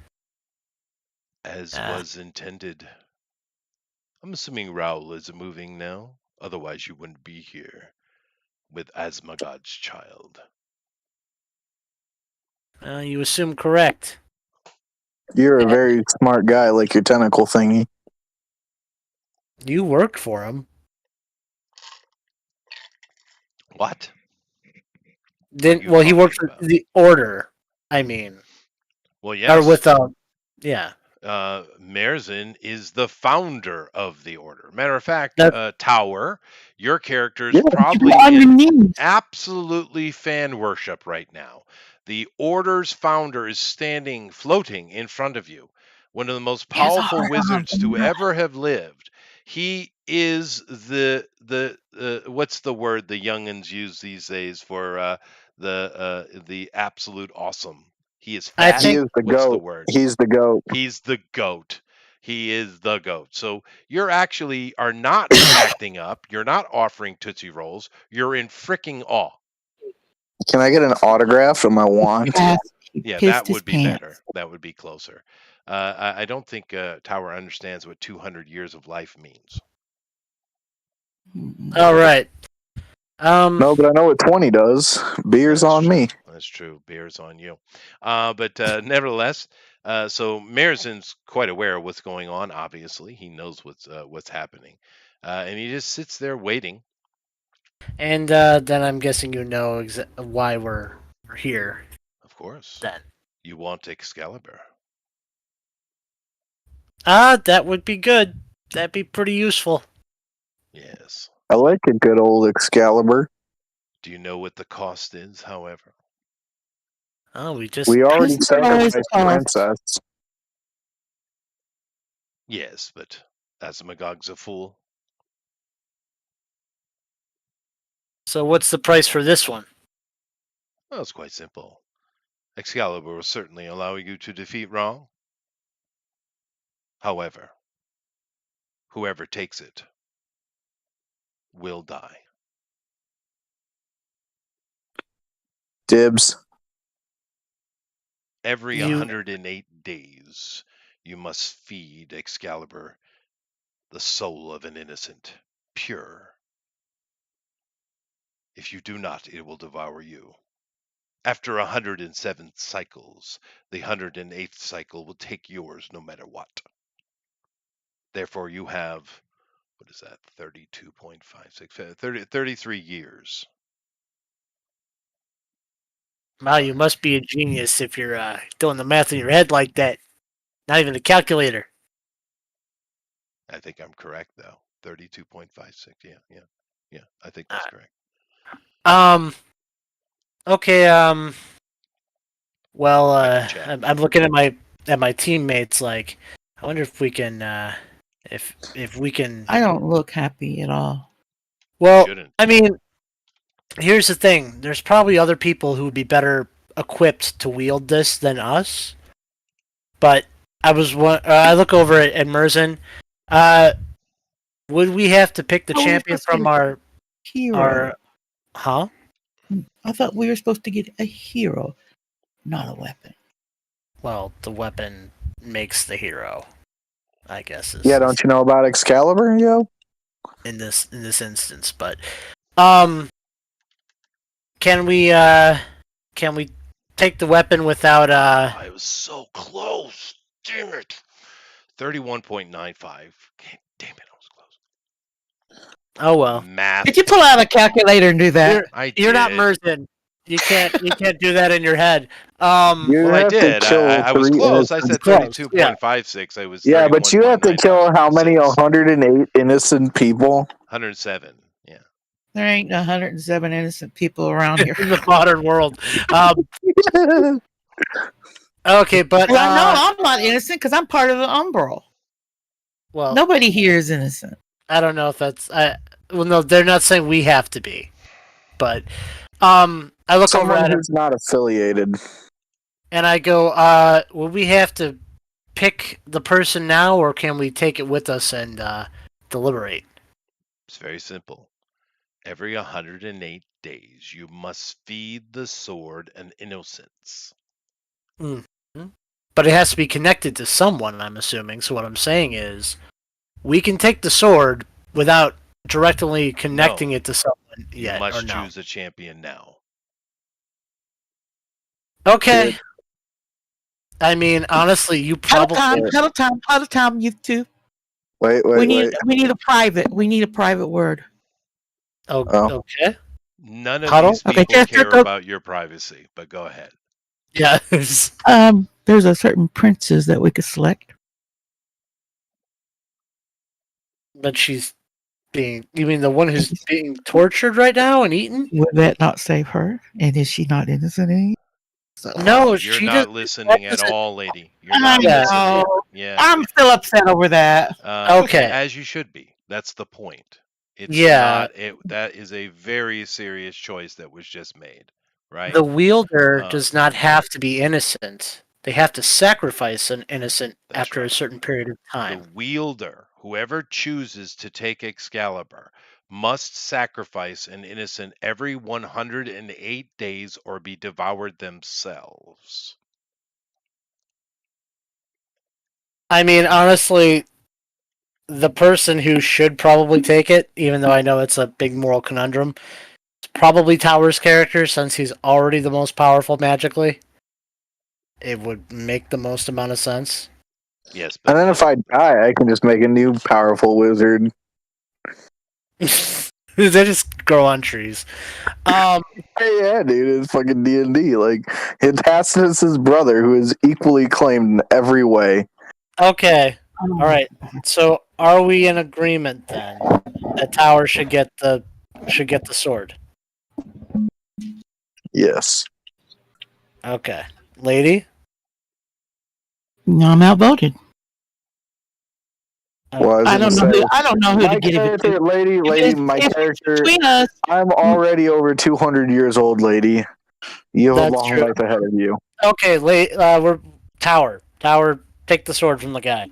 As Uh, was intended. I'm assuming Raoul is moving now. Otherwise, you wouldn't be here with Asmagod's child. you assume correct. You're a very smart guy, like your tentacle thingy. You worked for him. What? What are Didn't? you Well, he talking worked for about? the Order. I mean, Well, or yes. with yeah. Merzin is the founder of the order. Matter of fact, That Tower, your character is Yeah. probably On your in knees. absolutely fan worship right now. The order's founder is standing, floating in front of you. One of the most Yes, powerful wizards to ever have lived. He is the what's the word the youngins use these days for the absolute awesome. He is I fat. He think is the What's the goat. word? He's the goat. He's the goat. He is the goat. So you're actually are not acting up. You're not offering Tootsie Rolls. You're in freaking awe. Can I get an autograph of my wand? He Yeah, pissed that his would be pants. better. That would be closer. I don't think Tower understands what 200 years of life means. all right. No, but I know what 20 does. Beer's That's on true. me. That's true. Beer's on you. But nevertheless, so Marizin's quite aware of what's going on. Obviously, he knows what's happening, and he just sits there waiting. And then I'm guessing you know why we're here. Of course, Then you want Excalibur. that would be good. That'd be pretty useful. Yes. I like a good old Excalibur. Do you know what the cost is? However, Oh, we just We already This always sacrificed costs. Princess. yes, but Asmagog's a fool. So what's the price for this one? Well, it's quite simple. Excalibur will certainly allow you to defeat Ra. However, whoever takes it will die. Dibs. Every You 108 days, you must feed Excalibur the soul of an innocent, pure, If you do not, it will devour you. After 107 cycles, the 108th cycle will take yours no matter what. Therefore, you have, what is that, 32.56, 33 years. Wow, you must be a genius if you're doing the math in your head like that. Not even a calculator. I think I'm correct, though. 32.56, yeah, I think Uh, that's correct. Okay. Well, I can check. I'm looking at my teammates. Like, I wonder if we can, if we can. I don't look happy at all. Well, Shouldn't. I mean, here's the thing. There's probably other people who would be better equipped to wield this than us. But I look over at Merzen. Uh, would we have to pick the Oh, we're champion supposed to from get our hero. Huh? I thought we were supposed to get a hero, not a weapon. Well, the weapon makes the hero, I guess. Yeah, don't you know about Excalibur, yo? In this instance, but can we take the weapon without I was so close. Damn it. 31.95. Damn it, I was close. Oh well. Math. Did you pull out a calculator and do that? You're not did. Merzen. You can't do that in your head. You I have to did. kill I was three close. I innocent. said Close, yeah. 32.56. I was Yeah, but you have to kill how many? 31.956. 108 innocent people. 107. Yeah. There ain't 107 innocent people around here. In the modern world. Okay, but Well, no, I'm not innocent because I'm part of the Umbral. well, Nobody here is innocent. I don't know if that's well, no, they're not saying we have to be, but I look over Someone at him who's not affiliated. and I go, will we have to pick the person now, or can we take it with us and deliberate? It's very simple. Every 108 days, you must feed the sword an innocence. But it has to be connected to someone, I'm assuming. So what I'm saying is, we can take the sword without directly connecting it to someone You yet, must or no? choose a champion now. Okay. Good. I mean, honestly, you Huddle probably time, you two. Wait. We need a private word. Oh, Oh. okay. None of Huddle? these Okay, people just- care about your privacy, but go ahead. Yeah. There's a certain princess that we could select. But she's being. You mean the one who's being tortured right now and eaten? Would that not save her? And is she not innocent? Any? So, No, You're she not just. listening at listen, all, lady. You're I not Yeah. listening. know. Yeah. I'm still upset over that. Okay. As you should be. That's the point. It's Yeah. not. That is a very serious choice that was just made, right? The wielder does not have to be innocent. They have to sacrifice an innocent That's after a right. certain period of The time. wielder, whoever chooses to take Excalibur, must sacrifice an innocent every 108 days or be devoured themselves. I mean, honestly, the person who should probably take it, even though I know it's a big moral conundrum, is probably Tower's character, since he's already the most powerful magically. It would make the most amount of sense. Yes, but And then if I die, I can just make a new powerful wizard. They just grow on trees. Hey, yeah, dude, it's fucking D&D. Like, Tacitus's brother, who is equally claimed in every way. Okay. All right. So, are we in agreement then that Tower should get the sword? Yes. Okay, lady. No, I'm outvoted. Well, I don't know who my to give it character, to. lady, my If character. between us, I'm already over 200 years old, lady. You have a That's long true. life ahead of you. Okay, we're Tower. Tower, take the sword from the guy.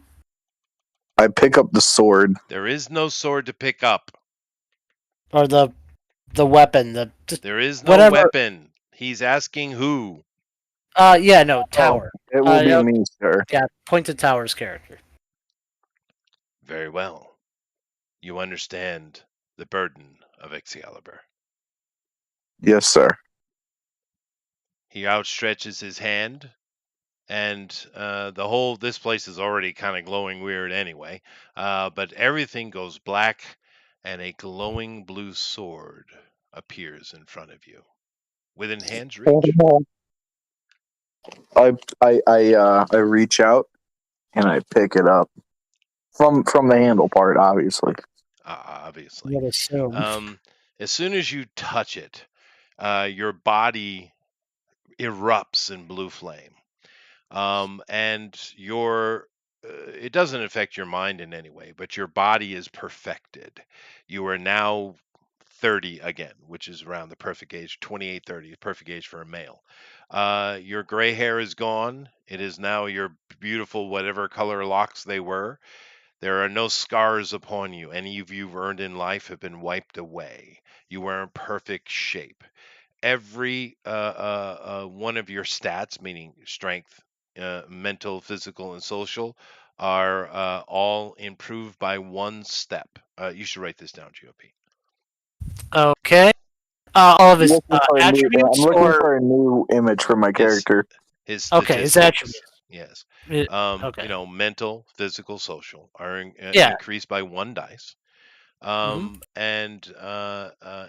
I pick up the sword. there is no sword to pick up. Or the weapon. There is no whatever. weapon. He's asking who. Yeah, no, Tower. It will be yeah, me, sir. Yeah, point to Tower's character. Very well. You understand the burden of Excalibur. Yes, sir. He outstretches his hand, and this place is already kind of glowing weird anyway. But everything goes black, and a glowing blue sword appears in front of you, within hand's reach. I reach out and I pick it up from the handle part, obviously. Obviously. Would assume. As soon as you touch it, your body erupts in blue flame. And it doesn't affect your mind in any way, but your body is perfected. You are now 30 again, which is around the perfect age, 28, 30, perfect age for a male. Your gray hair is gone. It is now your beautiful, whatever color locks they were. There are no scars upon you. Any of you've earned in life have been wiped away. You are in perfect shape. Every one of your stats, meaning strength, mental, physical, and social, are all improved by one step. You should write this down, GOP. Okay. All of I'm his looking for a new. I'm attributes, looking or for a new image for my His character. his okay, his statistics, attributes. yes. Okay. Mental, physical, social are Yeah. increased by one dice. Hmm. And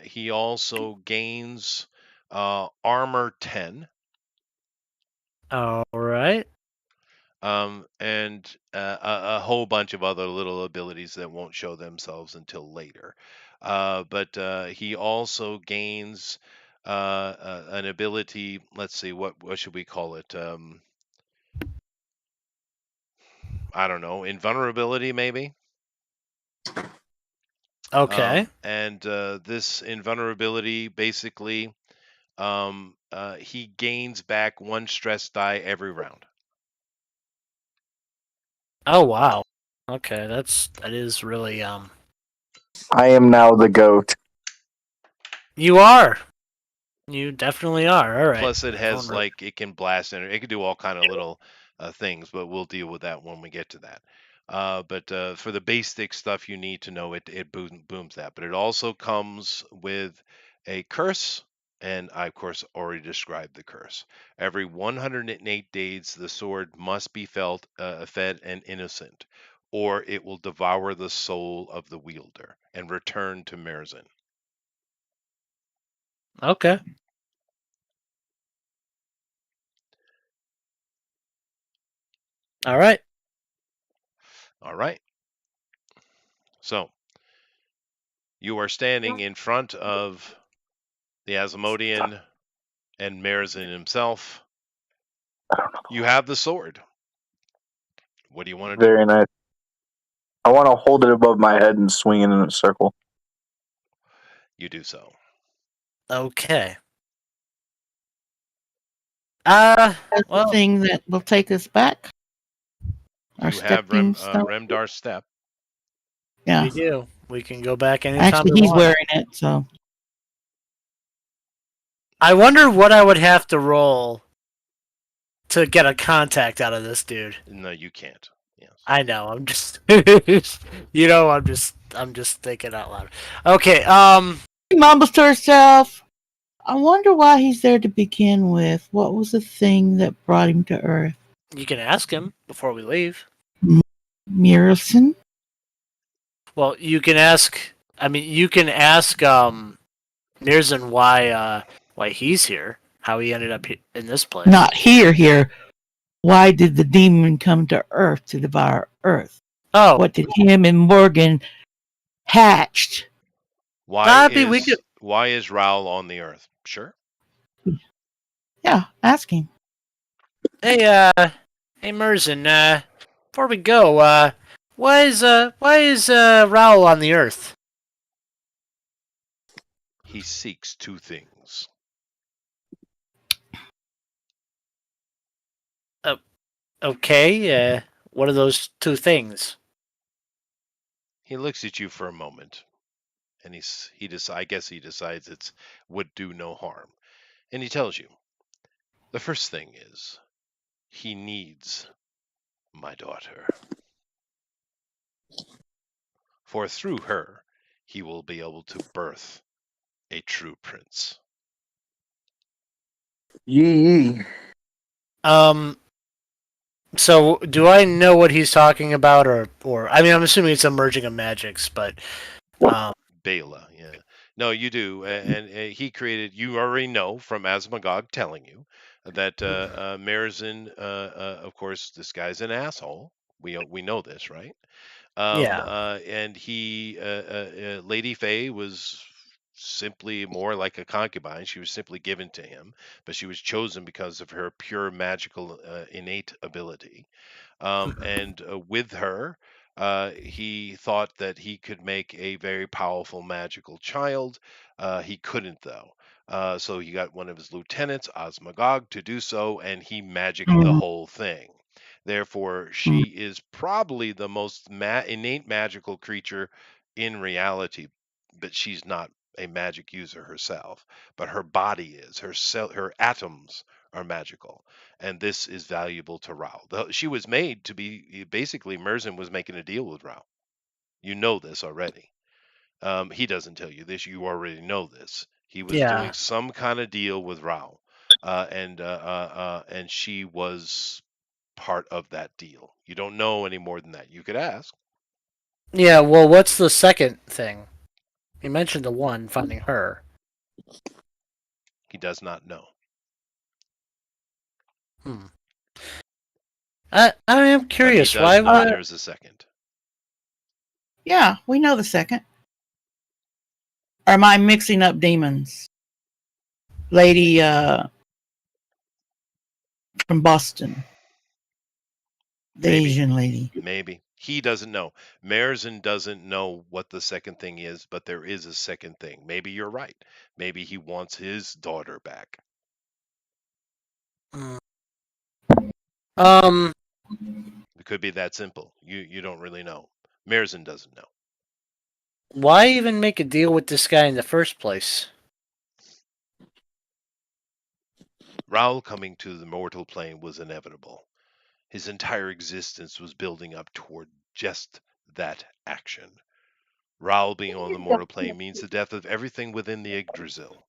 he also gains armor 10. All right. And a whole bunch of other little abilities that won't show themselves until later. But he also gains an ability. Let's see, what should we call it? I don't know, invulnerability maybe. Okay. And this invulnerability basically, he gains back one stress die every round. Oh wow. Okay, that is really I am now the goat. You are. You definitely are. All right. Plus, it has Vulnerable. like it can blast and it can do all kind of little things, but we'll deal with that when we get to that. But for the basic stuff, you need to know it booms that. But it also comes with a curse, and I of course already described the curse. Every 108 days, the sword must be fed and innocent, or it will devour the soul of the wielder and return to Merzin. Okay. All right. All right. So you are standing in front of the Asmodean and Merzin himself. You have the sword. What do you want to do? Very nice. I want to hold it above my head and swing it in a circle. You do so. Okay. That's the Well, thing that will take us back. Our You have stepping stone. Remdar's step. Yeah. we do. We can go back anytime Actually, we he's want. wearing it, so I wonder what I would have to roll to get a contact out of this dude. No, you can't. Yes. I know. I'm just, I'm just thinking out loud. Okay. she mumbles to herself. I wonder why he's there to begin with. What was the thing that brought him to Earth? You can ask him before we leave. Mirison? Well, you can ask. I mean, you can ask Mirzan why he's here, how he ended up in this place. Not here. Why did the demon come to Earth to devour Earth? Oh, What did him and Morgan hatched? Why we could. is Raoul on the earth? Sure. Yeah, asking. Hey, hey, Mirzan. Before we go, why is Raoul on the Earth? He seeks two things. Okay. What are those two things? He looks at you for a moment, and I guess he decides it's would do no harm, and he tells you the first thing is he needs my daughter, for through her he will be able to birth a true prince. Yee. So do I know what he's talking about, or I mean, I'm assuming it's a merging of magics, but Bela, yeah. No, you do, and he created. You already know from Asmagog telling you that Marizin, of course, this guy's an asshole. We know this, right? yeah. And Lady Faye was simply more like a concubine. She was simply given to him, but she was chosen because of her pure magical innate ability. And with her, he thought that he could make a very powerful magical child. He couldn't, though. So he got one of his lieutenants, Osmagog, to do so, and he magicked the Mm, whole thing. Therefore, mm, she is probably the most innate magical creature in reality, but she's not a magic user herself. But her body is, her atoms are magical, and this is valuable to Rao. She was made to be basically Merzin was making a deal with Rao. You know this already. He doesn't tell you this. You already know this. He was doing Yeah. some kind of deal with Rao, and she was part of that deal. You don't know any more than that. You could ask. Yeah, well, what's the second thing? You mentioned the one, finding her. He does not know. Hmm. I am But he curious. does Why know would? there's a second. yeah, we know the second. Or am I mixing up demons? Lady from Boston. The Maybe. Asian lady. Maybe. He doesn't know. Merzin doesn't know what the second thing is, but there is a second thing. Maybe you're right. Maybe he wants his daughter back. Hmm. Um. It could be that simple. You don't really know. Merzin doesn't know. Why even make a deal with this guy in the first place? Raoul coming to the mortal plane was inevitable. His entire existence was building up toward just that action. Raoul being on the mortal plane means the death of everything within the Yggdrasil.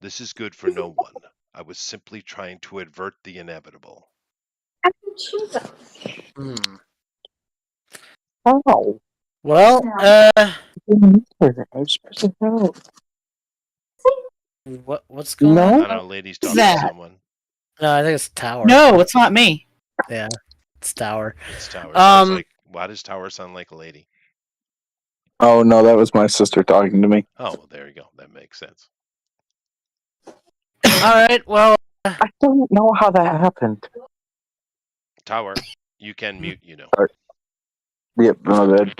This is good for no one. I was simply trying to avert the inevitable. Hmm. Oh. Well, No. what's going on? I don't know, ladies Who's talking to that? someone. No, I think it's Tower. No, it's not me. Yeah, it's Tower. It's Tower. Sounds Um. like, why does Tower sound like a lady? Oh no, that was my sister talking to me. Oh, well, there you go. That makes sense. All right. Well. I don't know how that happened. Tower, you can mute, you know. Yep, no good.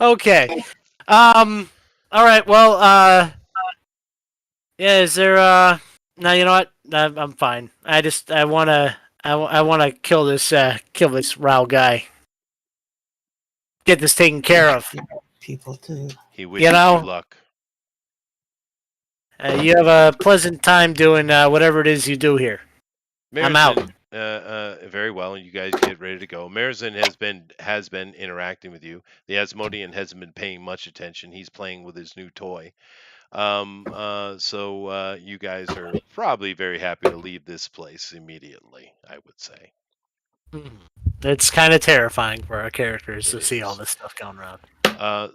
Okay. All right. Well. Yeah. Is there? No. You know what? I'm fine. I wanna. I wanna kill this Rao guy. Get this taken care of. People too. He wishes know- you luck. You have a pleasant time doing whatever it is you do here. I'm out. Marizin, very well. You guys get ready to go. Marizin has been interacting with you. The Asmodean hasn't been paying much attention. He's playing with his new toy. So you guys are probably very happy to leave this place immediately, I would say. It's kind of terrifying for our characters to It see all is. this stuff going around.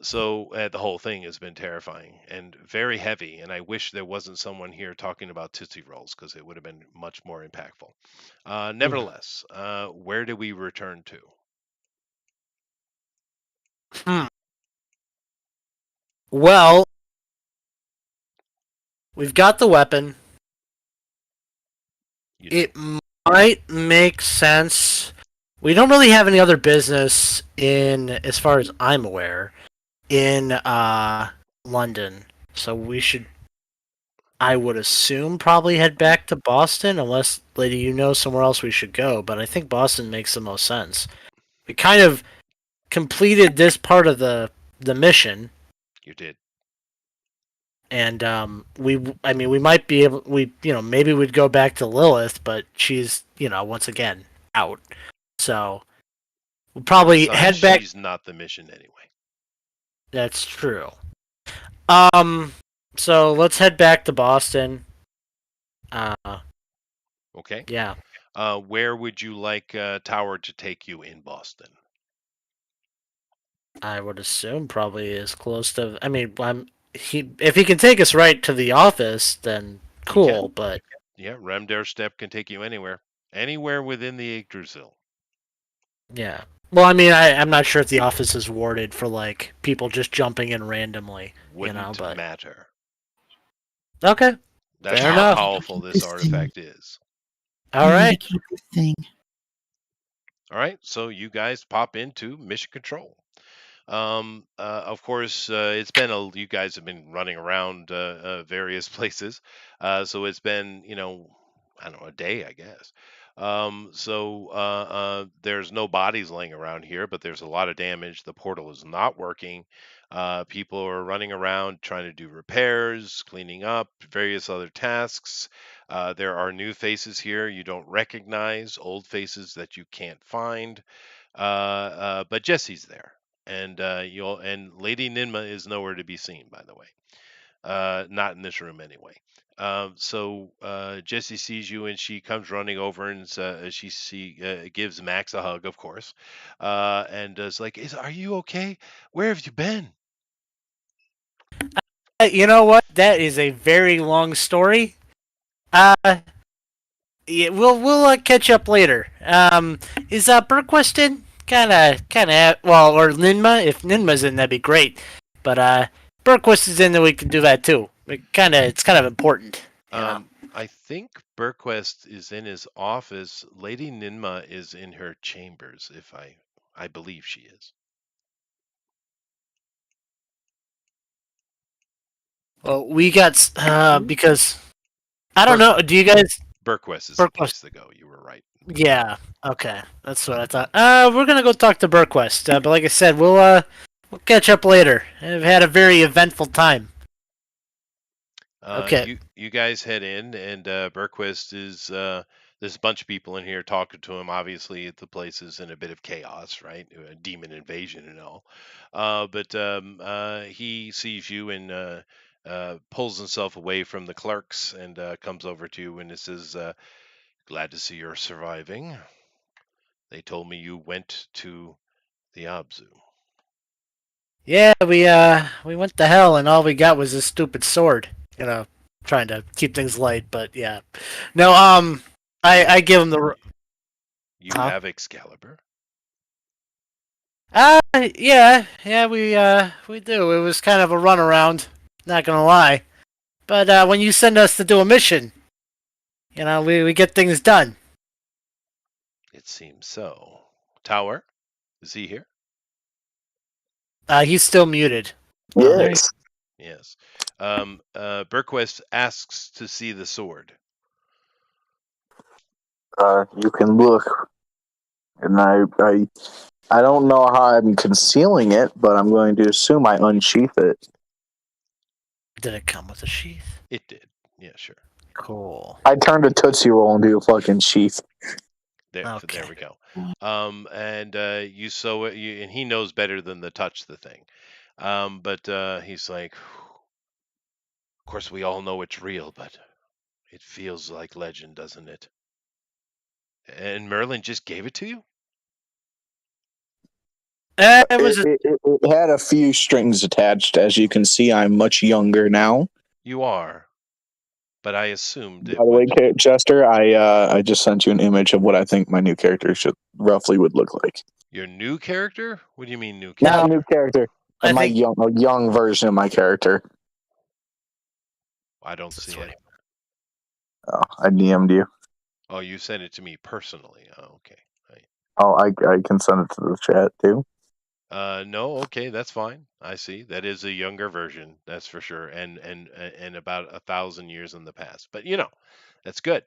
So the whole thing has been terrifying and very heavy, and I wish there wasn't someone here talking about Tootsie Rolls because it would have been much more impactful. Nevertheless, where do we return to? Well, we've got the weapon. You do. It might make sense. We don't really have any other business in, as far as I'm aware, in London. So we should, I would assume, probably head back to Boston, unless, lady, you know somewhere else we should go. But I think Boston makes the most sense. We kind of completed this part of the mission, You did. and I mean, we might be able, maybe we'd go back to Lilith, but she's, once again out. So we'll probably Besides, head back. she's not the mission anyway. That's true. Um, So let's head back to Boston. Okay. Yeah. Where would you like Tower to take you in Boston? I would assume probably as close to. I mean, if he can take us right to the office, then He can. cool. But Yeah, Remdare Step can take you anywhere within the Yggdrasil. yeah. Well, I mean, I'm not sure if the office is warded for like people just jumping in randomly. Wouldn't But matter. okay, That's fair how enough. powerful this artifact is. All I need to right. keep this thing. All right, so you guys pop into mission control. Of course, you guys have been running around various places, so it's been I don't know, a day, I guess. There's no bodies laying around here, but there's a lot of damage. The portal is not working. People are running around trying to do repairs, cleaning up, various other tasks. There are new faces here you don't recognize, old faces that you can't find. But Jesse's there, and Lady Ninma is nowhere to be seen, by the way. Not in this room anyway. Jessie sees you and she comes running over and gives Max a hug, of course, and is like, "Are you okay? Where have you been?" You know what? That is a very long story. Uh, yeah, we'll catch up later. Is Berquist in? Well, or Ninma. If Ninma's in, that'd be great. But Berquist is in, then we can do that too. It's kind of important. I think Burquest is in his office. Lady Ninma is in her chambers, if I believe she is. Well, we got because I don't know. Do you guys? Burquest is the Berquist. place to go. You were right. Yeah. Okay. That's what I thought. We're gonna go talk to Berquist. But like I said, we'll catch up later. I've had a very eventful time. Okay. You guys head in, and Berquist is there's a bunch of people in here talking to him. Obviously, the place is in a bit of chaos, right? A demon invasion and all. But he sees you and pulls himself away from the clerks and comes over to you and it says, "Glad to see you're surviving. They told me you went to the Abzu." Yeah, we went to hell, and all we got was this stupid sword. Trying to keep things light, but yeah. No, I give him the. You Huh? have Excalibur. Yeah, we do. It was kind of a runaround, not gonna lie. But when you send us to do a mission, we get things done. It seems so. Tower, is he here? He's still muted. Yes. Yes. Berquist asks to see the sword. You can look, and I don't know how I'm concealing it, but I'm going to assume I unsheath it. Did it come with a sheath? It did. Yeah, sure. Cool. I turned a Tootsie Roll into a fucking sheath. Okay. There we go. And you sew it, and he knows better than to touch the thing. But he's like, of course, we all know it's real, but it feels like legend, doesn't it? And Merlin just gave it to you? It was It had a few strings attached. As you can see, I'm much younger now. You are. But I assumed By it the way, would. Chester, I just sent you an image of what I think my new character should roughly would look like. Your new character? What do you mean new Not character? a new character, I my think young version of my character. I don't see it. Oh, I DM'd you. Oh, you sent it to me personally. Oh, okay. Oh, I can send it to the chat too. No, okay, that's fine. I see. That is a younger version, that's for sure, and about 1,000 years in the past. But that's good.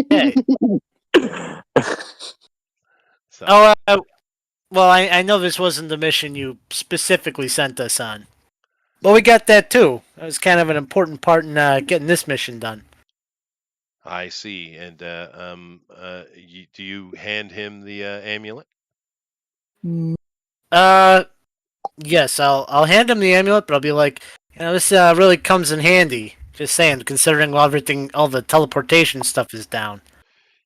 okay. So Well, I know this wasn't the mission you specifically sent us on. But we got that too. That was kind of an important part in getting this mission done. I see. And do you hand him the amulet? Mm, Uh, Yes, I'll hand him the amulet, but I'll be like, this really comes in handy. Just saying, considering all the teleportation stuff is down.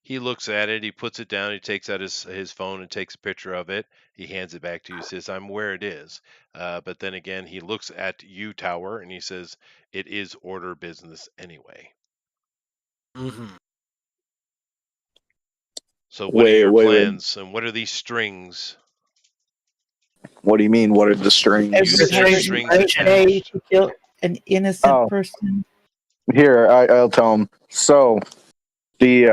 He looks at it, he puts it down, he takes out his phone and takes a picture of it. He hands it back to you, says, "I'm where it is." But then again, he looks at you, Tower, and he says, "It is order business anyway." Mm-hmm. So what are Wait, your wait, wait. plans and what are these strings? What do you mean? What are the strings? You Every said strings strings great day attached. to kill an innocent Oh, person. here I'll tell him. So the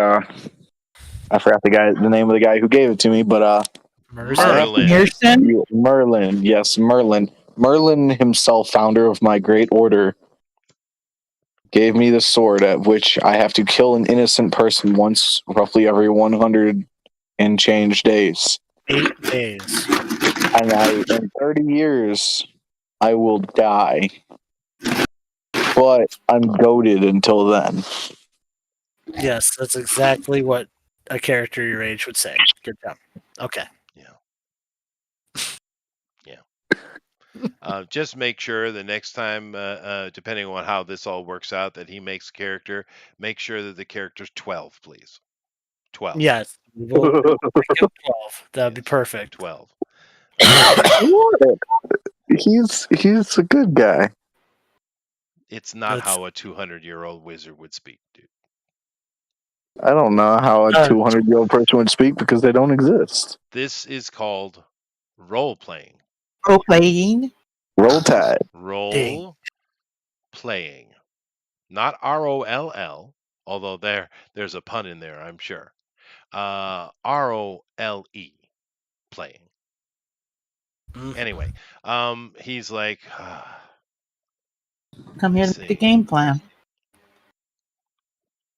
I forgot the name of the guy who gave it to me, but I have to Merlin. Pearson? Merlin. Yes, Merlin. Merlin himself, founder of my great order, gave me the sword at which I have to kill an innocent person once, roughly every 100 and change days. 8 days. And in 30 years, I will die. But I'm goaded until then. Yes, that's exactly what a character your age would say. Good job. Okay. Just make sure the next time, depending on how this all works out, that he makes a character, make sure that the character's 12, please. 12. Yes, we'll make it 12. That'd be Yes, perfect. 12. He's a good guy. It's not That's how a 200-year-old wizard would speak, dude. I don't know how a Uh, 200-year-old person would speak because they don't exist. This is called role playing. Role playing. Roll Tide. ding. Role playing. Not ROLL, although there's a pun in there, I'm sure. ROLE playing. Mhm. Anyway, he's like, Come here let's to make the see. game plan.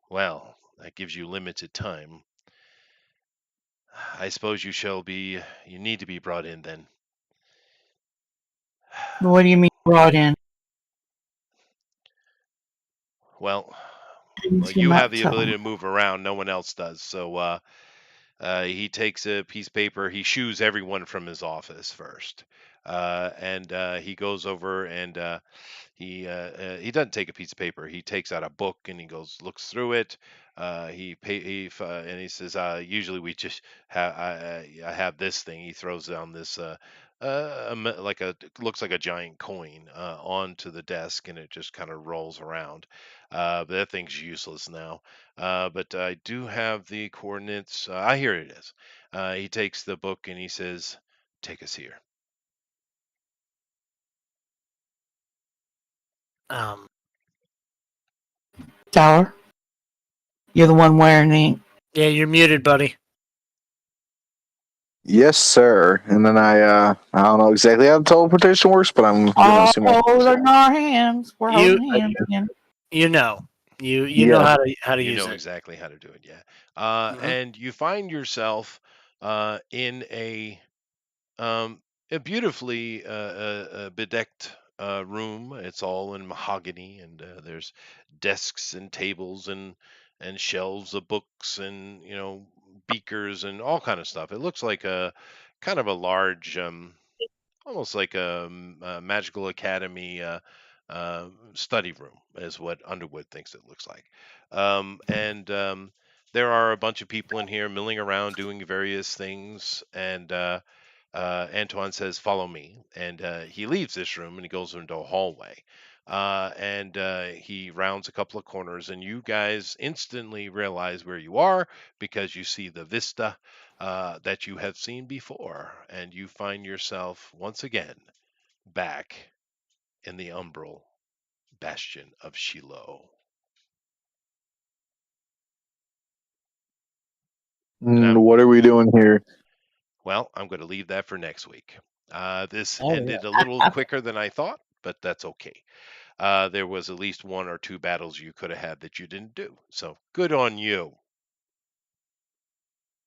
Well, that gives you limited time. I suppose you need to be brought in then. What do you mean brought in? Well, Into you my have the ability tone. to move around. No one else does. So he takes a piece of paper. He shoos everyone from his office first, and he goes over and he doesn't take a piece of paper. He takes out a book and he looks through it. And he says, "Usually we just have I have this thing." He throws down this like looks like a giant coin onto the desk, and it just kind of rolls around. But that thing's useless now. But I do have the coordinates. Here it is. He takes the book and he says, "Take us here." Um, Tower, you're the one wearing the. yeah, you're muted, buddy. Yes, sir. And then I don't know exactly how the teleportation works, but I'm gonna All assume I holding our hands. We're You holding hands again. you know. You know yeah. how to You use know it. exactly how to do it, yeah. Mhm. And you find yourself in um, a beautifully bedecked room. It's all in mahogany, and there's desks and tables and shelves of books and beakers and all kind of stuff. It looks like a kind of a large, almost like a magical academy study room, is what Underwood thinks it looks like. And there are a bunch of people in here milling around doing various things, and Antoine says, "Follow me," and he leaves this room and he goes into a hallway. And he rounds a couple of corners, and you guys instantly realize where you are because you see the vista that you have seen before, and you find yourself once again back in the Umbral bastion of Shiloh. And What are we doing here? I'm going to leave that for next week. This Oh yeah. ended a little quicker than I thought, but that's okay. There was at least one or two battles you could have had that you didn't do. So good on you.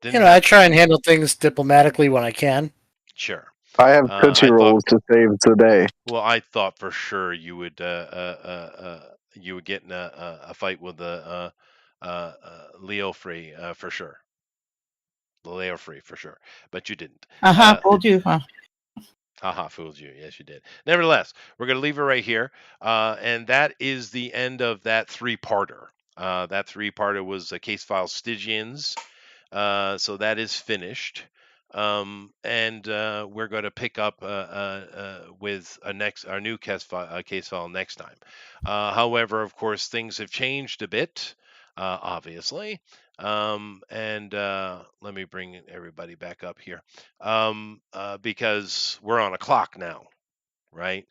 Didn't I have try and handle things diplomatically when I can. sure. I have Tootsie I thought Rolls to save today. I thought for sure you would get in a fight with the Leo Free for sure. The Leo Free for sure, but you didn't. Uh huh. Will do. Huh? Haha, fooled you. Yes, you did. Nevertheless, we're going to leave it right here. And that is the end of that three-parter. That three-parter was Case File Stygians. So that is finished. And we're going to pick up with our new case file next time. However, of course, things have changed a bit, obviously. And let me bring everybody back up here, because we're on a clock now, right?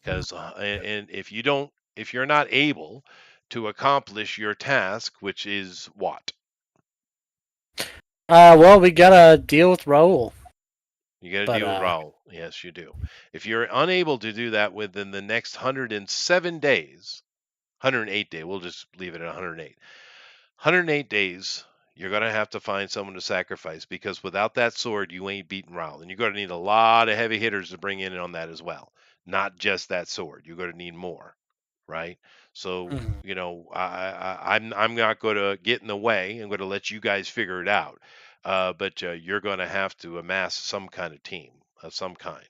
Because and if you're not able to accomplish your task, which is what? Well, we gotta deal with Raul. You got to But, deal with Raul. Yes, you do. If you're unable to do that within the next 107 days, 108 days, we'll just leave it at 108. 108 days, you're going to have to find someone to sacrifice, because without that sword, you ain't beating Raul. And you're going to need a lot of heavy hitters to bring in on that as well. Not just that sword. You're going to need more, right? So, I'm not going to get in the way. I'm going to let you guys figure it out. But you're going to have to amass some kind of team of some kind.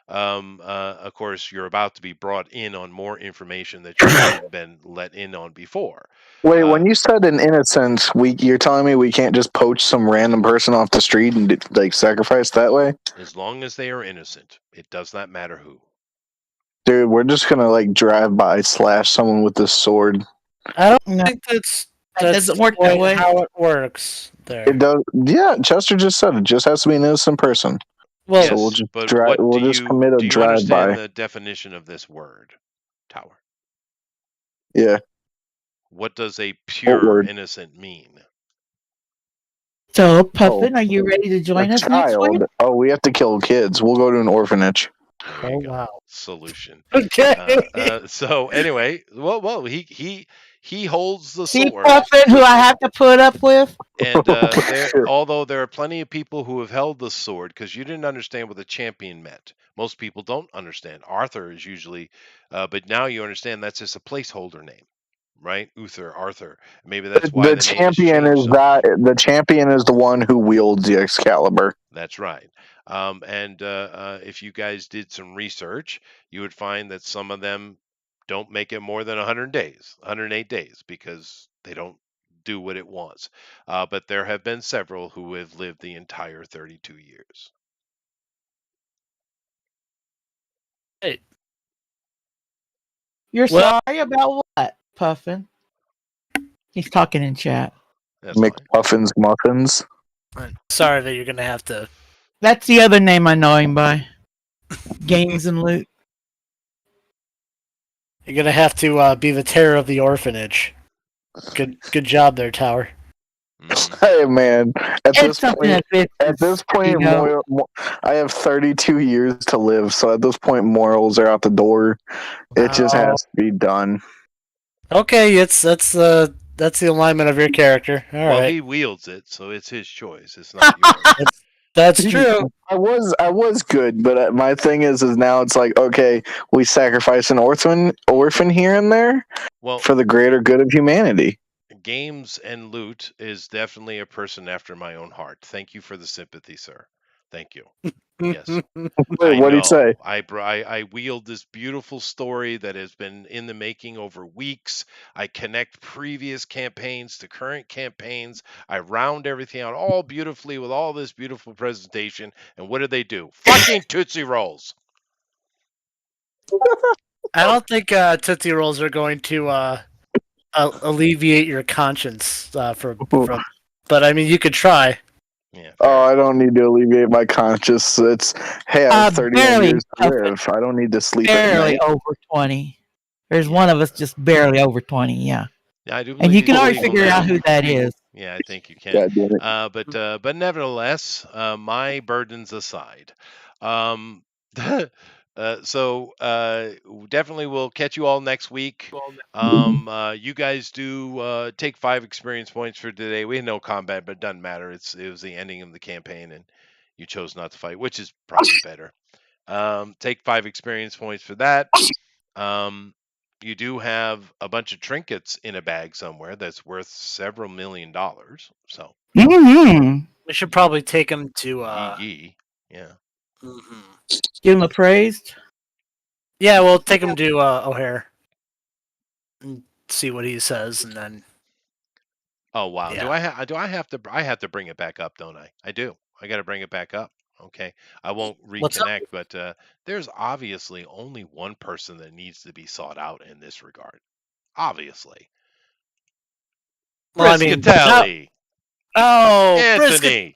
Of course, you're about to be brought in on more information that you haven't been let in on before. Wait, when you said an innocent, you're telling me we can't just poach some random person off the street and like sacrifice that way? As long as they are innocent, it does not matter who. Dude, we're just gonna like drive by, slash someone with this sword. I don't No, think that's that doesn't work that way. how it works there. It does. Yeah, Chester just said it. Just has to be an innocent person. Well, So we'll Yes, just but drive. what We'll do just commit a you drive-by. understand the definition of this word, Tower? Yeah. What does a pure word? innocent mean? So, Puffin, are you ready to join A us next week? child. Oh, we have to kill kids. We'll go to an orphanage. There you Oh, go. wow. Solution. okay. So anyway, well, he holds the See, sword, Puffin, who I have to put up with? and although there are plenty of people who have held the sword, because you didn't understand what the champion meant. Most people don't understand. Arthur is usually, but now you understand that's just a placeholder name, right? Arthur. Maybe that's why The the name has champion changed is so much. the champion is the one who wields the Excalibur. That's right. And if you guys did some research, you would find that some of them don't make it more than 100 days, 108 days, because they don't do what it wants. But there have been several who have lived the entire 32 years. Hey, You're Well- sorry about what, Puffin? He's talking in chat. That's fine. McPuffins muffins. sorry that you're gonna have to. That's the other name I know him by. Games and loot. You're gonna have to be the terror of the orphanage. Good job there, Tower. Mhm. Hey man, at It's this something point, that fits. at this point, you know. I have 32 years to live. So at this point, morals are out the door. It just Wow. has to be done. Okay, that's the alignment of your character. All Well, right, he wields it, so it's his choice. It's not yours. that's true. I was good, but my thing is now it's like, okay, we sacrifice an orphan here and there Well, for the greater good of humanity. Games and Loot is definitely a person after my own heart. Thank you for the sympathy, sir. Thank you. Yes. Wait, what do you say? I wield this beautiful story that has been in the making over weeks. I connect previous campaigns to current campaigns. I round everything out all beautifully with all this beautiful presentation. And what do? Fucking Tootsie Rolls. I don't think Tootsie Rolls are going to alleviate your conscience from. But I mean, you could try. Yeah. Oh, I don't need to alleviate my conscience. It's hey, I have 31 barely, years to live. I don't need to sleep at Barely night. over 20. There's one of us just barely over 20, yeah. Yeah, I do And believe you these can already people figure now. out who that is. Yeah, I think you can. God damn it. But nevertheless, my burdens aside, um, definitely we'll catch you all next week. You guys do take 5 experience points for today. We had no combat, but it doesn't matter. It was the ending of the campaign, and you chose not to fight, which is probably better. Take 5 experience points for that. You do have a bunch of trinkets in a bag somewhere that's worth several $1 million. So Mm-hmm. We should probably take him to yee. Yeah. Mm-hmm. Give him a praise. Yeah, we'll take him to O'Hare and see what he says, and then Oh wow. yeah. Do I have to bring it back up, don't I? I do. I got to bring it back up. Okay. I won't What's up? reconnect, but there's obviously only one person that needs to be sought out in this regard. Obviously. Well, I mean, Briscatelli. Brisket. Anthony.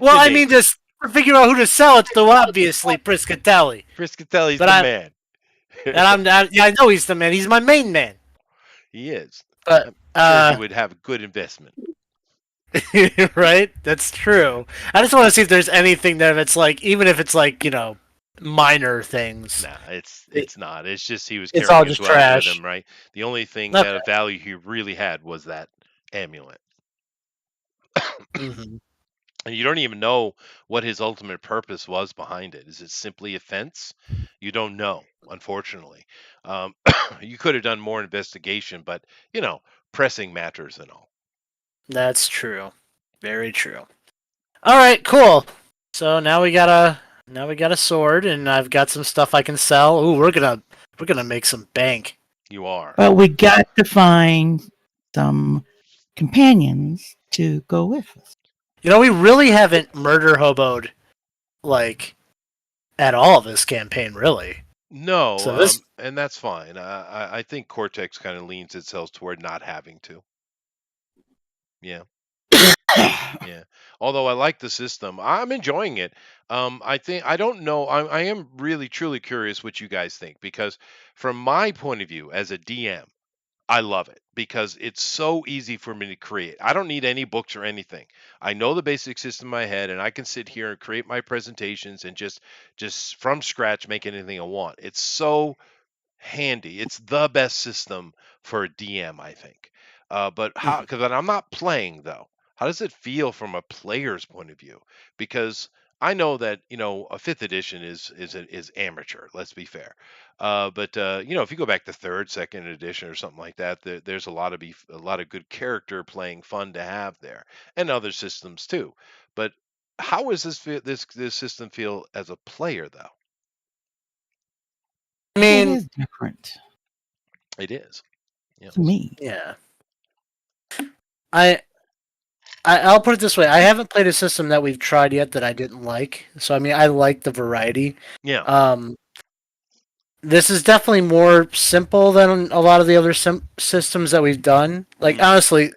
Well, I Anthony. mean, just to figure out who to sell it to, obviously Briscatelli. Briscatelli's But the man. yeah, I know he's the man. He's my main man. He is. But I'm sure he would have a good investment. right, that's true. I just want to see if there's anything there that's like, even if it's like minor things. Nah, it's not. It's just he was It's all carrying his just wealth with trash. him, right? The only thing Okay. that of value he really had was that amulet. Mm-hmm. And you don't even know what his ultimate purpose was behind it. Is it simply a fence? You don't know, unfortunately. Um, you could have done more investigation, but pressing matters and all. That's true. Very true. All right, cool. So now we got a sword, and I've got some stuff I can sell. Ooh, we're gonna make some bank. You are. But we got to find some companions to go with us. We really haven't murder hoboed like at all this campaign, really. No, So this, and that's fine. I think Cortex kind of leans itself toward not having to. Yeah. Yeah. Although I like the system, I'm enjoying it. I think I don't know. I am really truly curious what you guys think because, from my point of view as a DM, I love it because it's so easy for me to create. I don't need any books or anything. I know the basic system in my head, and I can sit here and create my presentations and just from scratch make anything I want. It's so handy. It's the best system for a DM, I think. But how? Mhm. Because I'm not playing though. How does it feel from a player's point of view? Because I know that a fifth edition is amateur. Let's be fair. But if you go back to third, second edition, or something like that, there's a lot of good character playing fun to have there, and other systems too. But how is this system feel as a player though? I It mean, is different It is. Yeah. to me. yeah. I I'll put it this way: I haven't played a system that we've tried yet that I didn't like. So I mean, I like the variety. Yeah. Um, this is definitely more simple than a lot of the other systems that we've done. Like Mhm. honestly,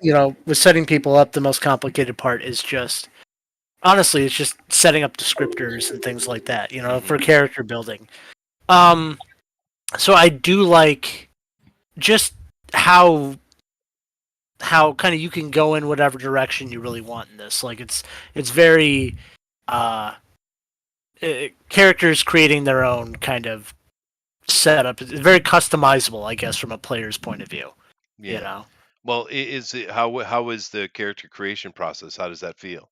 with setting people up, the most complicated part is just honestly, it's just setting up descriptors and things like that. For Mhm. character building. Um, so I do like just how kind of you can go in whatever direction you really want in this. Like it's very characters creating their own kind of setup. It's very customizable, I guess, from a player's point of view. You Yeah. know. Well, is it how is the character creation process? How does that feel?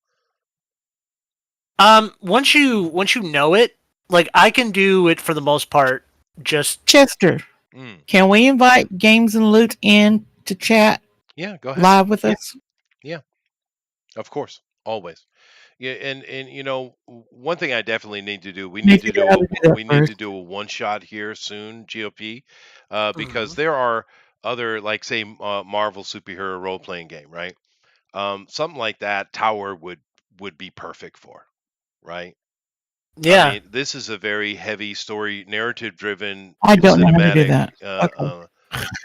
Once you know it, like I can do it for the most part. Just Chester, Mm. can we invite Games and Loot in to chat Yeah, go ahead. live with us? Yeah, of course, always. Yeah, and one thing I definitely need to do. We Me need to figure out how do to do that we need to first. do a one shot here soon, GOP, because mhm. there are other like say Marvel superhero role playing game, right? Something like that. Tower would be perfect for, right? I Yeah. mean, this is a very heavy story, narrative driven, I don't know how to do cinematic. that.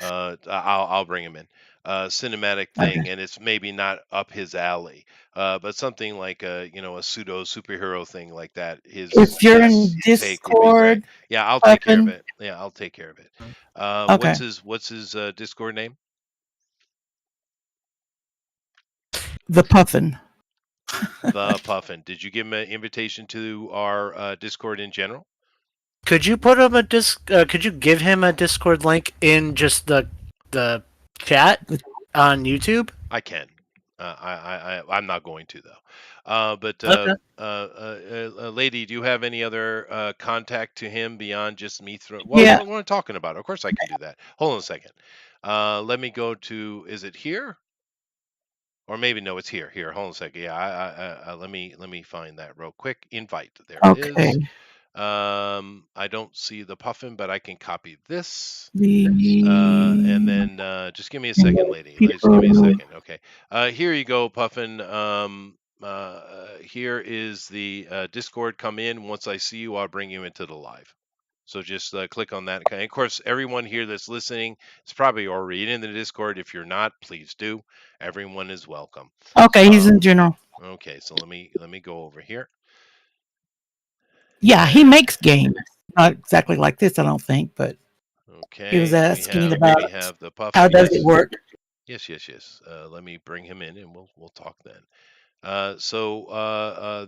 Okay. I'll bring him in. Cinematic Okay. thing, and it's maybe not up his alley. But something like a pseudo superhero thing like that. His If you're in his take would be great. Discord, Yeah, I'll take care of Puffin. it. Yeah, I'll take care of it. Okay. What's his Discord name? The Puffin. The Puffin. Did you give him an invitation to our Discord in general? Could you put him Could you give him a Discord link in just the chat on YouTube? I can. I'm not going to though. But Okay. lady, do you have any other contact to him beyond just me? Well, Yeah. what am I talking about? Of course, I can do that. Hold on a second. Let me go to. Is it here? Or maybe no, it's here. Here, hold on a second. Yeah, let me find that real quick. Invite. There it Okay. is. I don't see the puffin, but I can copy this. And The then just give me a second, lady. Just give me a second. Okay. Here you go, Puffin. Here is the Discord. Come in. Once I see you, I'll bring you into the live. So just click on that. Okay. Of course, everyone here that's listening is probably already in the Discord. If you're not, please do. Everyone is welcome. Okay, he's in general. Okay. So let me go over here. Yeah, he makes games. Not exactly like this, I don't think, but Okay. he was asking we about have the Puffin. how does Yes. it work. Yes. Let me bring him in, and we'll talk then.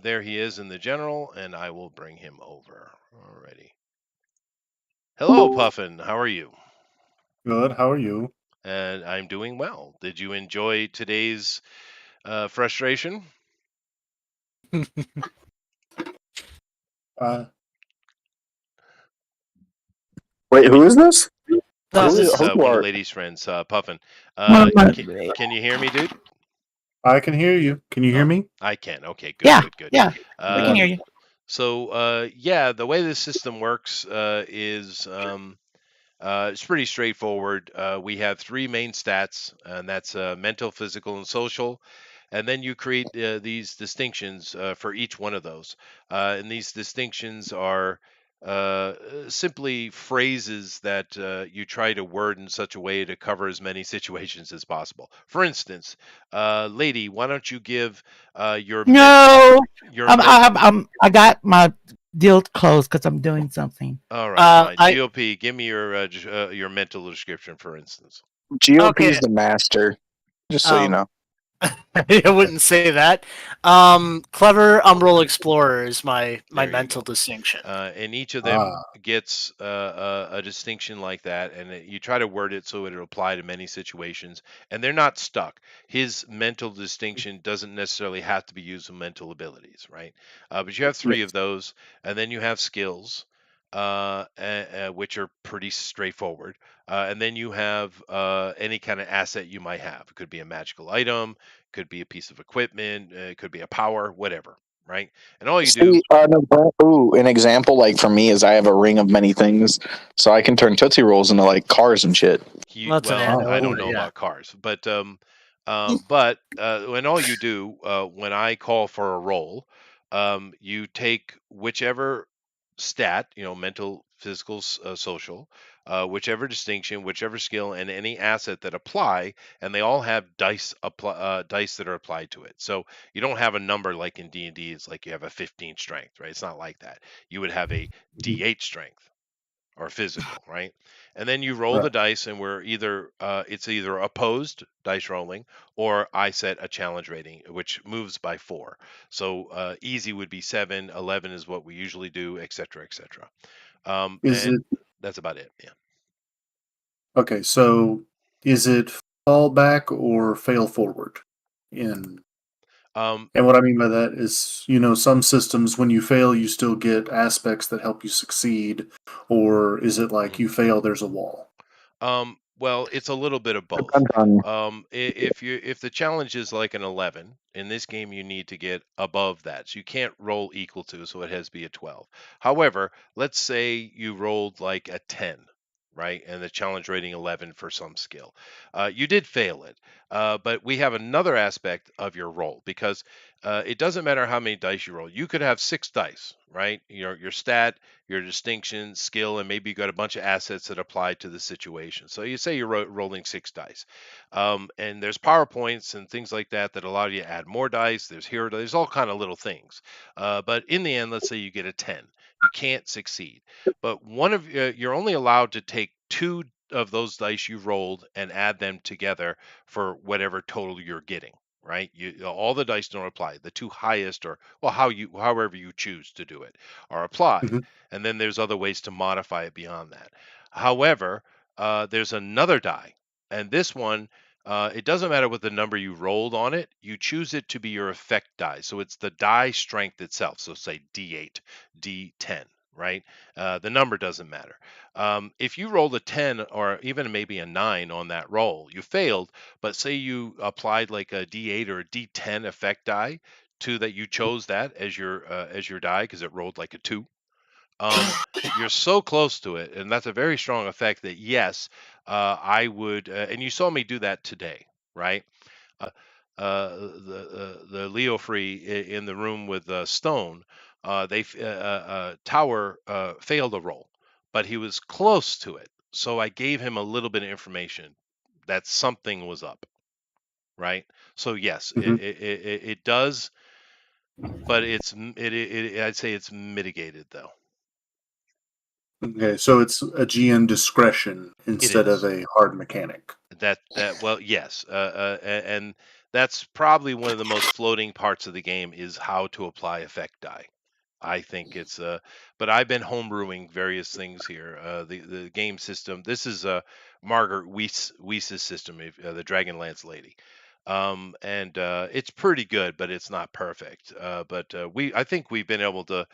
There he is in the general, and I will bring him over already. Hello, Puffin. How are you? Good. How are you? And I'm doing well. Did you enjoy today's frustration? Uh, Wait, who is this? No, Who, this is who One of the are? lady's friends, Puffin. One of my- Can you hear me, dude? I can hear you. Can you hear Oh, me? I can. Okay, good, Yeah, good. yeah, we can Uh, hear you. yeah, the way this system works is it's pretty straightforward. We have three main stats, and that's mental, physical, and social. And then you create these distinctions for each one of those. And these distinctions are simply phrases that you try to word in such a way to cover as many situations as possible. For instance, lady, why don't you give your No, your men? I got my deal closed because I'm doing something. All right, fine. I GOP, give me your mental description, for instance. GOP okay. is the master, just so you know. I wouldn't say that. Clever Umbral Explorer is my There you mental go. distinction. And each of them Ah, gets a distinction like that, and you try to word it so it'll apply to many situations, and they're not stuck. His mental distinction doesn't necessarily have to be used with mental abilities, right? But you have three of Yes. those, and then you have skills, which are pretty straightforward. And then you have any kind of asset you might have. It could be a magical item, could be a piece of equipment, it could be a power, whatever, right? And all you do, See, an example like for me is I have a ring of many things, so I can turn Tootsie Rolls into like cars and shit. That's an oh, I amulet, don't cool. but know yeah. about cars, when all you do, when I call for a roll, you take whichever stat, mental, physical, social, whichever distinction, whichever skill, and any asset that apply, and they all have dice that are applied to it. So you don't have a number like in D&D. It's like you have a 15 strength, right? It's not like that. You would have a Mhm. D8 strength or physical, right? And then you roll the Right. dice, and it's either opposed dice rolling, or I set a challenge rating, which moves by 4. So easy would be 7, 11 is what we usually do, etc., etc. Is And it that's about it. Yeah. okay? So, is it fall back or fail forward? In Um, and what I mean by that is, some systems when you fail, you still get aspects that help you succeed, or is it like mhm. you fail, there's a wall? Well, it's a little bit of both. Depends on. If the challenge is like an 11, in this game you need to get above that. So you can't roll equal to, so it has to be a 12. However, let's say you rolled like a 10, right? And the challenge rating 11 for some skill. You did fail it. But we have another aspect of your roll because it doesn't matter how many dice you roll. You could have 6 dice, right? Your stat, your distinction, skill, and maybe you got a bunch of assets that apply to the situation. So you say you're rolling 6 dice, and there's PowerPoints and things like that that allow you to add more dice. There's hero, there's all kind of little things. But in the end, let's say you get a 10, you can't succeed. But you're only allowed to take 2 of those dice you rolled and add them together for whatever total you're getting. Right, all the dice don't apply. The 2 highest, or well, however you choose to do it, are applied, Hmm. and then there's other ways to modify it beyond that. However, there's another die, and this one, it doesn't matter what the number you rolled on it. You choose it to be your effect die, so it's the die strength itself. So say D8, D10. right? The number doesn't matter. If you rolled a 10 or even maybe a 9 on that roll, you failed, but say you applied like a D8 or a D10 effect die to that, you chose that as your die because it rolled like a 2. You're so close to it, and that's a very strong effect that yes, I would, and you saw me do that today, right? The Leo Free in the room with Stone, Tower failed a roll, but he was close to it. So I gave him a little bit of information that something was up, right? So yes, Mhm. it does, but I'd say it's mitigated though. Okay, so it's a GM discretion It instead of is. a hard mechanic. That well, yes, and that's probably one of the most floating parts of the game is how to apply effect die. I think it's but I've been homebrewing various things here. The game system. This is Margaret Weiss's system, the Dragonlance lady, and it's pretty good, but it's not perfect. But I think we've been able to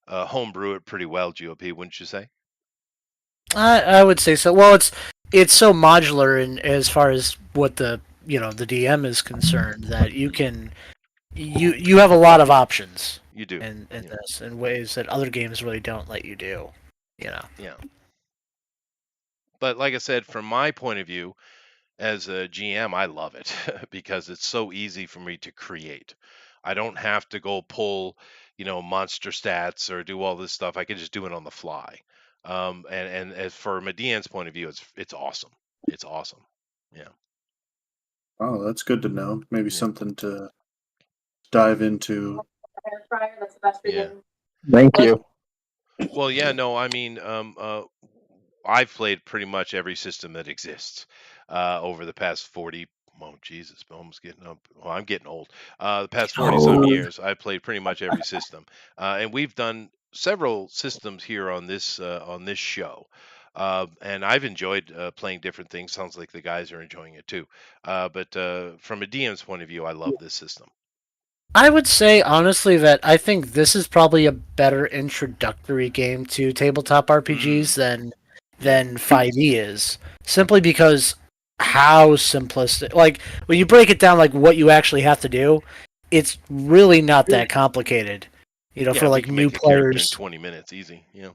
homebrew it pretty well. GOP, wouldn't you say? I would say so. Well, it's so modular in as far as what the DM is concerned that you have a lot of options You do. in Yeah. this in ways that other games really don't let you do. You know. Yeah. But like I said, from my point of view, as a GM, I love it because it's so easy for me to create. I don't have to go pull, monster stats or do all this stuff. I can just do it on the fly. And as for Median's point of view, it's awesome. It's awesome. Yeah. Oh, that's good to know. Maybe Yeah. something to dive into. Yeah. Thank you. Well, yeah, no, I mean, I've played pretty much every system that exists over the past 40. Oh, Jesus, I'm almost getting up. Well, I'm getting old. The past 40 some Oh, years, I've played pretty much every system, and we've done several systems here on this show. And I've enjoyed playing different things. Sounds like the guys are enjoying it too. But from a DM's point of view, I love this system. I would say honestly that I think this is probably a better introductory game to tabletop RPGs Mm, yeah. than 5e is. Simply because how simplistic like when you break it down like what you actually have to do, it's really not that complicated. Yeah, For we like can new make a character in players. 20 minutes, easy. Yeah.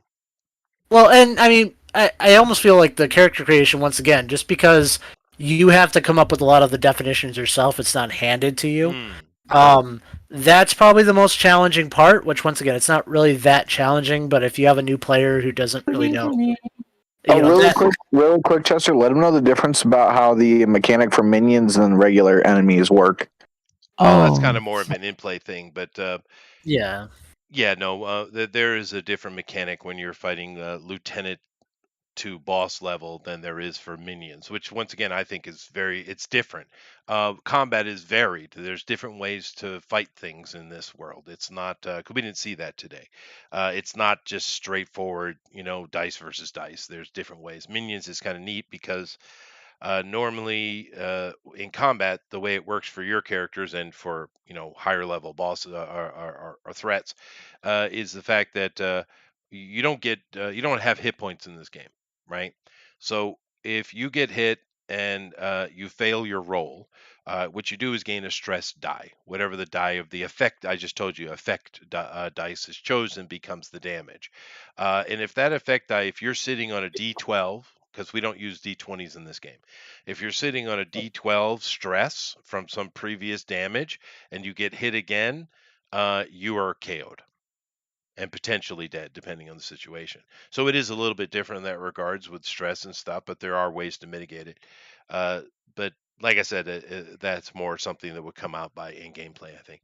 Well, and I mean, I almost feel like the character creation once again, just because you have to come up with a lot of the definitions yourself, it's not handed to you. Mm, Um, that's probably the most challenging part. Which once again, it's not really that challenging. But if you have a new player who doesn't really know, Oh, really that. quick, really quick, Chester. Let them know the difference about how the mechanic for minions and regular enemies work. well, that's kind oh, of more of an in-play thing, but Yeah. yeah, no, there is a different mechanic when you're fighting lieutenant to boss level than there is for minions, which once again I think it's different. Combat is varied. There's different ways to fight things in this world. It's not 'cause we didn't see that today. It's not just straightforward, dice versus dice. There's different ways. Minions is kind of neat because normally in combat, the way it works for your characters and for higher level bosses or threats is the fact that you don't have hit points in this game, right? So if you get hit and you fail your roll, what you do is gain a stress die. Whatever the die of the effect I just told you, dice is chosen becomes the damage. And if that effect die, if you're sitting on a D12, because we don't use D20s in this game. If you're sitting on a D12 stress from some previous damage and you get hit again, you are KO'd and potentially dead, depending on the situation. So it is a little bit different in that regards with stress and stuff, but there are ways to mitigate it. Uh, but like I said, that's more something that would come out by in gameplay, I think.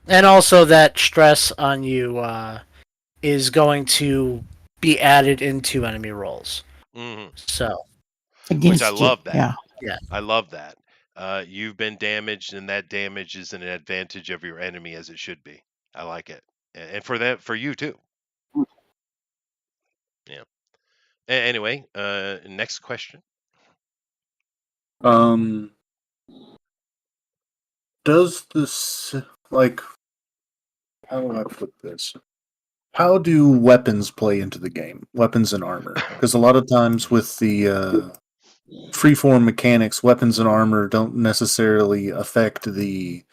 And also that stress on you is going to be added into enemy rolls. Hmm. So Which I against you. love that. Yeah. yeah. I love that. You've been damaged, and that damage is an advantage of your enemy, as it should be. I like it, and for you too. Yeah. Anyway, next question. Um, does this like how do I put this? how do weapons play into the game? Weapons and armor, because a lot of times with the freeform mechanics, weapons and armor don't necessarily affect the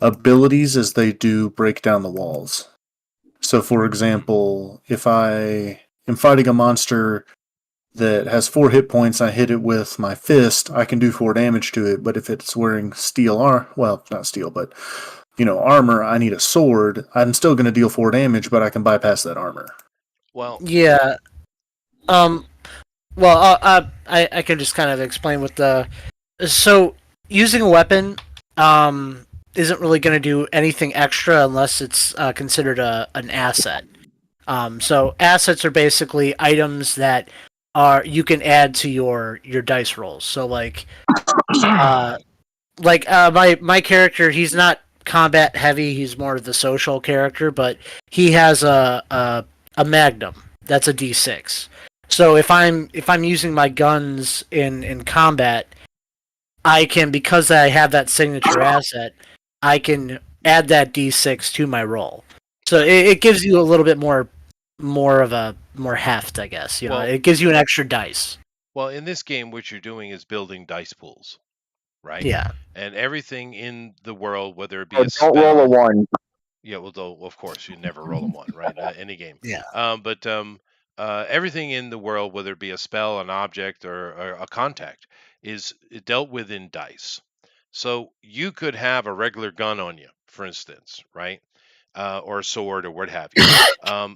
abilities as they do break down the walls. So, for example, if I am fighting a monster that has 4 hit points, I hit it with my fist, I can do 4 damage to it. But if it's wearing well, not steel, but armor, I need a sword. I'm still going to deal 4 damage, but I can bypass that armor. Well, Yeah. Well, I can just kind of explain what the so using a weapon isn't really going to do anything extra unless it's considered an asset. So assets are basically items that are you can add to your dice rolls. So my character, he's not combat heavy. He's more of the social character, but he has a magnum. That's a D6. So if I'm using my guns in combat, I can, because I have that signature asset, I can add that D6 to my roll. So it gives you a little bit more heft, I guess. Well- It gives you an extra dice. well, in this game, what you're doing is building dice pools, right? Yeah. And everything in the world, whether it be Or a spell, don't roll a 1. yeah, well, though, of course, you never roll a 1, right? Any game. Yeah. But everything in the world, whether it be a spell, an object, or a contact, is dealt with in dice. So you could have a regular gun on you, for instance, right? Or a sword or what have you.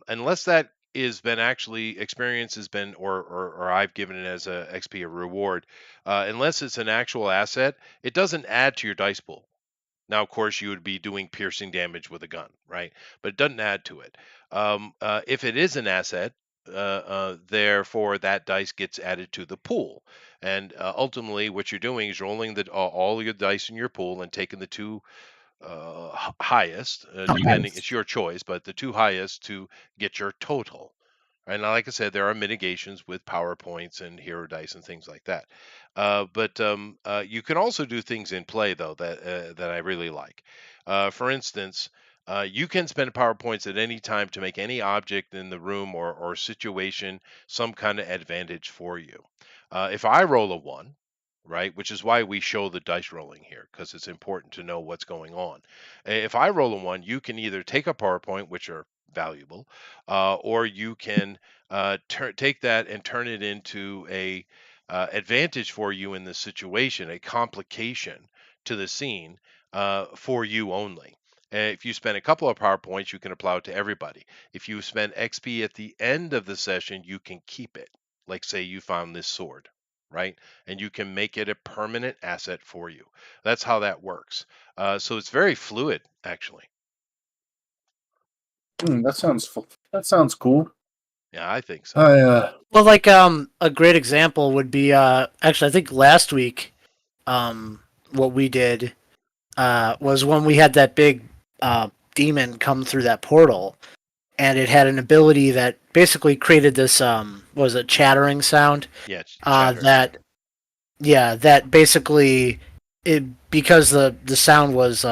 Unless that is been actually experience has been or I've given it as a XP a reward, unless it's an actual asset, it doesn't add to your dice pool. Now, of course, you would be doing piercing damage with a gun, right? But it doesn't add to it. If it is an asset, therefore that dice gets added to the pool. And ultimately, what you're doing is rolling all your dice in your pool and taking the 2 highest, depending, it's your choice, but the 2 highest to get your total. And like I said, there are mitigations with PowerPoints and hero dice and things like that. But you can also do things in play though that I really like. For instance, you can spend PowerPoints at any time to make any object in the room or situation some kind of advantage for you. If I roll a 1, right, which is why we show the dice rolling here, because it's important to know what's going on. If I roll a 1, you can either take a PowerPoint, which are valuable, or you can take that and turn it into a advantage for you in the situation, a complication to the scene for you only. If you spend a couple of PowerPoints, you can apply it to everybody. If you spend XP at the end of the session, you can keep it. Like say you found this sword, right? And you can make it a permanent asset for you. That's how that works. So it's very fluid, actually. That sounds cool. Yeah, I think so. Well, a great example would be actually I think last week, what we did was when we had that big demon come through that portal, and it had an ability that basically created this what was it, chattering sound? Yeah, chatter. That basically because the sound was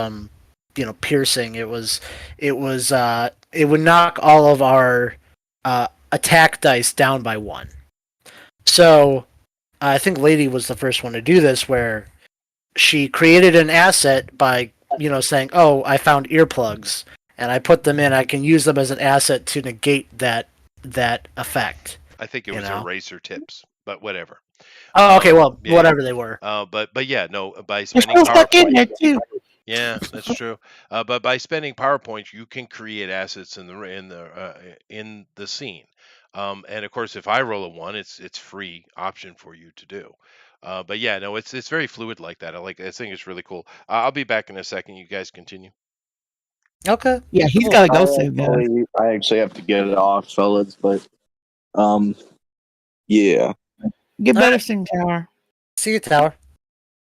piercing. It would knock all of our attack dice down by 1. So I think Lady was the first one to do this, where she created an asset by saying, "Oh, I found earplugs, and I put them in. I can use them as an asset to negate that effect." I think it was eraser tips, but whatever. Oh, okay. Well, yeah. whatever they were. But yeah, no. By They're spending still stuck in there PowerPoint, too. yeah, that's true. But by spending PowerPoints, you can create assets in the scene. And of course, if I roll a 1, it's free option for you to do. But yeah, no, it's very fluid like that. I think it's really cool. I'll be back in a second. You guys continue. Okay. Yeah, he's Cool. got to go soon, guys. I actually have to get it off, fellas, but yeah. Get All better right. soon, Tower. See you, Tower.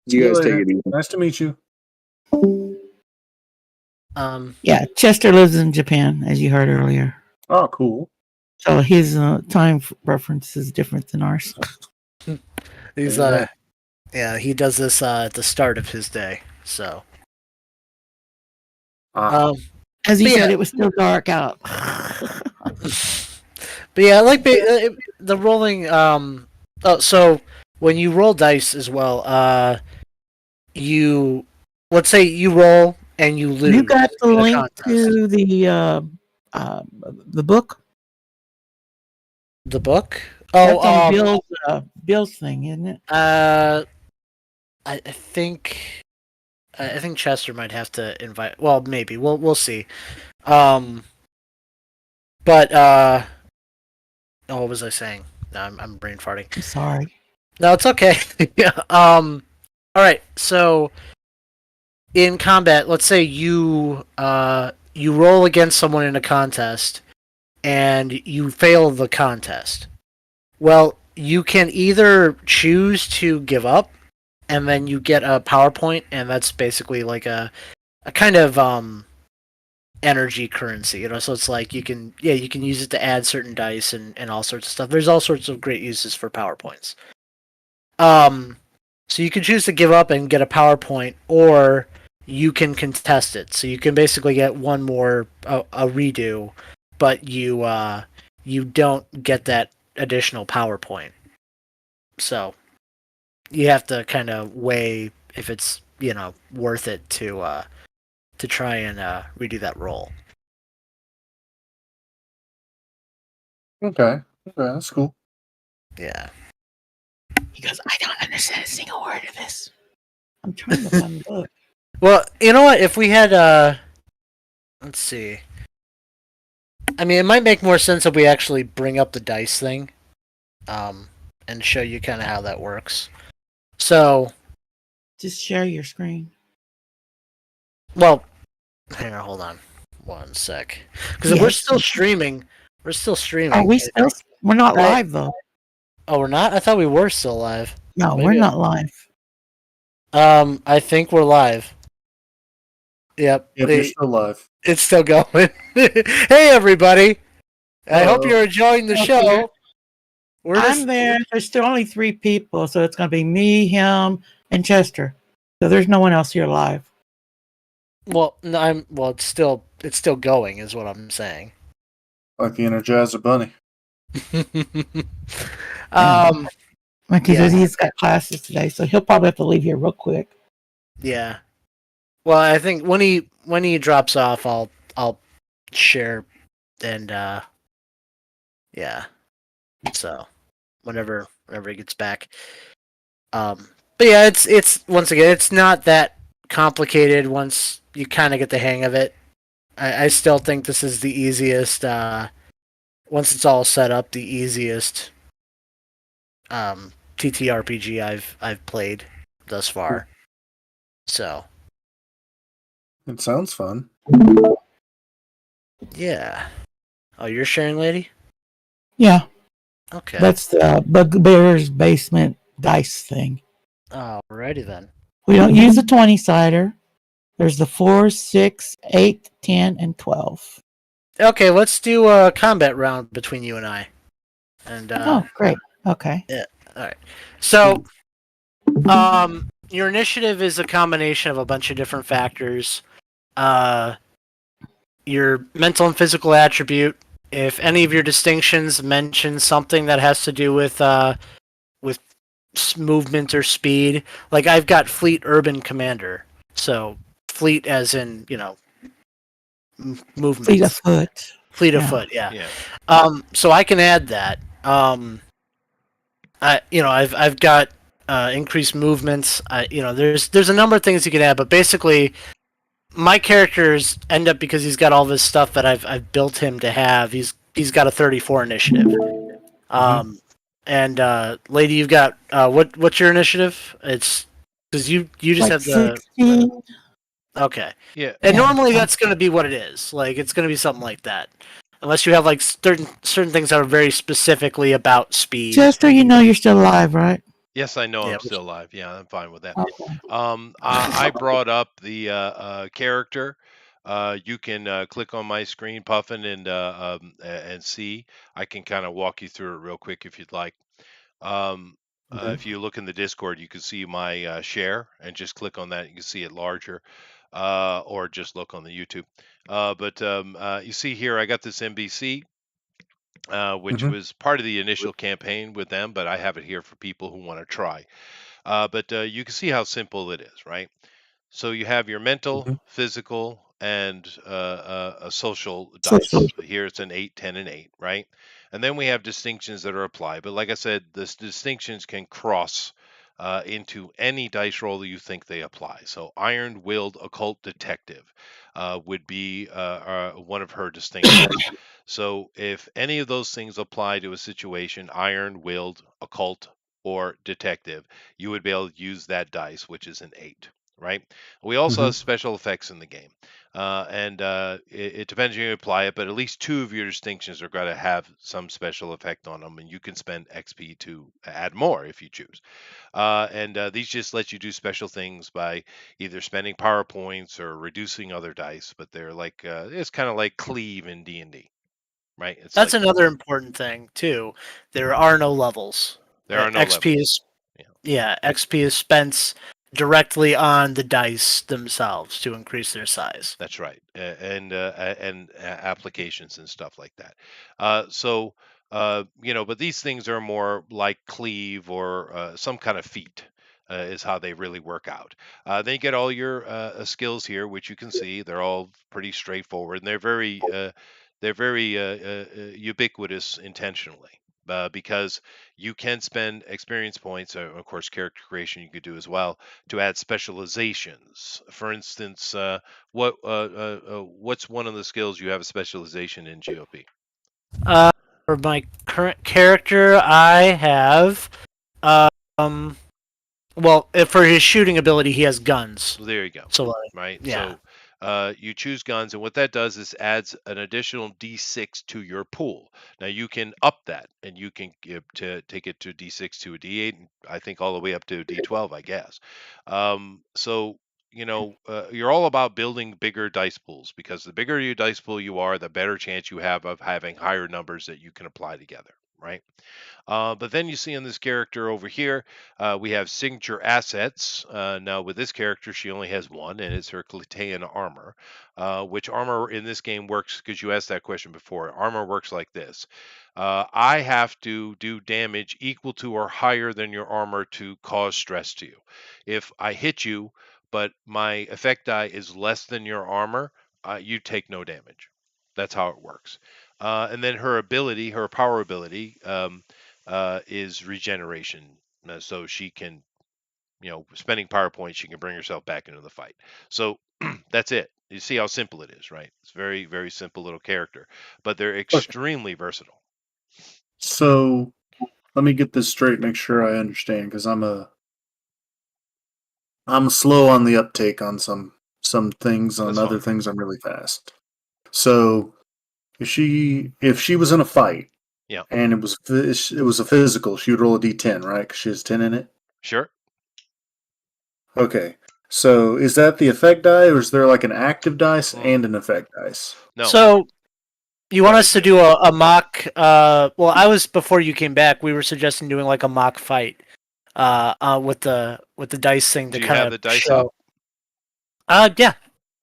You See guys later. take it easy. Nice to meet you. Yeah, Chester lives in Japan, as you heard earlier. Oh, cool. So his time reference is different than ours. He's he does this at the start of his day. So As he But said, yeah. it was still dark out. But yeah, I like the rolling. Oh, so when you roll dice as well, you let's say you roll and you lose You got the in a link contest. to the book. The book. That's on Oh, Bill's thing, isn't it? I think I think Chester might have to invite. Well, maybe we'll see. But oh, what was I saying? No, I'm brain farting. I'm sorry. No, it's okay. Yeah. All right. So in combat, let's say you roll against someone in a contest and you fail the contest. Well, you can either choose to give up and then you get a PowerPoint, and that's basically like a kind of energy currency, so it's like you can use it to add certain dice and all sorts of stuff. There's all sorts of great uses for PowerPoints. So you can choose to give up and get a PowerPoint, or you can contest it. So you can basically get one more a redo, but you don't get that additional PowerPoint. So you have to kind of weigh if it's worth it to try and redo that roll. Okay, that's cool. Yeah. He goes, I don't understand a single word of this. I'm trying to find the book. Well, you know what? If we had let's see. I mean, it might make more sense if we actually bring up the dice thing, and show you kind of how that works. So, Just share your screen. well, hang on, hold on, one sec, because if we're still streaming, Are we still? We're not Right. live though. Oh, we're not. I thought we were still live. No, Maybe we're not live. I think we're live. Yep. Yep, you're still live. It's still going. Hey, everybody! I hope Hello. you're enjoying the show. I'm there. There's still only 3 people, so it's going to be me, him, and Chester. So there's no one else here live. Well, no, well. It's still going, is what I'm saying. Like the Energizer Bunny. Like he says, he's got classes today, so he'll probably have to leave here real quick. Yeah. Well, I think when he drops off, I'll share, and yeah. So whenever he gets back. But yeah, it's once again, it's not that complicated once you kind of get the hang of it. I still think this is the easiest. Once it's all set up, the easiest TTRPG I've played thus far. So It sounds fun. yeah. Oh, you're sharing, lady? Yeah, Okay. that's the Bugbear's basement dice thing. Alrighty then. We don't use the 20-sider. There's the 4, 6, 8, 10, and 12. Okay, let's do a combat round between you and I. And Oh, great. Okay. yeah. All right. So, your initiative is a combination of a bunch of different factors. Your mental and physical attribute. If any of your distinctions mention something that has to do with movement or speed, like I've got Fleet Urban Commander. So fleet, as in movement. Fleet of foot. Fleet of foot. Yeah. Yeah. So I can add that. I've got increased movements. There's a number of things you can add, but basically, my characters end up, because he's got all this stuff that I've built him to have. He's got a 34 initiative. And lady, you've got what's your initiative? It's because you just Like have the 16. okay. Yeah. And Yeah. normally that's going to be what it is. Like it's going to be something like that, unless you have like certain things that are very specifically about speed. Chester, you know you're still alive, right? Yes, I know Yeah, I'm still alive. Yeah, I'm fine with that. Okay. I brought up the character. You can click on my screen, Puffin, and see. I can kind of walk you through it real quick if you'd like. Um, Okay. If you look in the Discord, you can see my share, and just click on that. You can see it larger, or just look on the YouTube. But you see here, I got this NBC, which Hmm. was part of the initial campaign with them, but I have it here for people who want to try. But you can see how simple it is, right? So you have your mental, Hmm. physical, and a social Social. dice. Here it's an 8, 10, and 8, right? And then we have distinctions that are applied. But like I said, this distinctions can cross into any dice roll that you think they apply. So iron-willed occult detective would be one of her distinctions. So if any of those things apply to a situation, iron-willed, occult, or detective, you would be able to use that dice, which is an 8, right? We also Hmm. have special effects in the game, and it depends on you apply it, but at least 2 of your distinctions are going to have some special effect on them, and you can spend XP to add more if you choose. And these just let you do special things by either spending power points or reducing other dice, but they're like it's kind of like cleave in D&D, right? It's That's like another important thing too. There are no levels. there are no XP levels. is XP is spent directly on the dice themselves to increase their size. That's right, and applications and stuff like that. So but these things are more like cleave or some kind of feat. Is how they really work out. Then you get all your skills here, which you can see they're all pretty straightforward, and they're very ubiquitous intentionally. Because you can spend experience points, of course, character creation you could do as well, to add specializations. For instance, what's one of the skills you have a specialization in GOP? Uh, for my current character, I have um, well, for his shooting ability, he has guns. Well, there you go. So Right. yeah, So you choose guns, and what that does is adds an additional D6 to your pool. Now you can up that, and you can to take it to D6 to a D8, and I think all the way up to a D12, I guess. So you're all about building bigger dice pools, because the bigger your dice pool you are, the better chance you have of having higher numbers that you can apply together. Right. But then you see in this character over here, we have signature assets. Now, with this character, she only has one, and it's her Clitean armor, which armor in this game works because you asked that question before. Armor works like this. I have to do damage equal to or higher than your armor to cause stress to you. If I hit you, but my effect die is less than your armor, you take no damage. That's how it works. And then her ability, her power ability, is regeneration. So she can, spending power points, she can bring herself back into the fight. So that's it. You see how simple it is, right? It's very, very simple little character, but they're Okay. extremely versatile. So let me get this straight. Make sure I understand, because I'm slow on the uptake on some things. On That's other fine. things, I'm really fast. So if she was in a fight Yeah, and it was a physical, she would roll a d10, right? Because she has 10 in it. sure. Okay. So is that the effect die, or is there like an active dice Mm, and an effect dice? no, so you go want ahead, us to Jim. do a mock? Well, I was before you came back. We were suggesting doing like a mock fight, with the dice thing to Do you kind have of the dice up? show. Yeah,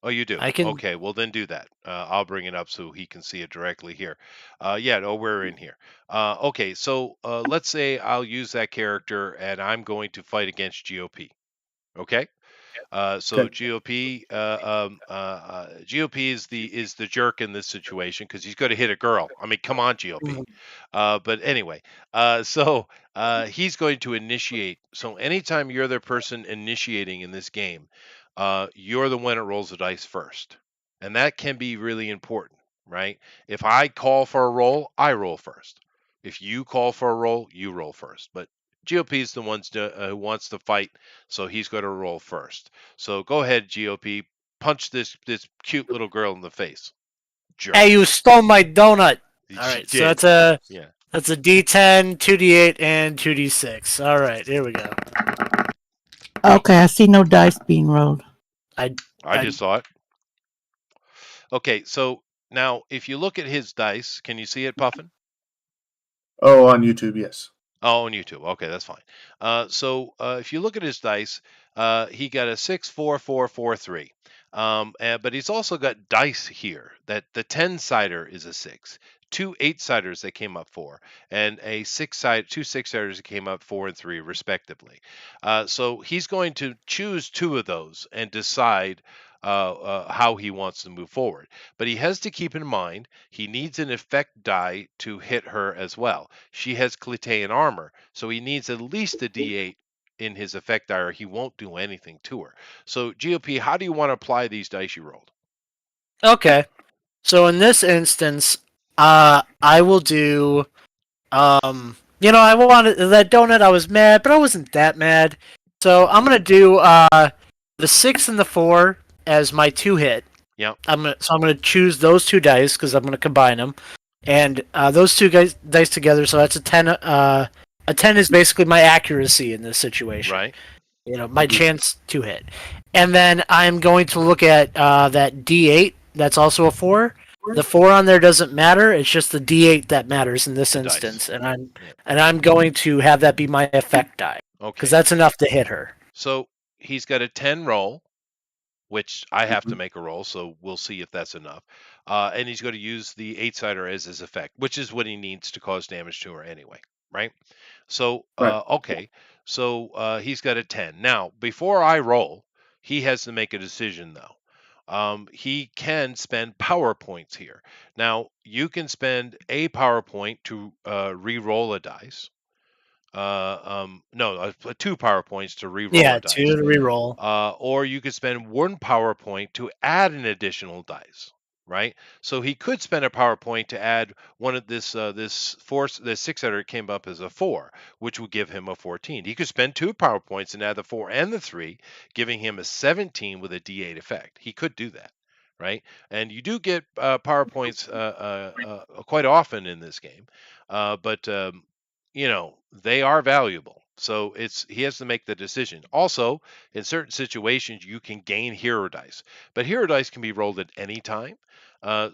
Oh, you do. I can. Okay, well then do that. I'll bring it up so he can see it directly here. Yeah, no, we're in here. Okay, so let's say I'll use that character and I'm going to fight against GOP. Okay. So Okay. GOP is the jerk in this situation because he's going to hit a girl. I mean, come on, GOP. Mhm. But anyway, so he's going to initiate. So anytime you're the person initiating in this game, you're the one that rolls the dice first, and that can be really important, right? If I call for a roll, I roll first. If you call for a roll, you roll first. But GOP is the one who wants to fight, so he's going to roll first. So go ahead, GOP, punch this cute little girl in the face, Hey, jerk. you stole my donut. All She right, so did. Yeah, that's a D10, 2D8, and 2D6. All right, here we go. Okay, I see no dice being rolled. I I I just saw it. Okay, so now if you look at his dice, can you see it, Puffin? Oh, on YouTube, yes. Oh, on YouTube. Okay, that's fine. So if you look at his dice, he got a 6, 4, 4, 4, 3. But he's also got dice here that the 10-sider is a 6, two 8-siders that came up 4, and a 6-side, two 6-siders that came up 4 and 3, respectively. So he's going to choose 2 of those and decide how he wants to move forward. But he has to keep in mind he needs an effect die to hit her as well. She has Clitean armor, so he needs at least a D8 in his effect die, or he won't do anything to her. So, GOP, how do you want to apply these dice you rolled? Okay. So in this instance, I will do. I wanted that donut. I was mad, but I wasn't that mad. So I'm gonna do the 6 and the 4 as my 2 hit. Yep. I'm gonna choose those 2 dice because I'm gonna combine them, and those 2 dice together. So that's a 10. A 10 is basically my accuracy in this situation. Right. My chance to hit. And then I'm going to look at that D8. That's also a 4. The 4 on there doesn't matter. It's just the D8 that matters in this instance, and I'm going to have that be my effect die because that's enough to hit her. So he's got a 10 roll, which I have to make a roll, so we'll see if that's enough. And he's going to use the 8-sider as his effect, which is what he needs to cause damage to her anyway, right? So Right. okay, so he's got a 10. Now, before I roll, he has to make a decision though. He can spend power points here. Now, you can spend a power point to re-roll a dice. No, 2 power points to re-roll Yeah, a dice. 2 to reroll. Or you could spend 1 power point to add an additional dice, right? So he could spend a power point to add one of this 6-sider came up as a 4, which would give him a 14. He could spend 2 power points and add the 4 and the 3, giving him a 17 with a D8 effect. He could do that, right? And you do get power points quite often in this game, but they are valuable. So he has to make the decision. Also, in certain situations, you can gain hero dice, but hero dice can be rolled at any time.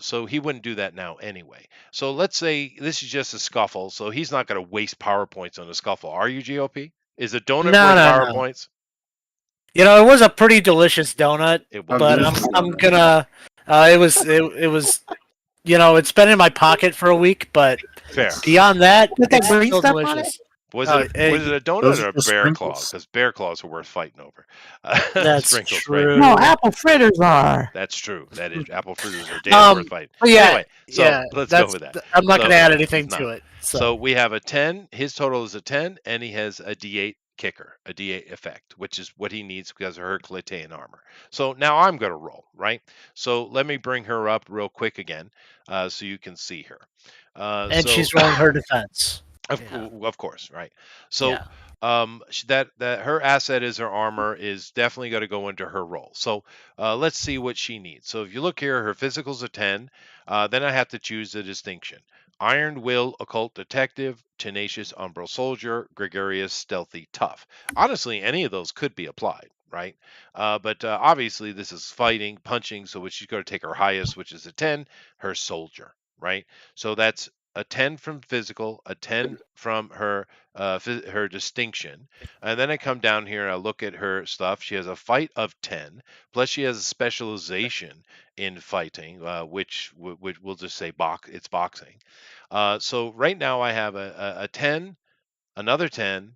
So he wouldn't do that now anyway. So let's say this is just a scuffle. So he's not going to waste power points on a scuffle. Are you, GOP? Is a donut No, worth no, power no. points? It was a pretty delicious donut, It was. but I'm gonna. It was. It's been in my pocket for a week, but Fair. beyond that, With that it's green still stuff on delicious. Was Oh, it a donut those or are a just bear claw? sprinkles. Because bear claws are worth fighting over. That's Sprinkles, true. right? No, apple fritters are. That's true. That is apple fritters are damn worth fighting. But yeah, Anyway, so let's go with that. I'm not So gonna add it's anything not. to it. So we have a 10. His total is a 10, and he has a D8 kicker, a D8 effect, which is what he needs because of her Clitean armor. So now I'm going to roll, right? So let me bring her up real quick again, so you can see her. And she's rolling her defense. Of course, right? So Yeah. that her asset is her armor is definitely going to go into her role. So let's see what she needs. So if you look here, her physical's a 10. Then I have to choose a distinction: Iron Will, Occult Detective, Tenacious Umbral Soldier, Gregarious Stealthy Tough. Honestly, any of those could be applied, right? But obviously this is fighting, punching, so she's going to take her highest, which is a 10, her Soldier, right? So that's a 10 from physical, a 10 from her her distinction, and then I come down here and I look at her stuff. She has a fight of 10, plus she has a specialization in fighting, which we'll just say it's boxing. So right now I have a 10, another 10,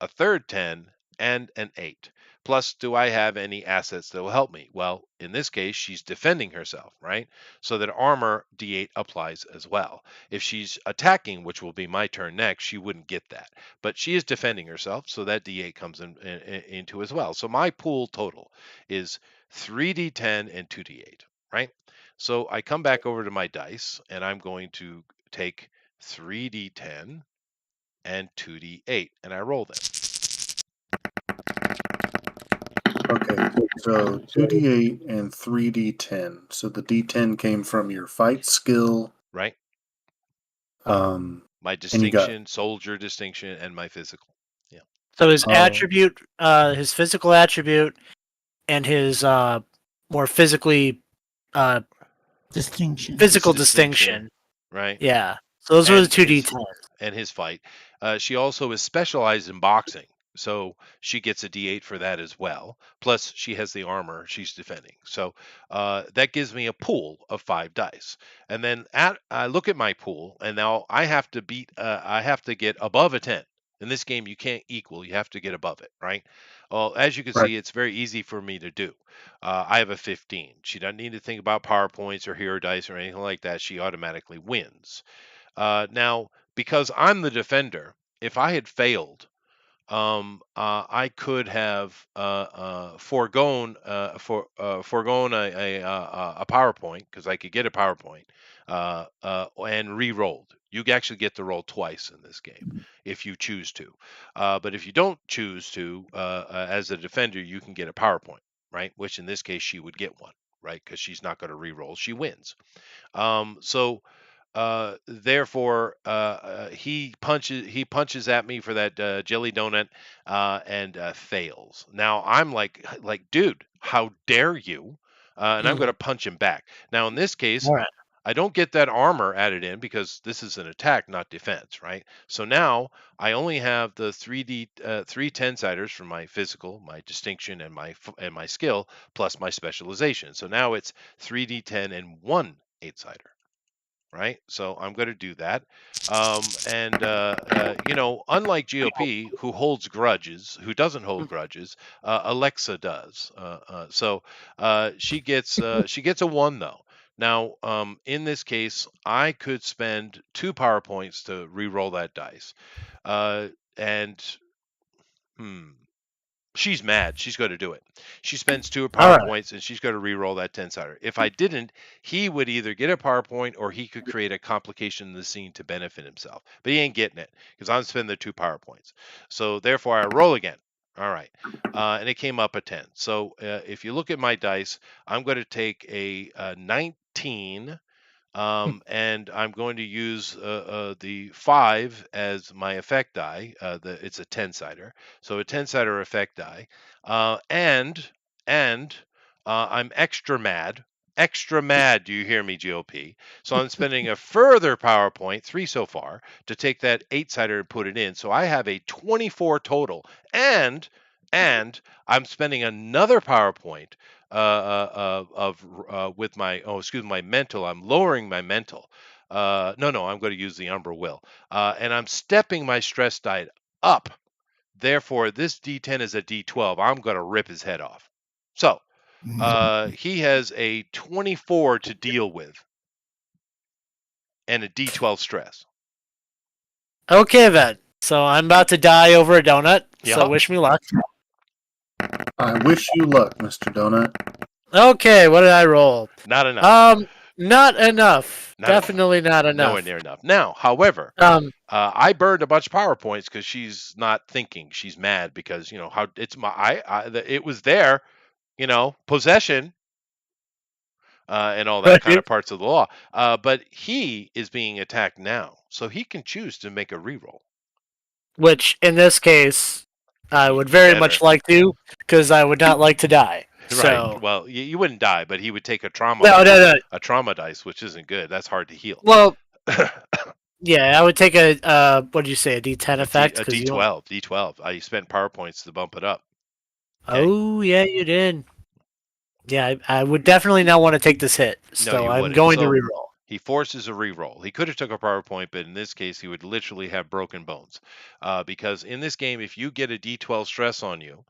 a third 10, and an 8. Plus, do I have any assets that will help me? Well, in this case, she's defending herself, right? So that armor D8 applies as well. If she's attacking, which will be my turn next, she wouldn't get that. But she is defending herself, so that D8 comes into as well. So my pool total is 3d10 and 2d8, right? So I come back over to my dice, and I'm going to take 3d10 and 2d8, and I roll them. Okay, so 2d8 and 3d10. So the d10 came from your fight skill, Right? and My you got distinction, soldier distinction, and my physical. Yeah. So his Oh. attribute, his physical attribute, and his more physically Distinction. physical Distinction. distinction. Right? Yeah. So those were the And two his- D10s. And his fight. She also is specialized in boxing, so she gets a D8 for that as well. Plus, she has the armor she's defending. So that gives me a pool of 5 dice. And then I look at my pool, and now I have to I have to get above a 10. In this game, you can't equal; you have to get above it, right? Well, as you can Right. see, it's very easy for me to do. I have a 15. She doesn't need to think about PowerPoints or hero dice or anything like that. She automatically wins. Now, because I'm the defender, if I had failed, I could have foregone a PowerPoint because I could get a PowerPoint and re-rolled. You actually get to roll twice in this game if you choose to. But if you don't choose to, as a defender, you can get a PowerPoint, right? Which in this case she would get one, right? Because she's not going to re-roll. She wins. So therefore, he punches at me for that jelly donut and fails. Now I'm like, dude, how dare you? And I'm going to punch him back. Now in this case, All right. I don't get that armor added in because this is an attack, not defense, right? So now I only have the 3 10-siders for my physical, my distinction, and my skill, plus my specialization. So now it's 3d10 and 1 8-sider. Right, so I'm going to do that, unlike GOP, who holds grudges, who doesn't hold grudges, Alexa does. She gets a 1 though. Now, in this case, I could spend 2 power points to re-roll that dice, and she's mad. She's going to do it. She spends 2 power points and she's going to re-roll that 10-sider. If I didn't, he would either get a PowerPoint or he could create a complication in the scene to benefit himself. But he ain't getting it because I'm spending the 2 PowerPoints. So therefore, I roll again. All right. And it came up a 10. So if you look at my dice, I'm going to take a 19. And I'm going to use the 5 as my effect die. It's a 10-sider, so a 10-sider effect die, and I'm extra mad. Extra mad, do you hear me, GOP? So I'm spending a further PowerPoint, 3 so far, to take that 8-sider and put it in. So I have a 24 total, and I'm spending another PowerPoint with my mental. I'm lowering my mental. No, I'm going to use the Umbral will, and I'm stepping my stress die up. Therefore, this D10 is a D12. I'm going to rip his head off. So he has a 24 to deal with, and a D12 stress. Okay then. So I'm about to die over a donut. Yeah. So wish me luck. I wish you luck, Mr. Donut. Okay, what did I roll? Not enough. Not enough. Not Definitely not enough. Nowhere near enough. Now, however, I burned a bunch of PowerPoints because she's not thinking. She's mad because how it's it was there, possession, and all that kind of parts of the law. But he is being attacked now, so he can choose to make a reroll. Which in this case, I would very much like to, because I would not like to die. So. Right. Well, you wouldn't die, but he would take a trauma. No. A trauma dice, which isn't good. That's hard to heal. Well, yeah, I would take a what did you say, a D10 effect? A D12. D12. I spent PowerPoints to bump it up. Okay. Oh yeah, you did. Yeah, I would definitely not want to take this hit. So I'm going to reroll. He forces a reroll. He could have took a PowerPoint, but in this case, he would literally have broken bones. Because in this game, if you get a D12 stress on you,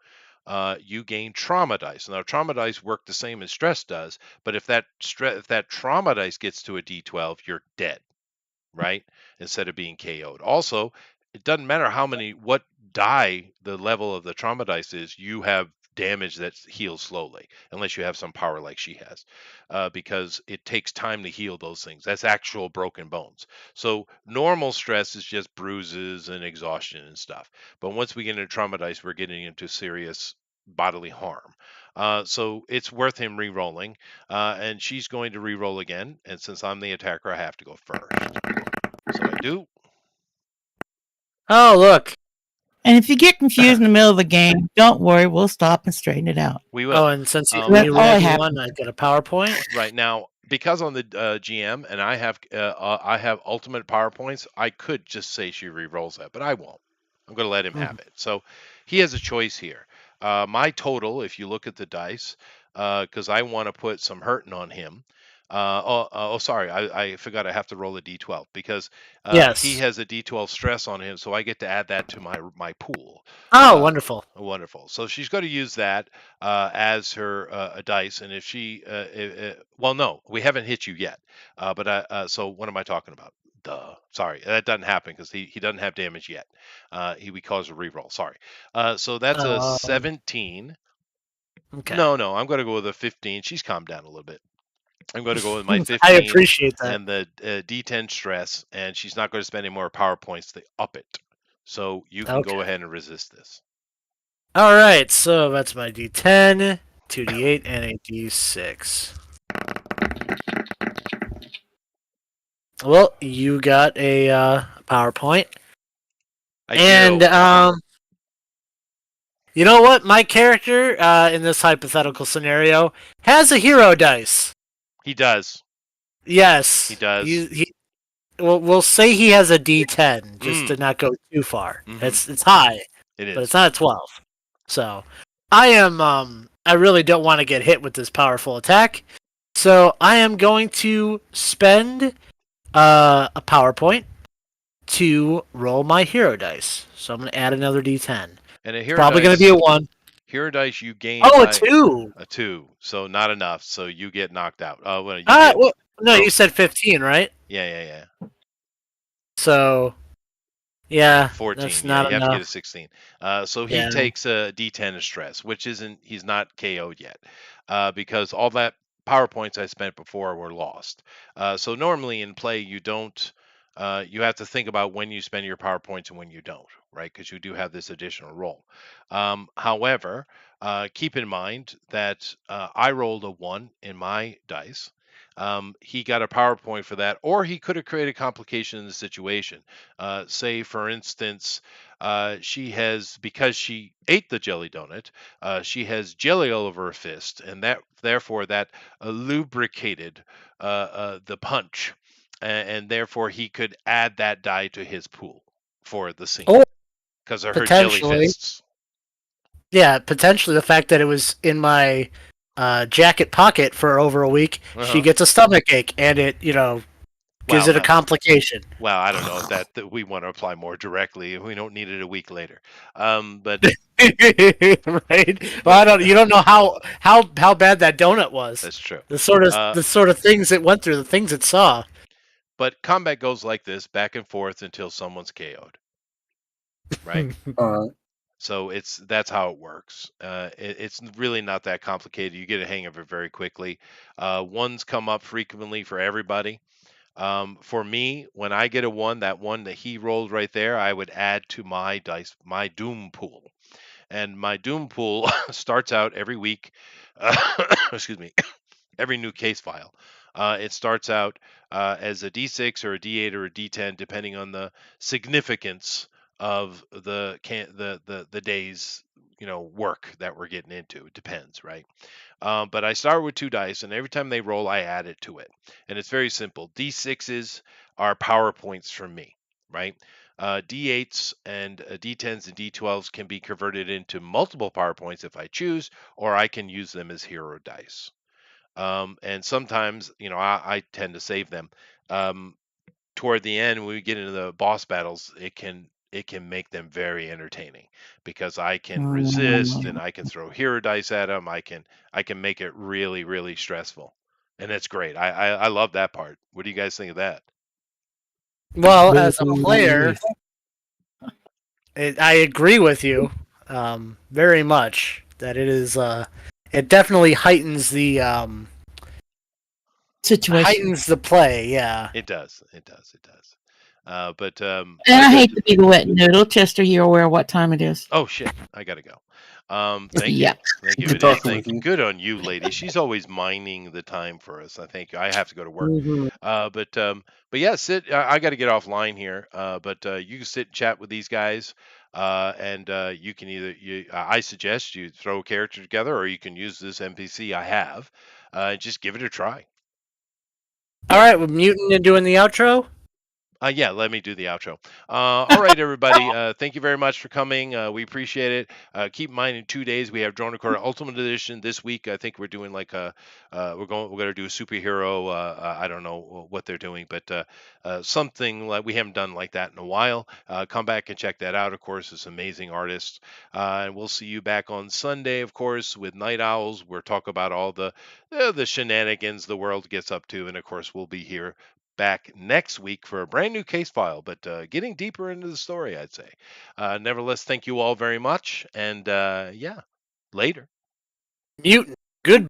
you gain trauma dice. Now, trauma dice work the same as stress does, but if that trauma dice gets to a D12, you're dead, right? Instead of being KO'd. Also, it doesn't matter what die the level of the trauma dice is, you have damage that heals slowly, unless you have some power like she has, because it takes time to heal those things. That's actual broken bones. So normal stress is just bruises and exhaustion and stuff. But once we get into trauma dice, we're getting into serious bodily harm. So it's worth him re-rolling, and she's going to re-roll again. And since I'm the attacker, I have to go first. So I do. Oh, look. And if you get confused in the middle of the game, don't worry. We'll stop and straighten it out. We will. Oh, and since you That's all I rolled have. one, I got a PowerPoint. Right now, because on the GM and I have ultimate power points, I could just say she re-rolls that, but I won't. I'm going to let him Mhm. have it. So he has a choice here. My total, if you look at the dice, because I want to put some hurting on him. Sorry, I forgot I have to roll a d12 because he Yes. has a d12 stress on him, so I get to add that to my pool. Oh, wonderful. Wonderful. So she's going to use that as her a dice, and if she, well, no, we haven't hit you yet. So what am I talking about? Duh. Sorry, that doesn't happen because he doesn't have damage yet. We cause a reroll. Sorry. So that's a Um, 17. okay. No, I'm going to go with a 15. She's calmed down a little bit. I'm going to go with my I 15 appreciate that. and the D10 stress, and she's not going to spend any more power points to up it. So you can go Okay. ahead and resist this. All right. So that's my D10, 2D8, and a D6. Well, you got a PowerPoint, I and do. you know what? My character in this hypothetical scenario has a hero dice. He does. Yes, He does. he we'll say he has a D10, just to Mm. not go too far. Mhm. It's high, It but it's is. not a 12. So I really don't want to get hit with this powerful attack. So I am going to spend a PowerPoint to roll my hero dice. So I'm going to add another D10. And a It's probably going to be a 1. hero dice you gain Oh, a by 2. a 2, so not enough. So you get knocked out. Well, you get Well, no, you broke. said 15, right? Yeah. So, yeah, 14. that's Yeah, not you have to get a enough. 16. So he Yeah. takes a D10 of stress, which isn't. He's not KO'd yet, because all that power points I spent before were lost. So normally in play you don't. You have to think about when you spend your power points and when you don't, right? Because you do have this additional roll. However, keep in mind that I rolled a 1 in my dice. He got a PowerPoint for that, or he could have created complication in the situation. Say, for instance, because she ate the jelly donut, she has jelly all over her fist, and therefore that lubricated the punch, and therefore he could add that die to his pool for the scene Oh, because of her jelly potentially. fists. Yeah, potentially the fact that it was in my jacket pocket for over a week, she Uh-huh. gets a stomach ache, and it, gives Well, it a complication. well, I don't know if that we want to apply more directly. We don't need it a week later. But Right? Well, but you don't know how bad that donut was. that's true. Uh, The sort of things it went through, the things it saw. but combat goes like this, back and forth until someone's KO'd, right? All right. So that's how it works. It's really not that complicated. You get a hang of it very quickly. Ones come up frequently for everybody. For me, when I get a 1, that one that he rolled right there, I would add to my dice, my Doom pool. And my Doom pool starts out every week. Excuse me. Every new case file. It starts out as a D6 or a D8 or a D10, depending on the significance of the day's work that we're getting into. It depends, right? But I start with 2 dice, and every time they roll, I add it to it, and it's very simple. D6s are power points for me, right? D8s and D10s and D12s can be converted into multiple power points if I choose, or I can use them as hero dice. And sometimes, I tend to save them. Um, Toward the end, when we get into the boss battles, it can make them very entertaining because I can resist and I can throw hero dice at them. I can make it really really stressful, and it's great. I love that part. What do you guys think of that? Well, as a player, I agree with you very much that it is. It definitely Situation. heightens the play. Yeah. It does. It does. It does. But And like I I hate to be the wet noodle. Chester, you're aware what time it is. Oh shit, I gotta go. Thank Yeah. you, thank you, Good Vidya. talking with you. Good on you, lady. She's always minding the time for us. I thank you. I have to go to work. Mhm. But yeah, sit. I got to get offline here. But you can sit and chat with these guys, and you can I suggest you throw a character together, or you can use this NPC I have. Just give it a try. All right, we're muting and doing the outro. Yeah, let me do the outro. All right, everybody. Thank you very much for coming. We appreciate it. Keep in mind, in 2 days we have Drone Recorder Ultimate Edition. This week, I think we're doing like a we're going to do a superhero. I don't know what they're doing, but something like we haven't done like that in a while. Come back and check that out. Of course, it's amazing artists. And we'll see you back on Sunday, of course, with Night Owls. We'll talk about all the shenanigans the world gets up to, and of course, we'll be here back next week for a brand new case file, but getting deeper into the story, I'd say. Nevertheless, thank you all very much. And yeah, later. Mutant. Good.